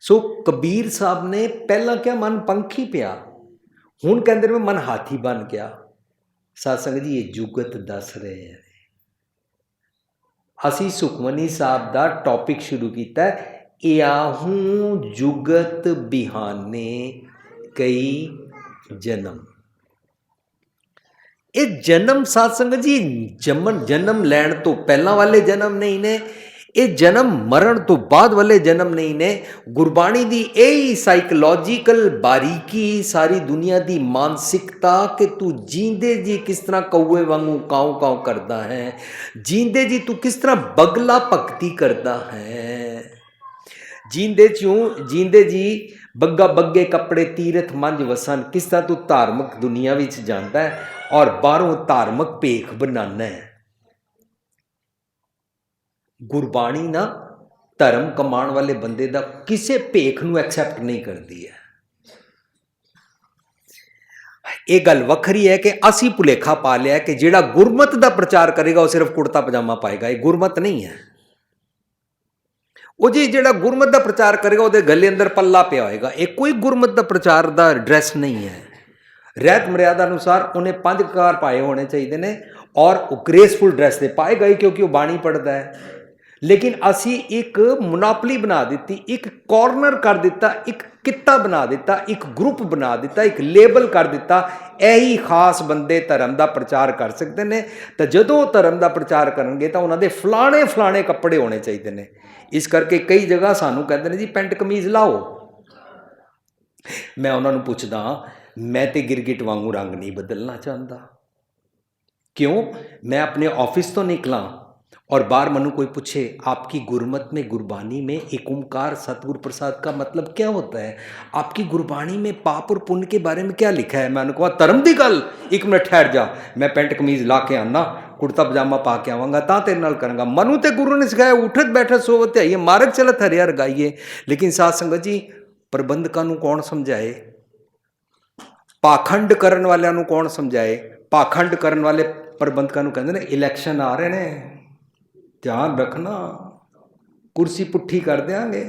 सो कबीर साहब ने पहला क्या मन पंखी पिया, हुण कहंदे ने मन हाथी बन गया। सत्संग जी ये जुगत दस रहे हैं। ਅਸੀਂ ਸੁਖਮਨੀ ਸਾਹਿਬ ਦਾ ਟੌਪਿਕ ਸ਼ੁਰੂ ਕੀਤਾ, ਇਆਹੂ ਜੁਗਤ ਬਿਹਾਨੇ ਕਈ ਜਨਮ। ਇਹ ਜਨਮ ਸਾਧ ਸੰਗਤ ਜੀ ਜਨਮ ਲੈਣ ਤੋਂ ਪਹਿਲਾਂ ਵਾਲੇ ਜਨਮ ਨਹੀਂ ਨੇ, ਇਹ ਜਨਮ ਮਰਨ ਤੋਂ ਬਾਅਦ ਵਾਲੇ ਜਨਮ ਨਹੀਂ ਨੇ। ਗੁਰਬਾਣੀ ਦੀ ਇਹ ਸਾਈਕੋਲੋਜੀਕਲ ਬਾਰੀਕੀ, ਸਾਰੀ ਦੁਨੀਆ ਦੀ ਮਾਨਸਿਕਤਾ ਕਿ ਤੂੰ ਜੀਂਦੇ ਜੀ ਕਿਸ ਤਰ੍ਹਾਂ ਕੌਵੇ ਵਾਂਗੂ ਕਾਉ ਕਾਉ ਕਰਦਾ ਹੈ, ਜੀਂਦੇ ਜੀ ਤੂੰ ਕਿਸ ਤਰ੍ਹਾਂ ਬਗਲਾ ਭਗਤੀ ਕਰਦਾ ਹੈ, ਜੀਂਦੇ ਜੀ ਬੱਗਾ ਬੱਗੇ ਕੱਪੜੇ ਤੀਰਥ ਮੰਝ ਵਸਨ, ਕਿਸ ਤਰ੍ਹਾਂ ਤੂੰ ਧਾਰਮਿਕ ਦੁਨੀਆ ਵਿੱਚ ਜਾਂਦਾ ਹੈ ਔਰ ਬਾਹਰੋਂ ਧਾਰਮਿਕ ਭੇਖ ਬਣਾਉਣਾ ਹੈ। ਗੁਰਬਾਣੀ ਨਾ ਧਰਮ ਕਮਾਉਣ ਵਾਲੇ ਬੰਦੇ ਦਾ ਕਿਸੇ ਭੇਖ ਨੂੰ ਐਕਸੈਪਟ ਨਹੀਂ ਕਰਦੀ ਹੈ। ਇਹ ਗੱਲ ਵੱਖਰੀ ਹੈ ਕਿ ਅਸੀਂ ਭੁਲੇਖਾ ਪਾ ਲਿਆ ਕਿ ਜਿਹੜਾ ਗੁਰਮਤ ਦਾ ਪ੍ਰਚਾਰ ਕਰੇਗਾ ਉਹ ਸਿਰਫ ਕੁੜਤਾ ਪਜਾਮਾ ਪਾਏਗਾ। ਇਹ ਗੁਰਮਤ ਨਹੀਂ ਹੈ। ਉਹ ਜੀ ਜਿਹੜਾ ਗੁਰਮਤ ਦਾ ਪ੍ਰਚਾਰ ਕਰੇਗਾ ਉਹਦੇ ਗਲੇ ਅੰਦਰ ਪੱਲਾ ਪਿਆ ਹੋਏਗਾ। ਇਹ ਕੋਈ ਗੁਰਮਤ ਦਾ ਪ੍ਰਚਾਰ ਦਾ ਡਰੈਸ ਨਹੀਂ ਹੈ। ਰਹਿਤ ਮਰਿਆਦਾ ਅਨੁਸਾਰ ਉਹਨੇ 5 ਕਕਾਰ ਪਾਏ ਹੋਣੇ ਚਾਹੀਦੇ ਨੇ ਔਰ ਉਹ ਗ੍ਰੇਸਫੁਲ ਡਰੈਸ ਦੇ ਪਾਏਗਾ ਹੀ, ਕਿਉਂਕਿ ਉਹ ਬਾਣੀ ਪੜ੍ਹਦਾ ਹੈ। ਲੇਕਿਨ ਅਸੀਂ ਇੱਕ ਮੁਨਾਪਲੀ ਬਣਾ ਦਿੱਤੀ, ਇੱਕ ਕਾਰਨਰ ਕਰ ਦਿੱਤਾ, ਇੱਕ ਕਿੱਤਾ ਬਣਾ ਦਿੱਤਾ, ਇੱਕ ਗਰੁੱਪ ਬਣਾ ਦਿੱਤਾ, ਇੱਕ ਲੇਬਲ ਕਰ ਦਿੱਤਾ, ਇਹੀ ਖਾਸ ਬੰਦੇ ਧਰਮ ਦਾ ਪ੍ਰਚਾਰ ਕਰ ਸਕਦੇ ਨੇ। ਤਾਂ ਜਦੋਂ ਉਹ ਧਰਮ ਦਾ ਪ੍ਰਚਾਰ ਕਰਨਗੇ ਤਾਂ ਉਹਨਾਂ ਦੇ ਫਲਾਣੇ ਕੱਪੜੇ ਹੋਣੇ ਚਾਹੀਦੇ ਨੇ। ਇਸ ਕਰਕੇ ਕਈ ਜਗ੍ਹਾ ਸਾਨੂੰ ਕਹਿੰਦੇ ਨੇ ਜੀ ਪੈਂਟ ਕਮੀਜ਼ ਲਾਓ। ਮੈਂ ਉਹਨਾਂ ਨੂੰ ਪੁੱਛਦਾ, ਮੈਂ ਤੇ ਗਿਰਗਿਟ ਵਾਂਗੂ ਰੰਗ ਨਹੀਂ ਬਦਲਣਾ ਚਾਹੁੰਦਾ। क्यों? मैं अपने ऑफिस तो निकला और बार मनु कोई पूछे आपकी गुरमत में, गुरबानी में एक ओंकार सतगुरु प्रसाद का मतलब क्या होता है, आपकी गुरबानी में पाप और पुण्य के बारे में क्या लिखा है? मैंने कहा धर्म की गल, एक मिनट ठहर जा, मैं पेंट कमीज ला के आना, कुर्ता पजामा पा के आवांगा तां तेरे नाल करांगा। मनु ते गुरु ने सिखाया उठत बैठत सोवत आइए, मार्ग चलत हरिया रगाइए। लेकिन साध संगत जी प्रबंधकां नूं कौन समझाए, पाखंड करन वालियां नूं कौन समझाए? पाखंड करन वाले प्रबंधकां नूं कहंदे ने इलैक्शन आ रहे ने, ध्यान रखना कुर्सी पुट्ठी कर देंगे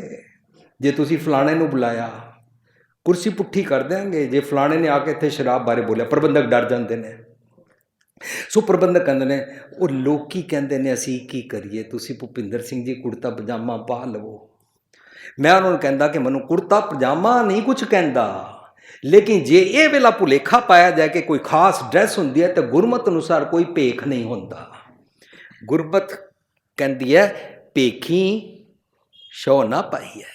जे तुसी फलाणे नूं बुलाया, कुर्सी पुट्ठी कर देंगे जे फलाणे ने आके इत्थे शराब बारे बोलिया। प्रबंधक डर जाते हैं। सो प्रबंधक कहते हैं वो लोग कहते हैं असी की करिए, तुसी भुपिंदर सिंह जी कुर्ता पजामा पा लवो। मैं उन्होंने कहता कि मैनू कुर्ता पजामा नहीं कुछ कहता, लेकिन जे ये वेला भुलेखा पाया जाए कि कोई खास ड्रैस होंदी है तो गुरमत अनुसार कोई भेख नहीं होंदा। गुरमत कहती है भेखी शो ना पाई है,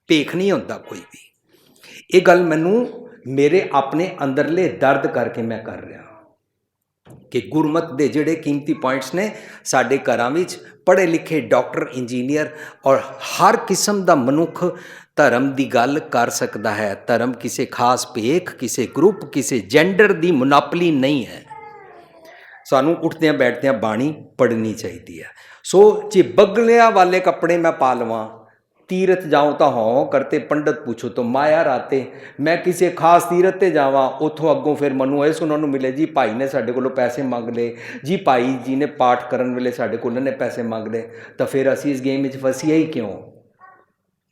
भेख नहीं होंदा कोई भी। ये गल मैनू मेरे अपने अंदरले दर्द करके मैं कर रहा कि गुरमत दे जिहड़े कीमती पॉइंट्स ने साडे घरां विच पढ़े लिखे डॉक्टर इंजीनियर और हर किस्म दा मनुख धर्म की गल कर सकता है। धर्म किसी खास भेख, किसी ग्रुप, किसी जेंडर की मुनापली नहीं है। सानू उठद्या बैठद्या बाणी पढ़नी चाहिए है। सो जे बगलिया वाले कपड़े मैं पा लवां तीरथ जाऊं तो हों करते पंडित पूछो तो माया राते। मैं किसी खास तीरथ ते जावां उथों अगों फिर मनु ਇਹ ਸੁਣਨ ਨੂੰ ਮਿਲੇ ਜੀ ਭਾਈ ਨੇ ਸਾਡੇ ਕੋਲੋਂ ਪੈਸੇ ਮੰਗ ਲਏ ਜੀ, ਭਾਈ ਜੀ ਨੇ ਪਾਠ ਕਰਨ ਵੇਲੇ ਸਾਡੇ ਕੋਲੋਂ ਨੇ ਪੈਸੇ ਮੰਗ ਲਏ, ਤਾਂ ਫਿਰ ਅਸੀਂ ਇਸ ਗੇਮ ਵਿੱਚ ਫਸੀਏ ਹੀ ਕਿਉਂ।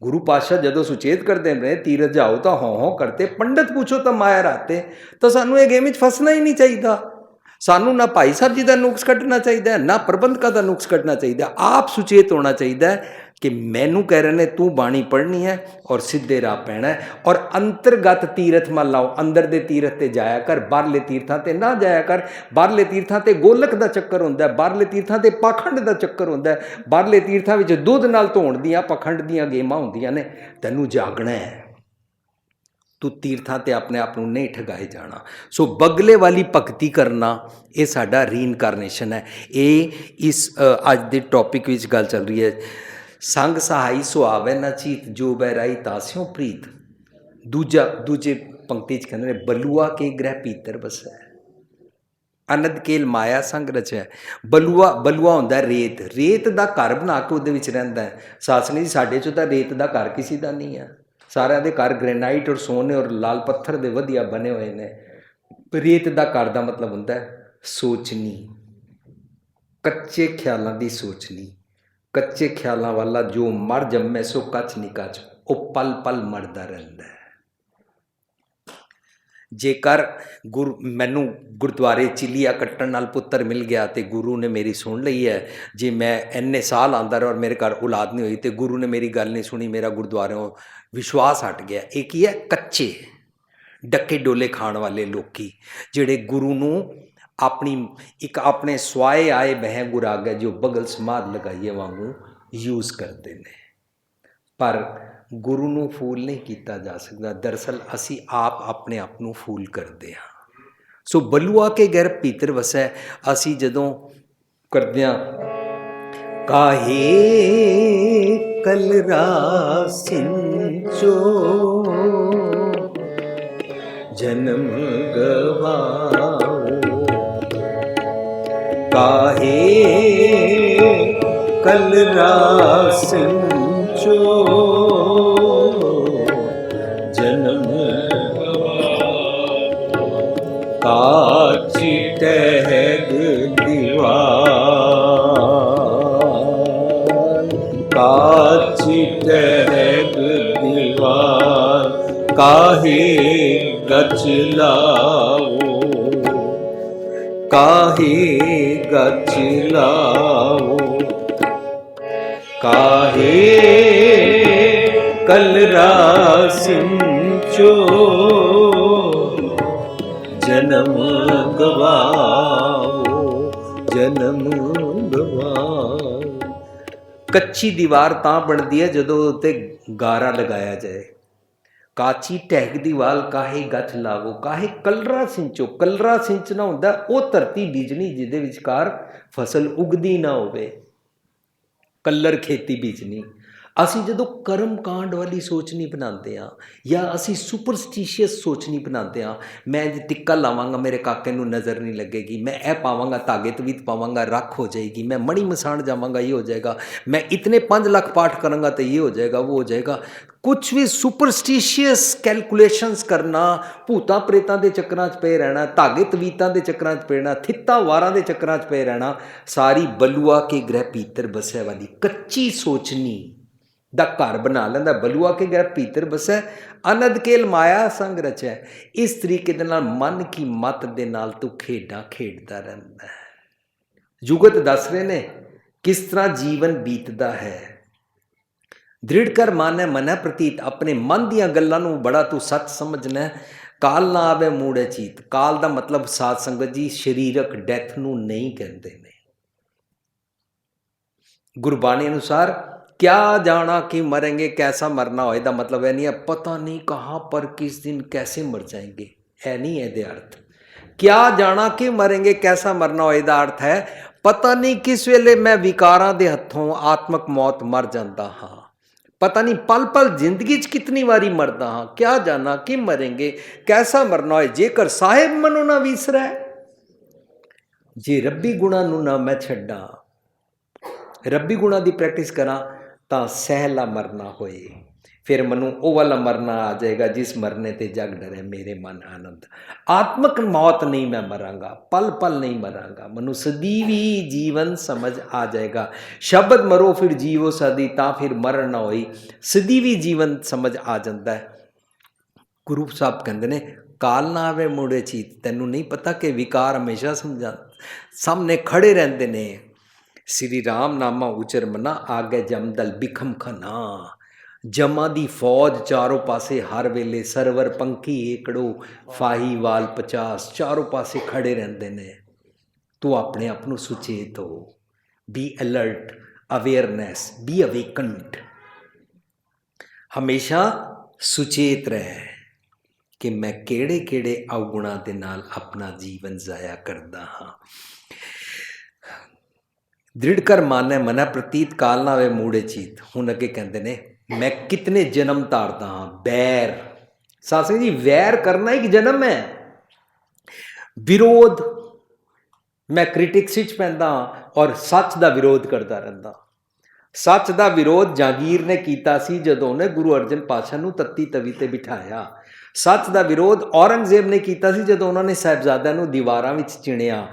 ਗੁਰੂ ਪਾਤਸ਼ਾਹ ਜਦੋਂ ਸੁਚੇਤ ਕਰਦੇ ਨੇ ਤੀਰਥ ਜਾਓ ਤਾਂ ਹੋਂ ਕਰਤੇ ਪੰਡਿਤ ਪੁੱਛੋ ਤਾਂ ਮਾਇਆ ਰਾਤੇ, ਤਾਂ ਸਾਨੂੰ ਇਹ ਗੇਮ ਵਿੱਚ ਫਸਣਾ ਹੀ ਨਹੀਂ ਚਾਹੀਦਾ। ਸਾਨੂੰ ਨਾ ਭਾਈ ਸਾਹਿਬ ਜੀ ਦਾ ਨੁਕਸ ਕੱਢਣਾ ਚਾਹੀਦਾ, ਨਾ ਪ੍ਰਬੰਧਕਾਂ ਦਾ ਨੁਕਸ ਕੱਢਣਾ ਚਾਹੀਦਾ। ਆਪ ਸੁਚੇਤ ਹੋਣਾ ਚਾਹੀਦਾ ਕਿ ਮੈਨੂੰ ਕਹਿ ਰਹੇ ਨੇ ਤੂੰ ਬਾਣੀ ਪੜ੍ਹਨੀ ਹੈ ਔਰ ਸਿੱਧੇ ਰਾਹ ਪੈਣਾ ਹੈ, ਔਰ ਅੰਤਰਗਤ ਤੀਰਥ ਮੰਨ ਲਓ, ਅੰਦਰ ਦੇ ਤੀਰਥ ਤੇ ਜਾਇਆ ਕਰ, ਬਾਹਰਲੇ ਤੀਰਥਾਂ ਤੇ ਨਾ ਜਾਇਆ ਕਰ। ਬਾਹਰਲੇ ਤੀਰਥਾਂ ਤੇ ਗੋਲਕ ਦਾ ਚੱਕਰ ਹੁੰਦਾ, ਬਾਹਰਲੇ ਤੀਰਥਾਂ ਤੇ ਪਾਖੰਡ ਦਾ ਚੱਕਰ ਹੁੰਦਾ, ਬਾਹਰਲੇ ਤੀਰਥਾਂ ਵਿੱਚ ਦੁੱਧ ਨਾਲ ਧੋਣ ਦੀਆਂ ਪਾਖੰਡ ਦੀਆਂ ਗੇਮਾਂ ਹੁੰਦੀਆਂ ਨੇ। ਤੈਨੂੰ ਜਾਗਣਾ ਹੈ, ਤੂੰ ਤੀਰਥਾਂ ਤੇ ਆਪਣੇ ਆਪ ਨੂੰ ਨਹੀਂ ਠਗਾਏ ਜਾਣਾ। ਸੋ ਬਗਲੇ ਵਾਲੀ ਭਗਤੀ ਕਰਨਾ ਇਹ ਸਾਡਾ ਰੀਇਨਕਾਰਨੇਸ਼ਨ ਹੈ। ਇਹ ਇਸ ਅੱਜ ਦੇ ਟੌਪਿਕ ਵਿੱਚ ਗੱਲ ਚੱਲ ਰਹੀ ਹੈ। ਸੰਗ ਸਹਾਈ ਸੁਹਾਵੇ ਨਾ ਚੀਤ ਜੋ ਬਹਿਰਾਈ ਤਾਸਿਓ ਪ੍ਰੀਤ। ਦੂਜੇ ਪੰਕਤੀ 'ਚ ਕਹਿੰਦੇ ਨੇ ਬਲੂਆ ਕੇ ਗ੍ਰਹਿ ਪੀਤਰ ਵਸੈ ਅਨੰਦ ਕੇਲ ਮਾਇਆ ਸੰਗ ਰਚੈ। ਬਲੂਆ ਹੁੰਦਾ ਰੇਤ, ਰੇਤ ਦਾ ਘਰ ਬਣਾ ਕੇ ਉਹਦੇ ਵਿੱਚ ਰਹਿੰਦਾ ਹੈ। ਸਾਸਨੀ ਜੀ ਸਾਡੇ 'ਚੋਂ ਤਾਂ ਰੇਤ ਦਾ ਘਰ ਕਿਸੇ ਦਾ ਨਹੀਂ ਹੈ, ਸਾਰਿਆਂ ਦੇ ਘਰ ਗ੍ਰੇਨਾਈਟ ਔਰ ਸੋਨੇ ਔਰ ਲਾਲ ਪੱਥਰ ਦੇ ਵਧੀਆ ਬਣੇ ਹੋਏ ਨੇ। ਰੇਤ ਦਾ ਘਰ ਦਾ ਮਤਲਬ ਹੁੰਦਾ ਸੋਚਣੀ, ਕੱਚੇ ਖਿਆਲਾਂ ਦੀ ਸੋਚਣੀ। ਕੱਚੇ ਖਿਆਲਾਂ ਵਾਲਾ ਜੋ ਮਰ ਜੰਮੇ ਸੋ ਕੱਚ ਨਹੀਂ ਕੱਚ, ਉਹ ਪਲ ਪਲ ਮਰਦਾ ਰਹਿੰਦਾ ਹੈ। ਜੇਕਰ ਮੈਨੂੰ ਗੁਰਦੁਆਰੇ ਚਿਲੀਆ ਕੱਟਣ ਨਾਲ ਪੁੱਤਰ ਮਿਲ ਗਿਆ ਤੇ ਗੁਰੂ ਨੇ ਮੇਰੀ ਸੁਣ ਲਈ ਹੈ, ਜੇ ਮੈਂ ਇੰਨੇ ਸਾਲ ਆਉਂਦਾ ਰਿਹਾ ਔਰ ਮੇਰੇ ਘਰ ਔਲਾਦ ਨਹੀਂ ਹੋਈ ਤੇ ਗੁਰੂ ਨੇ ਮੇਰੀ ਗੱਲ ਨਹੀਂ ਸੁਣੀ, ਮੇਰਾ ਗੁਰਦੁਆਰਿਓਂ ਵਿਸ਼ਵਾਸ ਹਟ ਗਿਆ। ਇਹ ਕੀ ਹੈ? ਕੱਚੇ ਡੱਕੇ ਡੋਲੇ ਖਾਣ ਵਾਲੇ ਲੋਕੀ ਜਿਹੜੇ ਗੁਰੂ ਨੂੰ ਆਪਣੇ ਸਵਾਏ ਆਏ ਬਹਿ ਗੁਰਾਗੇ ਜੋ ਬਗਲ ਸਮਾਧ ਲਗਾਈਏ ਵਾਂਗੂ ਯੂਜ਼ ਕਰਦੇ ਨੇ। ਪਰ ਗੁਰੂ ਨੂੰ ਫੂਲ ਨਹੀਂ ਕੀਤਾ ਜਾ ਸਕਦਾ। ਦਰਅਸਲ ਅਸੀਂ ਆਪਣੇ ਆਪ ਨੂੰ ਫੂਲ ਕਰਦੇ ਹਾਂ। ਸੋ ਬਲੂਆ ਕੇ ਗਰ ਭੀਤਰ ਵਸੈ, ਅਸੀਂ ਜਦੋਂ ਕਰਦੇ ਹਾਂ ਕਾਹੇ ਕਲ ਰਾਸਿੰਚੋ ਜਨਮ ਗਵਾਓ, ਕਾਹੇ ਕਲ ਰਾਸਿੰਚੋ ਜਨਮ ਗਵਾਓ, ਕਾਚੀ ਟਹਿਗ ਦੀਵਾਰ, ਕਾਚੀ ਟਹਿਗ ਦੀਵਾਰ, ਕਾਹੇ ਗਚ ਲਾਓ, ਕਾਹੇ ਗਚ ਲਾਓ, ਕਾਹੇ ਕਲ ਰਾਸਿੰਚੋ ਜਨਮ ਗਵਾਓ, ਜਨਮ ਗਵਾਓ। ਕੱਚੀ ਦੀਵਾਰ ਤਾਂ ਬਣਦੀ ਹੈ ਜਦੋਂ ਉੱਤੇ ਗਾਰਾ ਲਗਾਇਆ ਜਾਏ। ਕਾਚੀ ਟਹਿਕ ਦੀਵਾਲ ਕਾਹੇ ਗੱਠ ਲਾਵੋ, ਕਾਹੇ ਕਲਰਾ ਸਿੰਚੋ। ਕਲਰਾ ਸਿੰਚਣਾ ਹੁੰਦਾ ਉਹ ਧਰਤੀ ਬੀਜਣੀ ਜਿਹਦੇ ਵਿਚਕਾਰ ਫਸਲ ਉਗਦੀ ਨਾ ਹੋਵੇ, ਕਲਰ ਖੇਤੀ ਬੀਜਣੀ। ਅਸੀਂ ਜਦੋਂ ਕਰਮ ਕਾਂਡ ਵਾਲੀ ਸੋਚ ਨਹੀਂ ਬਣਾਉਂਦੇ ਹਾਂ ਜਾਂ ਅਸੀਂ ਸੁਪਰਸਟੀਸ਼ੀਅਸ ਸੋਚ ਨਹੀਂ ਬਣਾਉਂਦੇ ਹਾਂ, ਮੈਂ ਜੇ ਟਿੱਕਾ ਲਾਵਾਂਗਾ ਮੇਰੇ ਕਾਕੇ ਨੂੰ ਨਜ਼ਰ ਨਹੀਂ ਲੱਗੇਗੀ, ਮੈਂ ਇਹ ਪਾਵਾਂਗਾ ਧਾਗੇ ਤਵੀਤ ਪਾਵਾਂਗਾ ਰੱਖ ਹੋ ਜਾਏਗੀ, ਮੈਂ ਮਣੀ ਮਸਾਣ ਜਾਵਾਂਗਾ ਇਹ ਹੋ ਜਾਏਗਾ, ਮੈਂ ਇਤਨੇ 5 ਲੱਖ ਪਾਠ ਕਰਾਂਗਾ तो ये हो जाएगा वो हो जाएगा। कुछ भी सुपरस्टिशियस कैलकुलेशनस करना, भूतां प्रेतां दे चक्करां च पे रहना, धागे तवीतां दे चक्करां च पे रहना, थित्तां वारां दे चक्करां च पे रहना, सारी बलुआ के ग्रह पीतर बसै वाली कच्ची सोचनी दा घर बना लेंदा। बलुआ के ग्रह पीतर बसै अनद केल माया संग रचै। इस तरीके दे नाल मन की मत दे नाल तू खेडां खेडदा रहिंदा है। जुगत दस रहे ने किस तरह जीवन बीतदा है। दृढ़ कर मानै मनै प्रतीत, अपने मन दियां गल्लां नूं बड़ा तू सच समझना है। काल ना आवे मूड़े चीत। काल दा मतलब साध संगत जी शरीरक डैथ नूं नहीं कहंदे ने। गुरबाणी अनुसार क्या जाना कि मरेंगे कैसा मरना होए दा मतलब है नहीं है पता नहीं कहाँ पर किस दिन कैसे मर जाएंगे, है नहीं है दे अर्थ। क्या जाना कि मरेंगे कैसा मरना होए दा अर्थ है पता नहीं किस वेले मैं विकारां दे हत्थों आत्मक मौत मर जांदा हाँ, पता नहीं पल पल जिंदगी च कितनी वारी मरदा हाँ। क्या जाना कि मरेंगे कैसा मरना होए जेकर साहिब मनो ना विसरै, जे रब्बी गुणा नूं ना मैं छड्डां, रब्बी गुणा दी प्रैक्टिस करा ਤਾਂ ਸਹਿਲਾ ਮਰਨਾ ਹੋਏ। ਫਿਰ ਮੈਨੂੰ ਉਹ ਵਾਲਾ ਮਰਨਾ ਆ ਜਾਏਗਾ ਜਿਸ ਮਰਨੇ ਤੇ ਜਗ ਡਰੇ ਮੇਰੇ ਮਨ ਆਨੰਦ। ਆਤਮਕ ਮੌਤ ਨਹੀਂ ਮੈਂ ਮਰਾਂਗਾ, ਪਲ ਪਲ ਨਹੀਂ ਮਰਾਂਗਾ, ਮੈਨੂੰ ਸਦੀਵੀ ਜੀਵਨ ਸਮਝ ਆ ਜਾਏਗਾ। ਸ਼ਬਦ ਮਰੋ ਫਿਰ ਜੀਵੋ ਸਦੀ, ਤਾਂ ਫਿਰ ਮਰਨ ਨਾ ਹੋਈ। ਸਦੀਵੀ ਜੀਵਨ ਸਮਝ ਆ ਜਾਂਦਾ ਹੈ। ਗੁਰੂ ਸਾਹਿਬ ਕਹਿੰਦੇ ਨੇ ਕਾਲ ਨਾ ਆਵੇ ਮੁੜੇ ਚੀਤ। ਤੈਨੂੰ ਨਹੀਂ ਪਤਾ ਕਿ ਵਿਕਾਰ ਹਮੇਸ਼ਾ ਸਾਹਮਣੇ ਖੜੇ ਰਹਿੰਦੇ ਨੇ। ਸ੍ਰੀ ਰਾਮ ਨਾਮਾ ਉਚਰ ਮਨਾ, ਆਗੇ ਜਮਦਲ ਬਿਖਮ ਖਨਾ। ਜਮਾ ਦੀ ਫੌਜ ਚਾਰੋਂ ਪਾਸੇ ਹਰ ਵੇਲੇ, ਸਰਵਰ ਪੰਖੀ ਏਕੜੋ ਫਾਹੀ ਵਾਲ 50, ਚਾਰੋਂ ਪਾਸੇ ਖੜੇ ਰਹਿੰਦੇ ਨੇ। ਤੂੰ ਆਪਣੇ ਆਪ ਨੂੰ ਸੁਚੇਤ ਹੋ, B alert, awareness, B awakened. ਹਮੇਸ਼ਾ ਸੁਚੇਤ ਰਹਿ ਕਿ ਮੈਂ ਕਿਹੜੇ ਕਿਹੜੇ ਅਵਗੁਣਾਂ ਦੇ ਨਾਲ ਆਪਣਾ ਜੀਵਨ ਜ਼ਾਇਆ ਕਰਦਾ ਹਾਂ। ਦ੍ਰਿੜ ਕਰ ਮਾਨੈ ਮਨੈ ਪ੍ਰਤੀਤ, ਕਾਲ ਨਾ ਆਵੇ ਮੂੜੇ ਚੀਤ। ਹੁਣ ਅੱਗੇ ਕਹਿੰਦੇ ਨੇ ਮੈਂ ਕਿਤਨੇ ਜਨਮ ਧਾਰਦਾ ਹਾਂ। ਵੈਰ, ਸਾਧ ਸੰਗਤ ਜੀ, ਵੈਰ ਕਰਨਾ ਇੱਕ ਜਨਮ ਹੈ। ਵਿਰੋਧ, ਮੈਂ ਕ੍ਰਿਟਿਕਸ ਵਿੱਚ ਪੈਂਦਾ ਹਾਂ ਔਰ ਸੱਚ ਦਾ ਵਿਰੋਧ ਕਰਦਾ ਰਹਿੰਦਾ। ਸੱਚ ਦਾ ਵਿਰੋਧ ਜਹਾਂਗੀਰ ਨੇ ਕੀਤਾ ਸੀ ਜਦੋਂ ਉਹਨੇ ਗੁਰੂ ਅਰਜਨ ਪਾਤਸ਼ਾਹ ਨੂੰ ਤੱਤੀ ਤਵੀ ਤੇ ਬਿਠਾਇਆ। ਸੱਚ ਦਾ ਵਿਰੋਧ ਔਰੰਗਜ਼ੇਬ ਨੇ ਕੀਤਾ ਸੀ ਜਦੋਂ ਉਹਨਾਂ ਨੇ ਸਾਹਿਬਜ਼ਾਦਿਆਂ ਨੂੰ ਦੀਵਾਰਾਂ ਵਿੱਚ ਚਿਣਿਆ।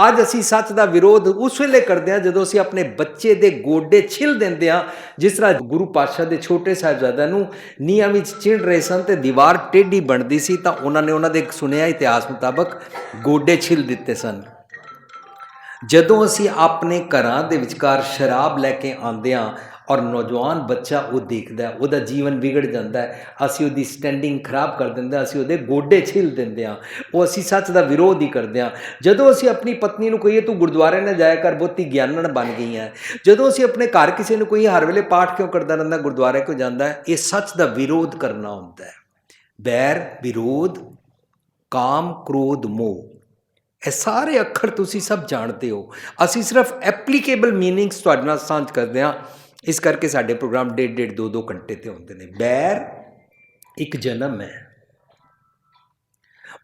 ਅੱਜ ਅਸੀਂ ਸੱਚ ਦਾ ਵਿਰੋਧ ਉਸ ਵੇਲੇ ਕਰਦੇ ਹਾਂ ਜਦੋਂ ਅਸੀਂ ਆਪਣੇ ਬੱਚੇ ਦੇ ਗੋਡੇ ਛਿੱਲ ਦਿੰਦੇ ਹਾਂ। ਜਿਸ ਤਰ੍ਹਾਂ ਗੁਰੂ ਪਾਤਸ਼ਾਹ ਦੇ ਛੋਟੇ ਸਾਹਿਬਜ਼ਾਦਿਆਂ ਨੂੰ ਨੀਹਾਂ ਵਿੱਚ ਚਿਣ ਰਹੇ ਸਨ ਤੇ ਦੀਵਾਰ ਟੇਢੀ ਬਣਦੀ ਸੀ ਤਾਂ ਉਹਨਾਂ ਨੇ ਉਹਨਾਂ ਦੇ ਸੁਣਿਆ ਇਤਿਹਾਸ ਮੁਤਾਬਕ ਗੋਡੇ ਛਿੱਲ ਦਿੱਤੇ ਸਨ। ਜਦੋਂ ਅਸੀਂ ਆਪਣੇ ਘਰਾਂ ਦੇ ਵਿਚਕਾਰ ਸ਼ਰਾਬ ਲੈ ਕੇ ਆਉਂਦੇ ਹਾਂ ਔਰ ਨੌਜਵਾਨ ਬੱਚਾ ਉਹ ਦੇਖਦਾ, ਉਹਦਾ ਜੀਵਨ ਵਿਗੜ ਜਾਂਦਾ ਹੈ, ਅਸੀਂ ਉਹਦੀ ਸਟੈਂਡਿੰਗ ਖਰਾਬ ਕਰ ਦਿੰਦੇ ਹਾਂ, ਅਸੀਂ ਉਹਦੇ ਗੋਡੇ ਛਿੱਲ ਦਿੰਦੇ ਹਾਂ। ਉਹ ਅਸੀਂ ਸੱਚ ਦਾ ਵਿਰੋਧ ਹੀ ਕਰਦੇ ਹਾਂ। ਜਦੋਂ ਅਸੀਂ ਆਪਣੀ ਪਤਨੀ ਨੂੰ ਕਹੀਏ ਤੂੰ ਗੁਰਦੁਆਰੇ ਨਾ ਜਾਇਆ ਕਰ, ਬਹੁਤੀ ਗਿਆਨਣ ਬਣ ਗਈ ਹੈ। ਜਦੋਂ ਅਸੀਂ ਆਪਣੇ ਘਰ ਕਿਸੇ ਨੂੰ ਕਹੀਏ ਹਰ ਵੇਲੇ ਪਾਠ ਕਿਉਂ ਕਰਦਾ ਰਹਿੰਦਾ, ਗੁਰਦੁਆਰੇ ਕਿਉਂ ਜਾਂਦਾ ਹੈ, ਇਹ ਸੱਚ ਦਾ ਵਿਰੋਧ ਕਰਨਾ ਹੁੰਦਾ ਹੈ। ਬੈਰ, ਵਿਰੋਧ, ਕਾਮ, ਕ੍ਰੋਧ, ਮੋਹ, ਇਹ ਸਾਰੇ ਅੱਖਰ ਤੁਸੀਂ ਸਭ ਜਾਣਦੇ ਹੋ। ਅਸੀਂ ਸਿਰਫ ਐਪਲੀਕੇਬਲ ਮੀਨਿੰਗਸ ਤੁਹਾਡੇ ਨਾਲ ਸਾਂਝ ਕਰਦੇ ਹਾਂ। ਇਸ ਕਰਕੇ ਸਾਡੇ ਪ੍ਰੋਗਰਾਮ 1.5 2 ਘੰਟੇ ਤੇ ਹੁੰਦੇ ਨੇ। ਬੈਰ ਇੱਕ ਜਨਮ ਹੈ।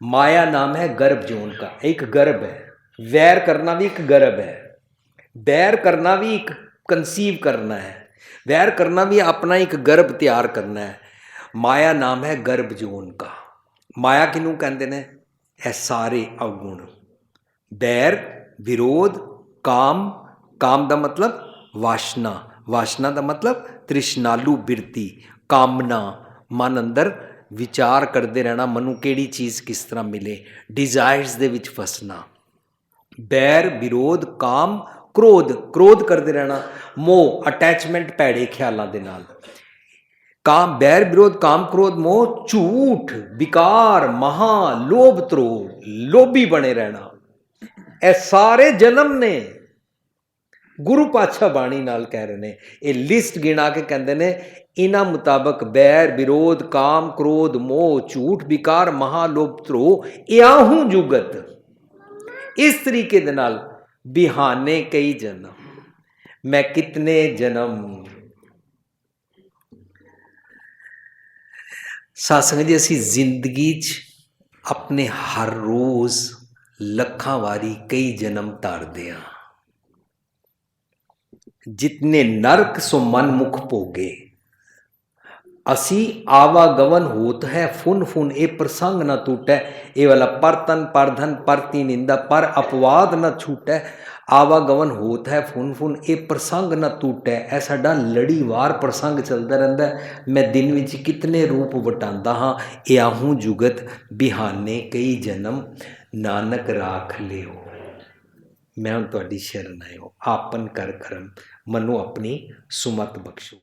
ਮਾਇਆ ਨਾਮ ਹੈ ਗਰਭ ਜੋਨ ਕਾ, ਇੱਕ ਗਰਭ ਹੈ। ਵੈਰ ਕਰਨਾ ਵੀ ਇੱਕ ਗਰਭ ਹੈ। ਬੈਰ ਕਰਨਾ ਵੀ ਇੱਕ ਕੰਸੀਵ ਕਰਨਾ ਹੈ। ਵੈਰ ਕਰਨਾ ਵੀ ਆਪਣਾ ਇੱਕ ਗਰਭ ਤਿਆਰ ਕਰਨਾ ਹੈ। ਮਾਇਆ ਨਾਮ ਹੈ ਗਰਭ ਜੋਨ ਕਾ। ਮਾਇਆ ਕਿਹਨੂੰ ਕਹਿੰਦੇ ਨੇ? ਇਹ ਸਾਰੇ ਅਵਗੁਣ। ਬੈਰ, ਵਿਰੋਧ, ਕਾਮ, ਕਾਮ ਦਾ ਮਤਲਬ ਵਾਸ਼ਨਾ, ਵਾਸ਼ਨਾ ਦਾ ਮਤਲਬ ਤ੍ਰਿਸ਼ਨਾਲੂ ਬਿਰਤੀ, ਕਾਮਨਾ, ਮਨ ਅੰਦਰ ਵਿਚਾਰ ਕਰਦੇ ਰਹਿਣਾ ਮੈਨੂੰ ਕਿਹੜੀ ਚੀਜ਼ ਕਿਸ ਤਰ੍ਹਾਂ ਮਿਲੇ, ਡਿਜ਼ਾਇਰਸ ਦੇ ਵਿੱਚ ਫਸਣਾ। ਬੈਰ, ਵਿਰੋਧ, ਕਾਮ, ਕ੍ਰੋਧ, ਕ੍ਰੋਧ ਕਰਦੇ ਰਹਿਣਾ, ਮੋਹ, ਅਟੈਚਮੈਂਟ ਭੈੜੇ ਖਿਆਲਾਂ ਦੇ ਨਾਲ। ਕਾਮ, ਬੈਰ, ਵਿਰੋਧ, ਕਾਮ, ਕ੍ਰੋਧ, ਮੋਹ, ਝੂਠ, ਵਿਕਾਰ, ਮਹਾ, ਲੋਭ, ਤਰੋਧ, ਲੋਭੀ ਬਣੇ ਰਹਿਣਾ। ਇਹ ਸਾਰੇ ਜਨਮ ਨੇ। ਗੁਰੂ ਪਾਤਸ਼ਾਹ ਬਾਣੀ ਨਾਲ ਕਹਿ ਰਹੇ ਨੇ, ਇਹ ਲਿਸਟ ਗਿਣਾ ਕੇ ਕਹਿੰਦੇ ਨੇ ਇਹਨਾਂ ਮੁਤਾਬਕ ਬੈਰ, ਵਿਰੋਧ, ਕਾਮ, ਕ੍ਰੋਧ, ਮੋਹ, ਝੂਠ, ਵਿਕਾਰ, ਮਹਾ, ਲੋਭ, ਤਰੋਹ, ਇਆਹੂ ਜੁਗਤ। ਇਸ ਤਰੀਕੇ ਦੇ ਨਾਲ ਬਿਹਾਨੇ ਕਈ ਜਨਮ, ਮੈਂ ਕਿਤਨੇ ਜਨਮ। ਸਾਧ ਸੰਗਤ ਜੀ, ਅਸੀਂ ਜ਼ਿੰਦਗੀ 'ਚ ਆਪਣੇ ਹਰ ਰੋਜ਼ ਲੱਖਾਂ ਵਾਰੀ ਕਈ ਜਨਮ ਧਾਰਦੇ ਹਾਂ। ਜਿਤਨੇ ਨਰਕ ਸੋ ਮਨ ਮੁਖ ਭੋਗੇ। ਅਸੀਂ ਆਵਾਗਮਨ ਹੋਤ ਹੈ ਫੁਨ ਫੁਨ, ਇਹ ਪ੍ਰਸੰਗ ਨਾ ਟੂਟੈ। ਇਹ ਵਾਲਾ ਪਰਤਨ ਪਰਧਨ ਪਰਤੀ ਨਿੰਦਾ, ਪਰ ਅਪਵਾਦ ਨਾ ਛੂਟੈ। ਆਵਾਗਮਨ ਹੋਤ ਹੈ ਫੁਨ ਫੁਨ, ਇਹ ਪ੍ਰਸੰਗ ਨਾ ਟੂਟੈ। ਇਹ ਸਾਡਾ ਲੜੀਵਾਰ ਪ੍ਰਸੰਗ ਚੱਲਦਾ ਰਹਿੰਦਾ। ਮੈਂ ਦਿਨ ਵਿੱਚ ਕਿਤਨੇ ਰੂਪ ਵਟਾਂਦਾ ਹਾਂ। ਇਆਹੂ ਜੁਗਤ ਬਿਹਾਨੇ ਕਈ ਜਨਮ, ਨਾਨਕ ਰਾਖ ਲਿਓ। ਮੈਂ ਹੁਣ ਤੁਹਾਡੀ ਸ਼ਰਨ ਆਇਓ, ਆਪਨ ਕਰ ਕਰਮ, ਮੈਨੂੰ ਆਪਣੀ ਸੁਮਤ ਬਖਸ਼ੋ।